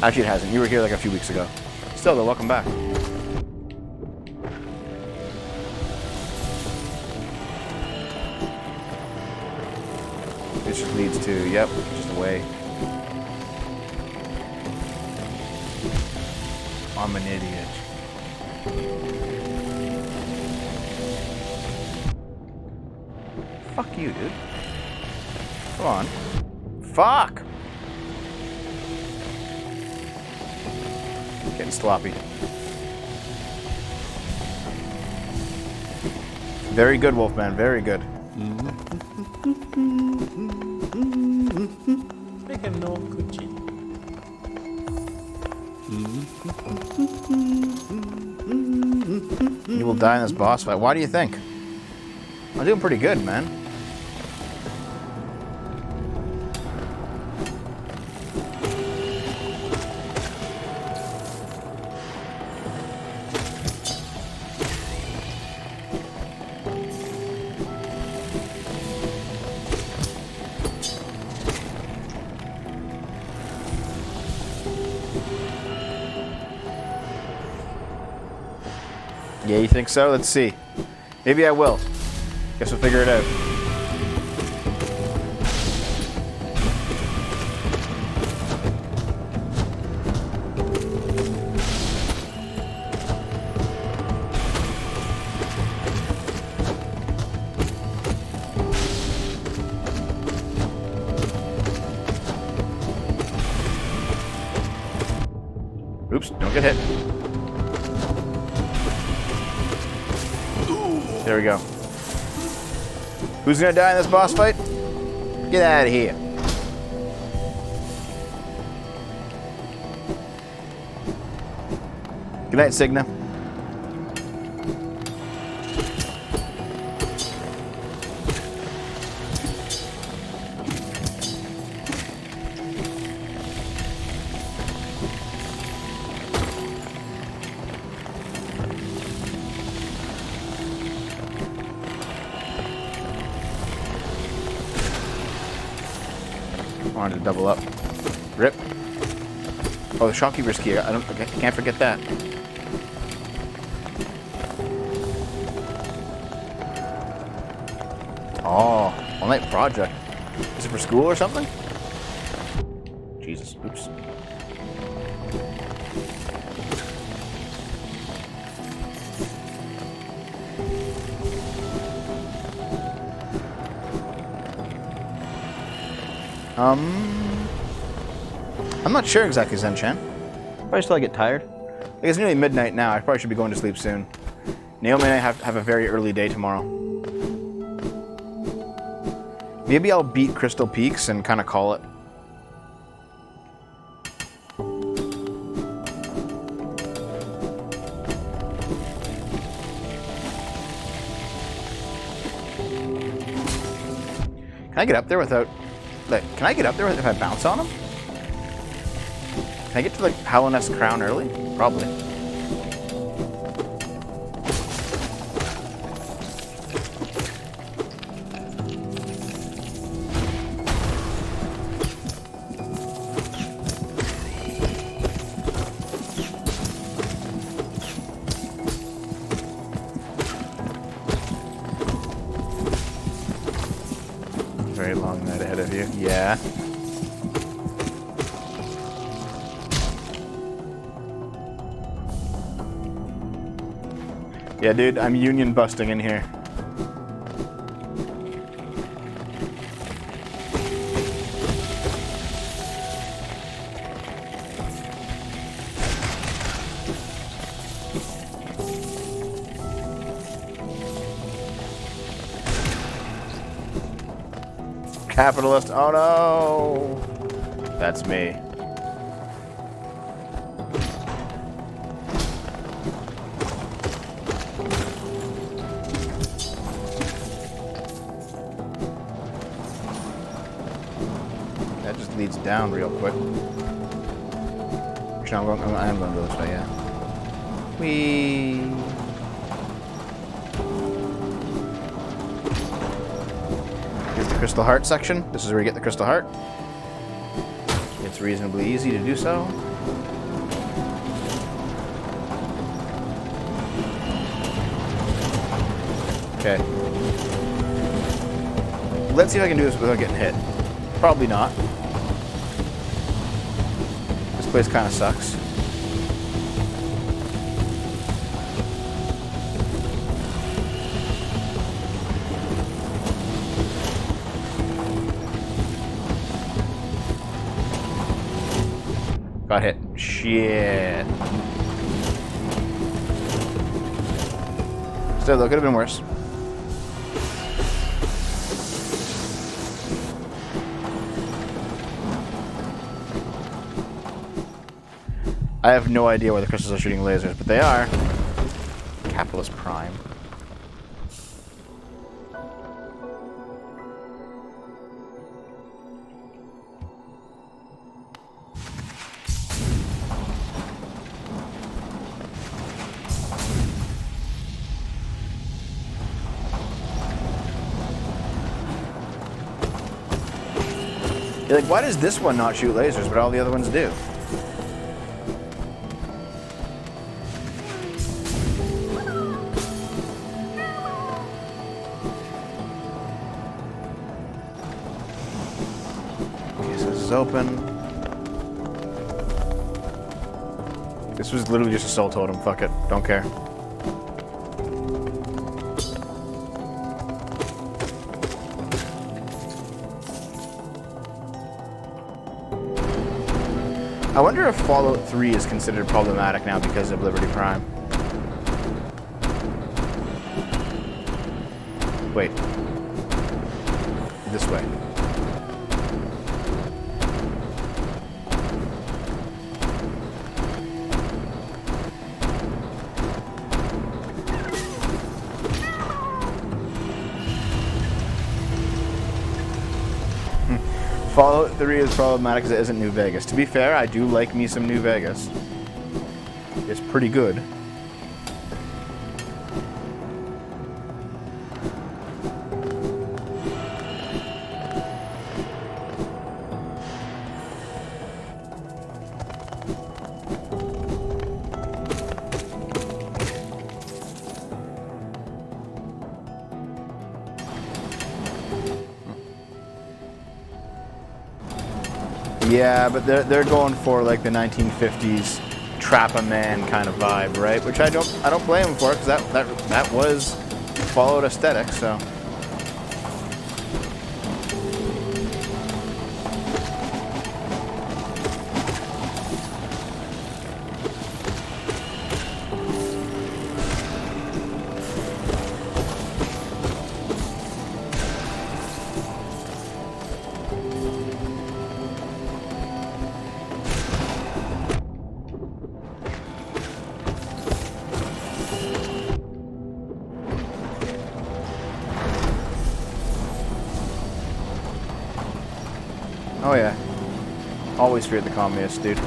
Actually, it hasn't. You were here like a few weeks ago. Still, though, welcome back. This just leads to, yep, just away. I'm an idiot. Fuck you, dude. Come on. Fuck! Getting sloppy. Very good, Wolfman. Very good. You will die in this boss fight. Why do you think? I'm doing pretty good, man. Yeah, you think so? Let's see. Maybe I will. Guess we'll figure it out. Oops, don't get hit. There we go. Who's gonna die in this boss fight? Get out of here. Good night, Cigna. Wanted to double up. Rip. Oh, the shopkeeper's key. I can't forget that. Oh, all-night project. Is it for school or something? Jesus. Oops. I'm not sure exactly, Zenchan. Probably still I get tired. Like, it's nearly midnight now. I probably should be going to sleep soon. Naomi and I have a very early day tomorrow. Maybe I'll beat Crystal Peaks and kind of call it. Can I get up there without... Like, can I get up there if I bounce on him? Can I get to, like, Hallownest Crown early? Probably. Very long night ahead of you. Yeah. Yeah, dude, I'm union busting in here. Capitalist, oh no! That's me. That just leads down real quick. Actually, I am going to go this way, yeah. Whee! Here's the Crystal Heart section. This is where you get the Crystal Heart. It's reasonably easy to do so. Okay. Let's see if I can do this without getting hit. Probably not. This place kind of sucks. Got hit. Shit. Still, though, could have been worse. I have no idea why the crystals are shooting lasers, but they are. Capitalist Prime. You're like, why does this one not shoot lasers, but all the other ones do? Okay, so this is open. This was literally just a soul totem. Fuck it. Don't care. I wonder if Fallout 3 is considered problematic now because of Liberty Prime. Wait. This way. Fallout 3 is problematic because it isn't New Vegas. To be fair, I do like me some New Vegas. It's pretty good. Yeah, but they're going for like the 1950s trap a man kind of vibe, right? Which I don't blame them for, because that was Fallout aesthetic. So. Oh yeah. Always feared the communists, dude.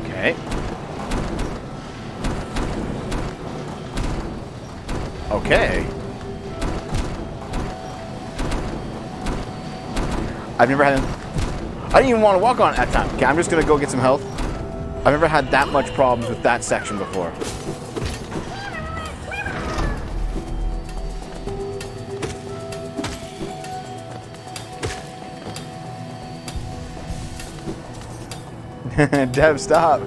Okay. Okay. I've never had... I didn't even want to walk on it at that time. Okay, I'm just going to go get some health. I've never had that much problems with that section before. Dev, stop.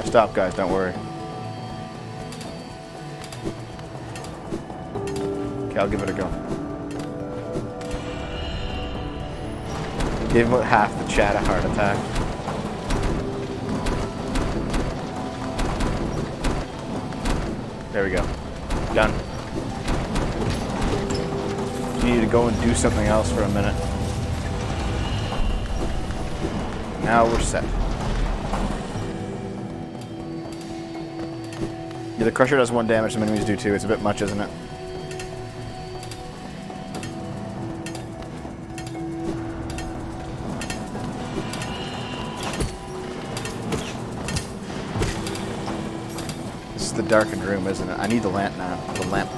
Stop, guys, don't worry. Okay, I'll give it a go. Gave about half the chat a heart attack. There we go. Done. You need to go and do something else for a minute. Now we're set. Yeah, the Crusher does 1 damage, some enemies do 2. It's a bit much, isn't it? This is the darkened room, isn't it? I need the lamp now. The lamp.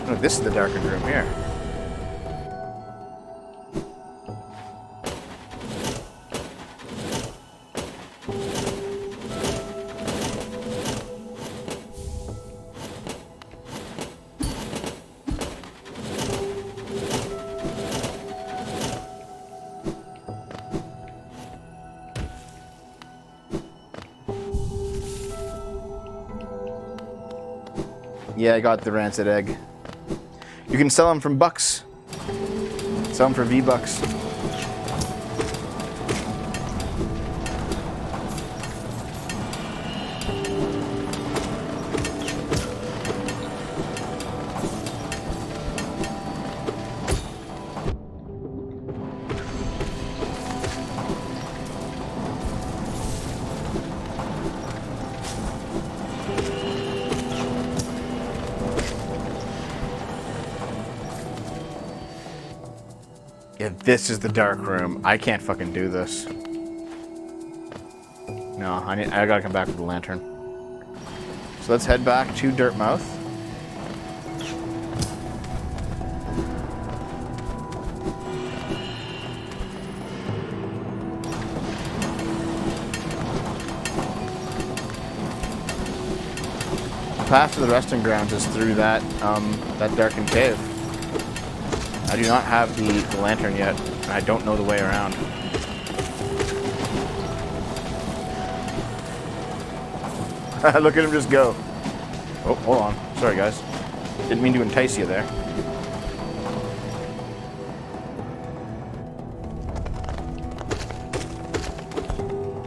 Oh, this is the darkened room here. Yeah, I got the rancid egg. You can sell them from bucks. Sell them for V-bucks. Yeah, this is the dark room. I can't fucking do this. No, I gotta come back with the lantern. So let's head back to Dirtmouth. The path to the resting grounds is through that that darkened cave. I do not have the lantern yet, and I don't know the way around. Look at him just go. Oh, hold on. Sorry, guys. Didn't mean to entice you there.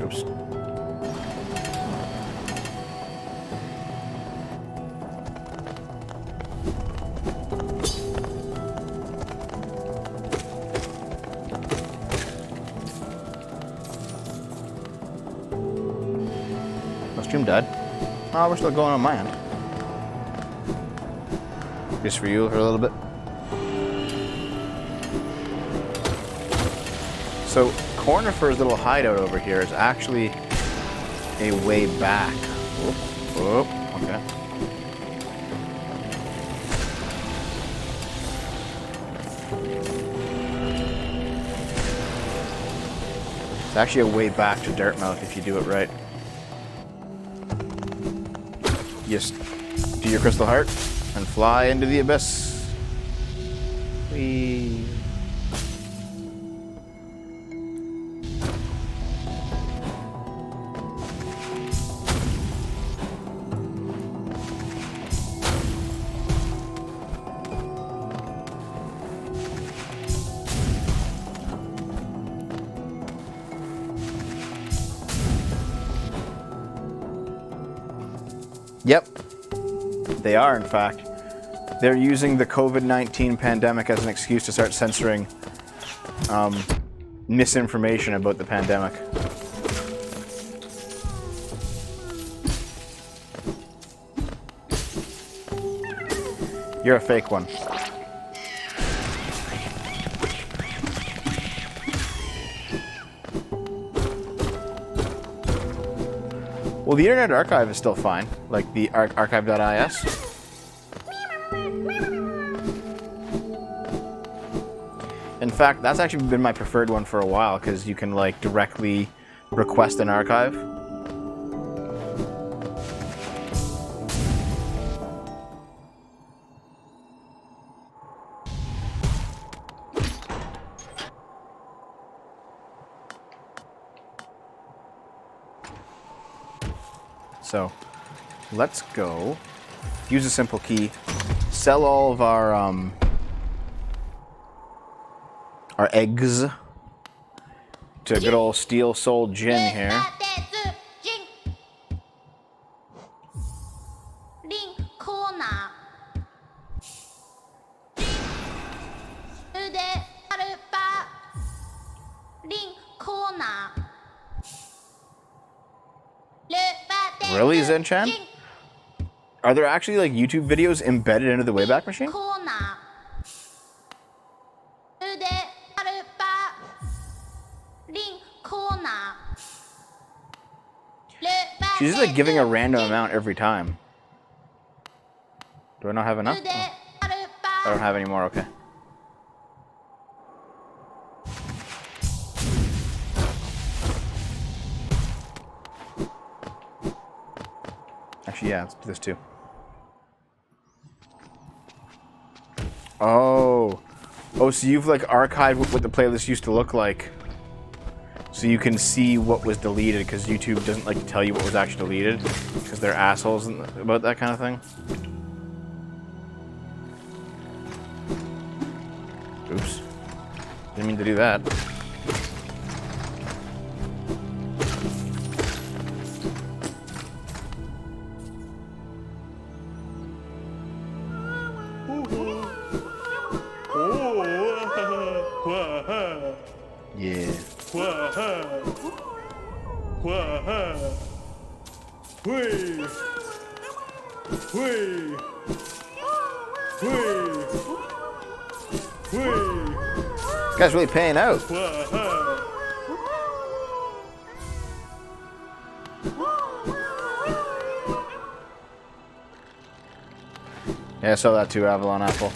Oops. My stream died. Oh, we're still going on my end. Just for you for a little bit. So, Cornifer's little hideout over here is actually a way back. Oh, okay. It's actually a way back to Dirtmouth if you do it right. Just do your crystal heart and fly into the abyss. Whee. Yep, they are, in fact. They're using the COVID-19 pandemic as an excuse to start censoring misinformation about the pandemic. You're a fake one. Well, the Internet Archive is still fine, like the archive.is. In fact, that's actually been my preferred one for a while, because you can like directly request an archive. So, let's go, use a simple key, sell all of our eggs to good old Steel Soul Gin here. Really, Zenchan? Are there actually like YouTube videos embedded into the Wayback Machine? She's just like giving a random amount every time. Do I not have enough? Oh. I don't have any more, okay. Actually, yeah, let's do this too. Oh. Oh, so you've like archived what the playlist used to look like. So you can see what was deleted, because YouTube doesn't like to tell you what was actually deleted, because they're assholes about that kind of thing. Didn't mean to do that. Yeah. This guy's really paying out. Yeah, I saw that too, Avalon Apple.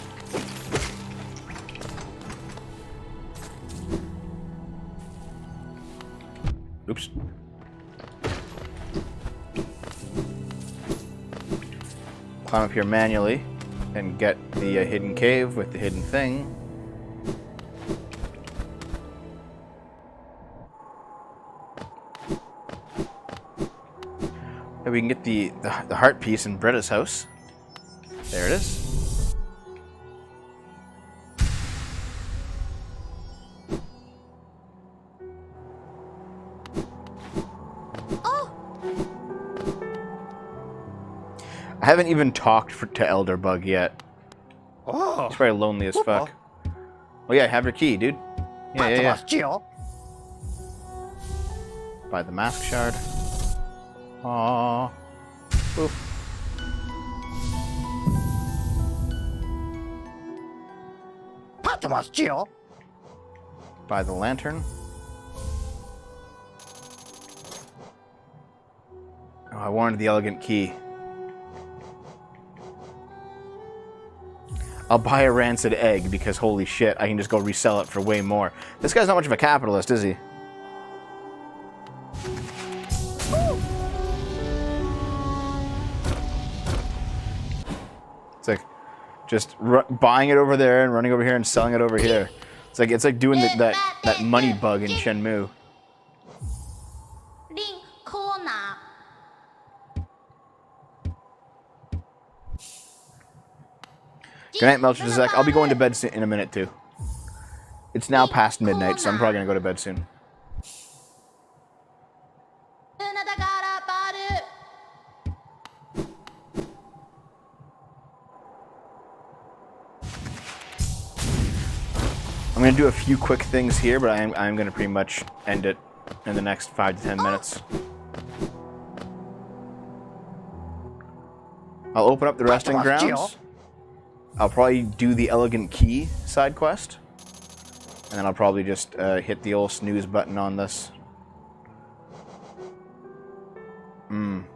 Oops. Climb up here manually and get the hidden cave with the hidden thing. And we can get the heart piece in Britta's house. There it is. I haven't even talked to Elderbug yet. Oh. He's probably lonely as fuck. Oh yeah, have your key, dude. Yeah. Buy the mask shard. Aww. Oof. Buy the lantern. Oh, I wanted the elegant key. I'll buy a rancid egg because holy shit, I can just go resell it for way more. This guy's not much of a capitalist, is he? It's like just buying it over there and running over here and selling it over here. It's like doing that money bug in Shenmue. Good night, Melcher Zach. I'll be going to bed in a minute too. It's now past midnight, so I'm probably gonna go to bed soon. I'm gonna do a few quick things here, but I'm gonna pretty much end it in the next 5 to 10 minutes. I'll open up the resting grounds. I'll probably do the Elegant Key side quest. And then I'll probably just hit the old snooze button on this. I'm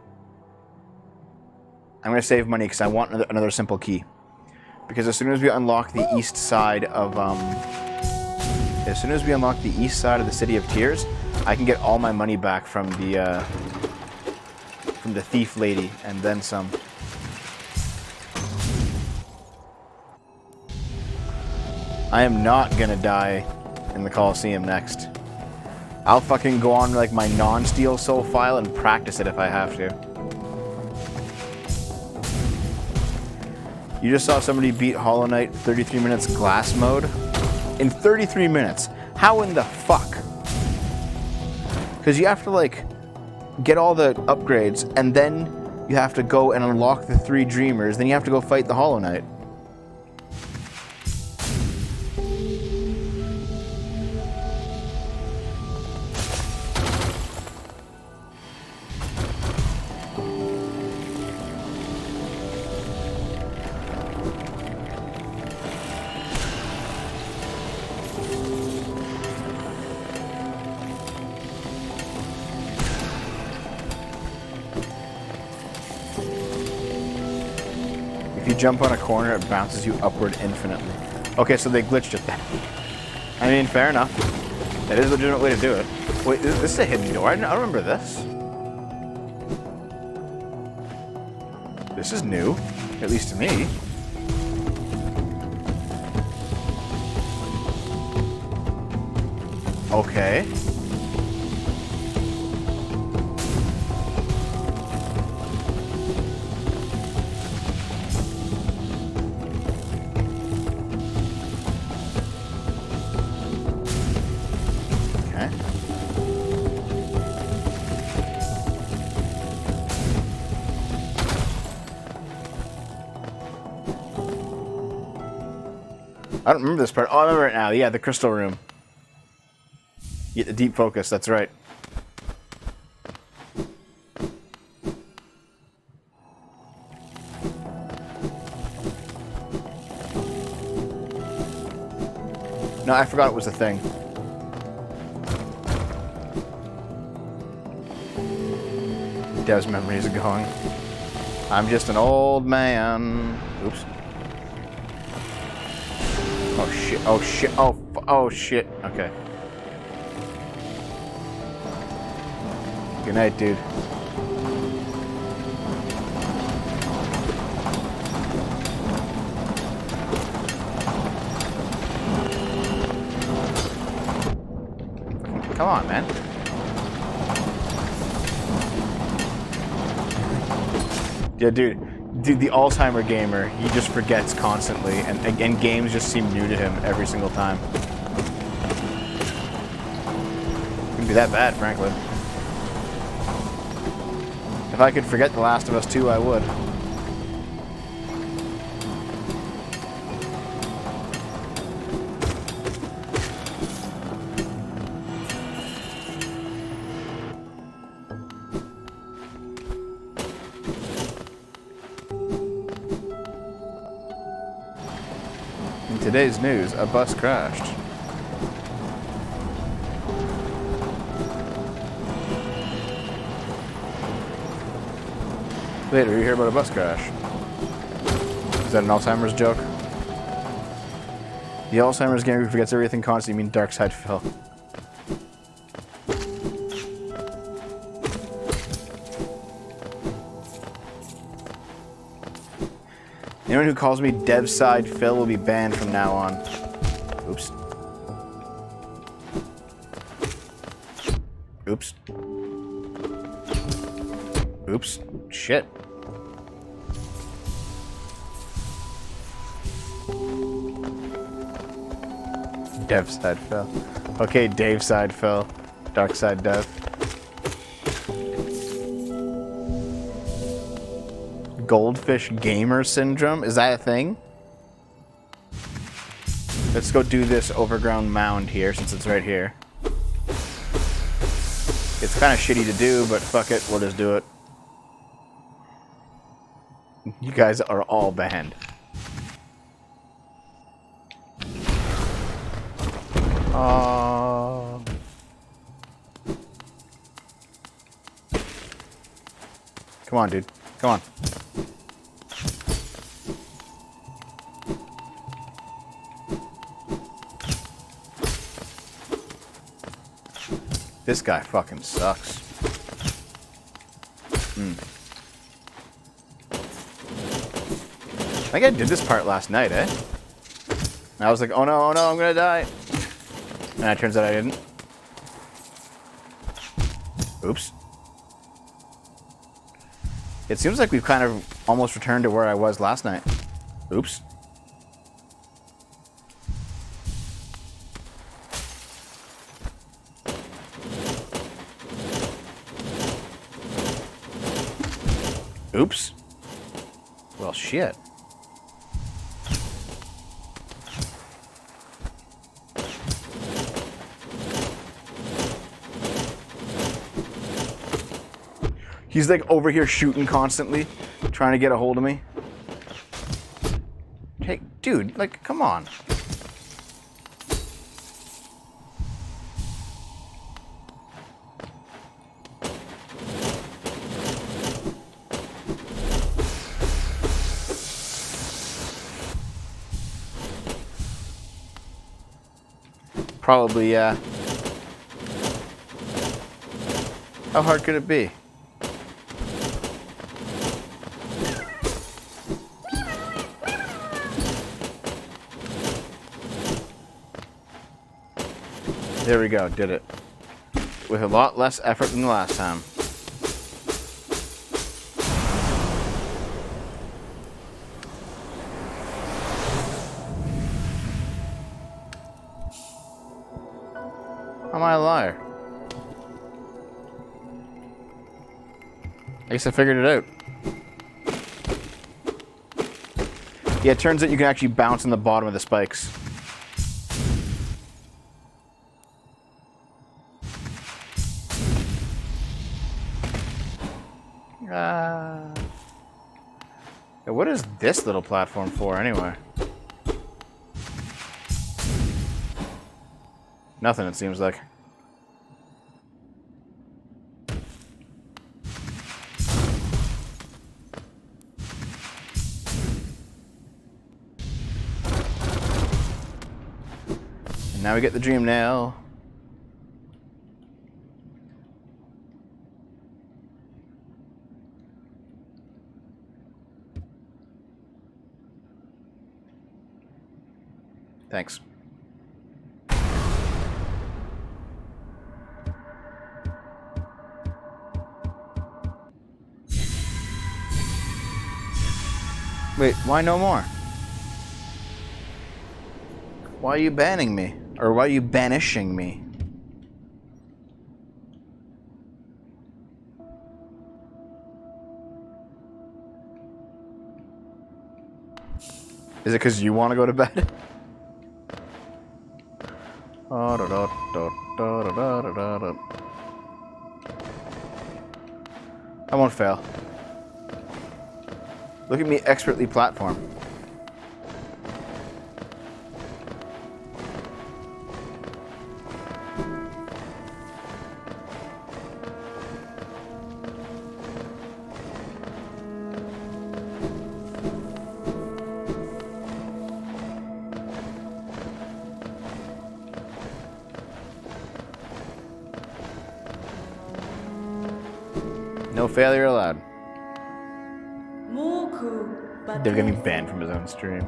going to save money because I want another simple key. Because as soon as we unlock the east side of... as soon as we unlock the east side of the City of Tears, I can get all my money back from the thief lady and then some. I am not gonna die in the Coliseum next. I'll fucking go on like my non-steel soul file and practice it if I have to. You just saw somebody beat Hollow Knight 33 minutes glass mode? In 33 minutes? How in the fuck? Because you have to like get all the upgrades and then you have to go and unlock the 3 Dreamers, then you have to go fight the Hollow Knight. If you jump on a corner, it bounces you upward infinitely. Okay, so they glitched it then. I mean, fair enough. That is a legitimate way to do it. Wait, this is a hidden door. I don't remember this. This is new, at least to me. Okay. I don't remember this part. Oh, I remember it now. Yeah, the crystal room. Yeah, the deep focus, that's right. No, I forgot it was a thing. Dev's memories are going. I'm just an old man. Oops. Oh shit, oh shit, oh shit. Okay. Good night, dude. Come on, man. Yeah, dude, the Alzheimer gamer, he just forgets constantly, and games just seem new to him every single time. Couldn't be that bad, frankly. If I could forget The Last of Us 2, I would. In today's news, a bus crashed. Later, you hear about a bus crash. Is that an Alzheimer's joke? The Alzheimer's gamer who forgets everything constantly, you mean Dark Side Phil. Anyone who calls me Dev Side Phil will be banned from now on. Oops. Oops. Oops. Shit. Dev Side Phil. Okay, Dave Side Phil. Dark Side Dev. Goldfish gamer syndrome? Is that a thing? Let's go do this overground mound here since it's right here. It's kind of shitty to do, but fuck it, we'll just do it. You guys are all banned. Come on, dude. Come on. This guy fucking sucks. I think I did this part last night, eh? And I was like, oh no, I'm gonna die. And it turns out I didn't. Oops. It seems like we've kind of almost returned to where I was last night. Oops. Oops. Well, shit. He's like over here shooting constantly, trying to get a hold of me. Hey, dude, like, come on. Probably, yeah. How hard could it be? There we go, did it. With a lot less effort than the last time. Am I a liar? I guess I figured it out. Yeah, it turns out you can actually bounce on the bottom of the spikes. Yeah, what is this little platform for, anyway? Nothing, it seems like. And now we get the dream nail. Thanks. Wait, why no more? Why are you banning me? Or why are you banishing me? Is it because you want to go to bed? I won't fail. Look at me expertly platform. No failure allowed. They're getting banned from his own stream.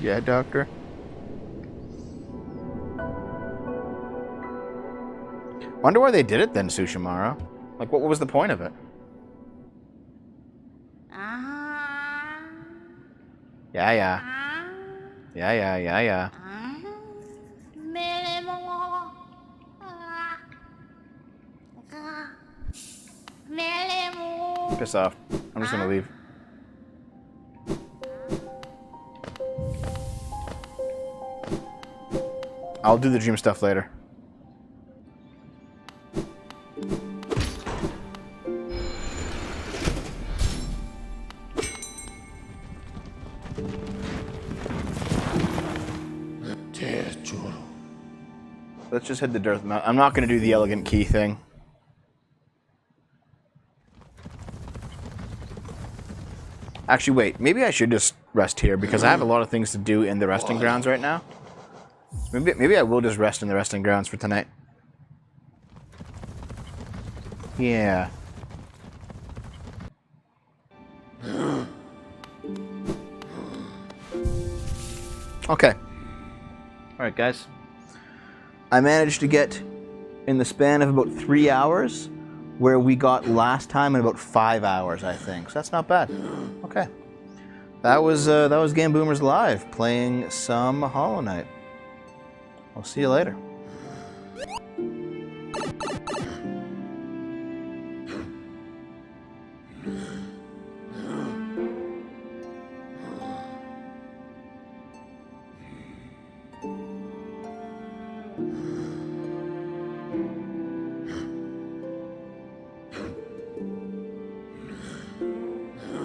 Yeah, doctor. Wonder why they did it then, Sushimaru. Like, what was the point of it? Yeah, yeah. Yeah, yeah, yeah, yeah. Piss off. I'm just gonna leave. I'll do the dream stuff later. Let's just hit the dirt mountain. I'm not gonna do the elegant key thing. Actually, wait. Maybe I should just rest here because I have a lot of things to do in the resting grounds right now. Maybe I will just rest in the resting grounds for tonight. Yeah. Okay. Alright, guys. I managed to get in the span of about 3 hours where we got last time in about 5 hours, I think. So that's not bad. Okay. That was Game Boomers Live playing some Hollow Knight. I'll see you later.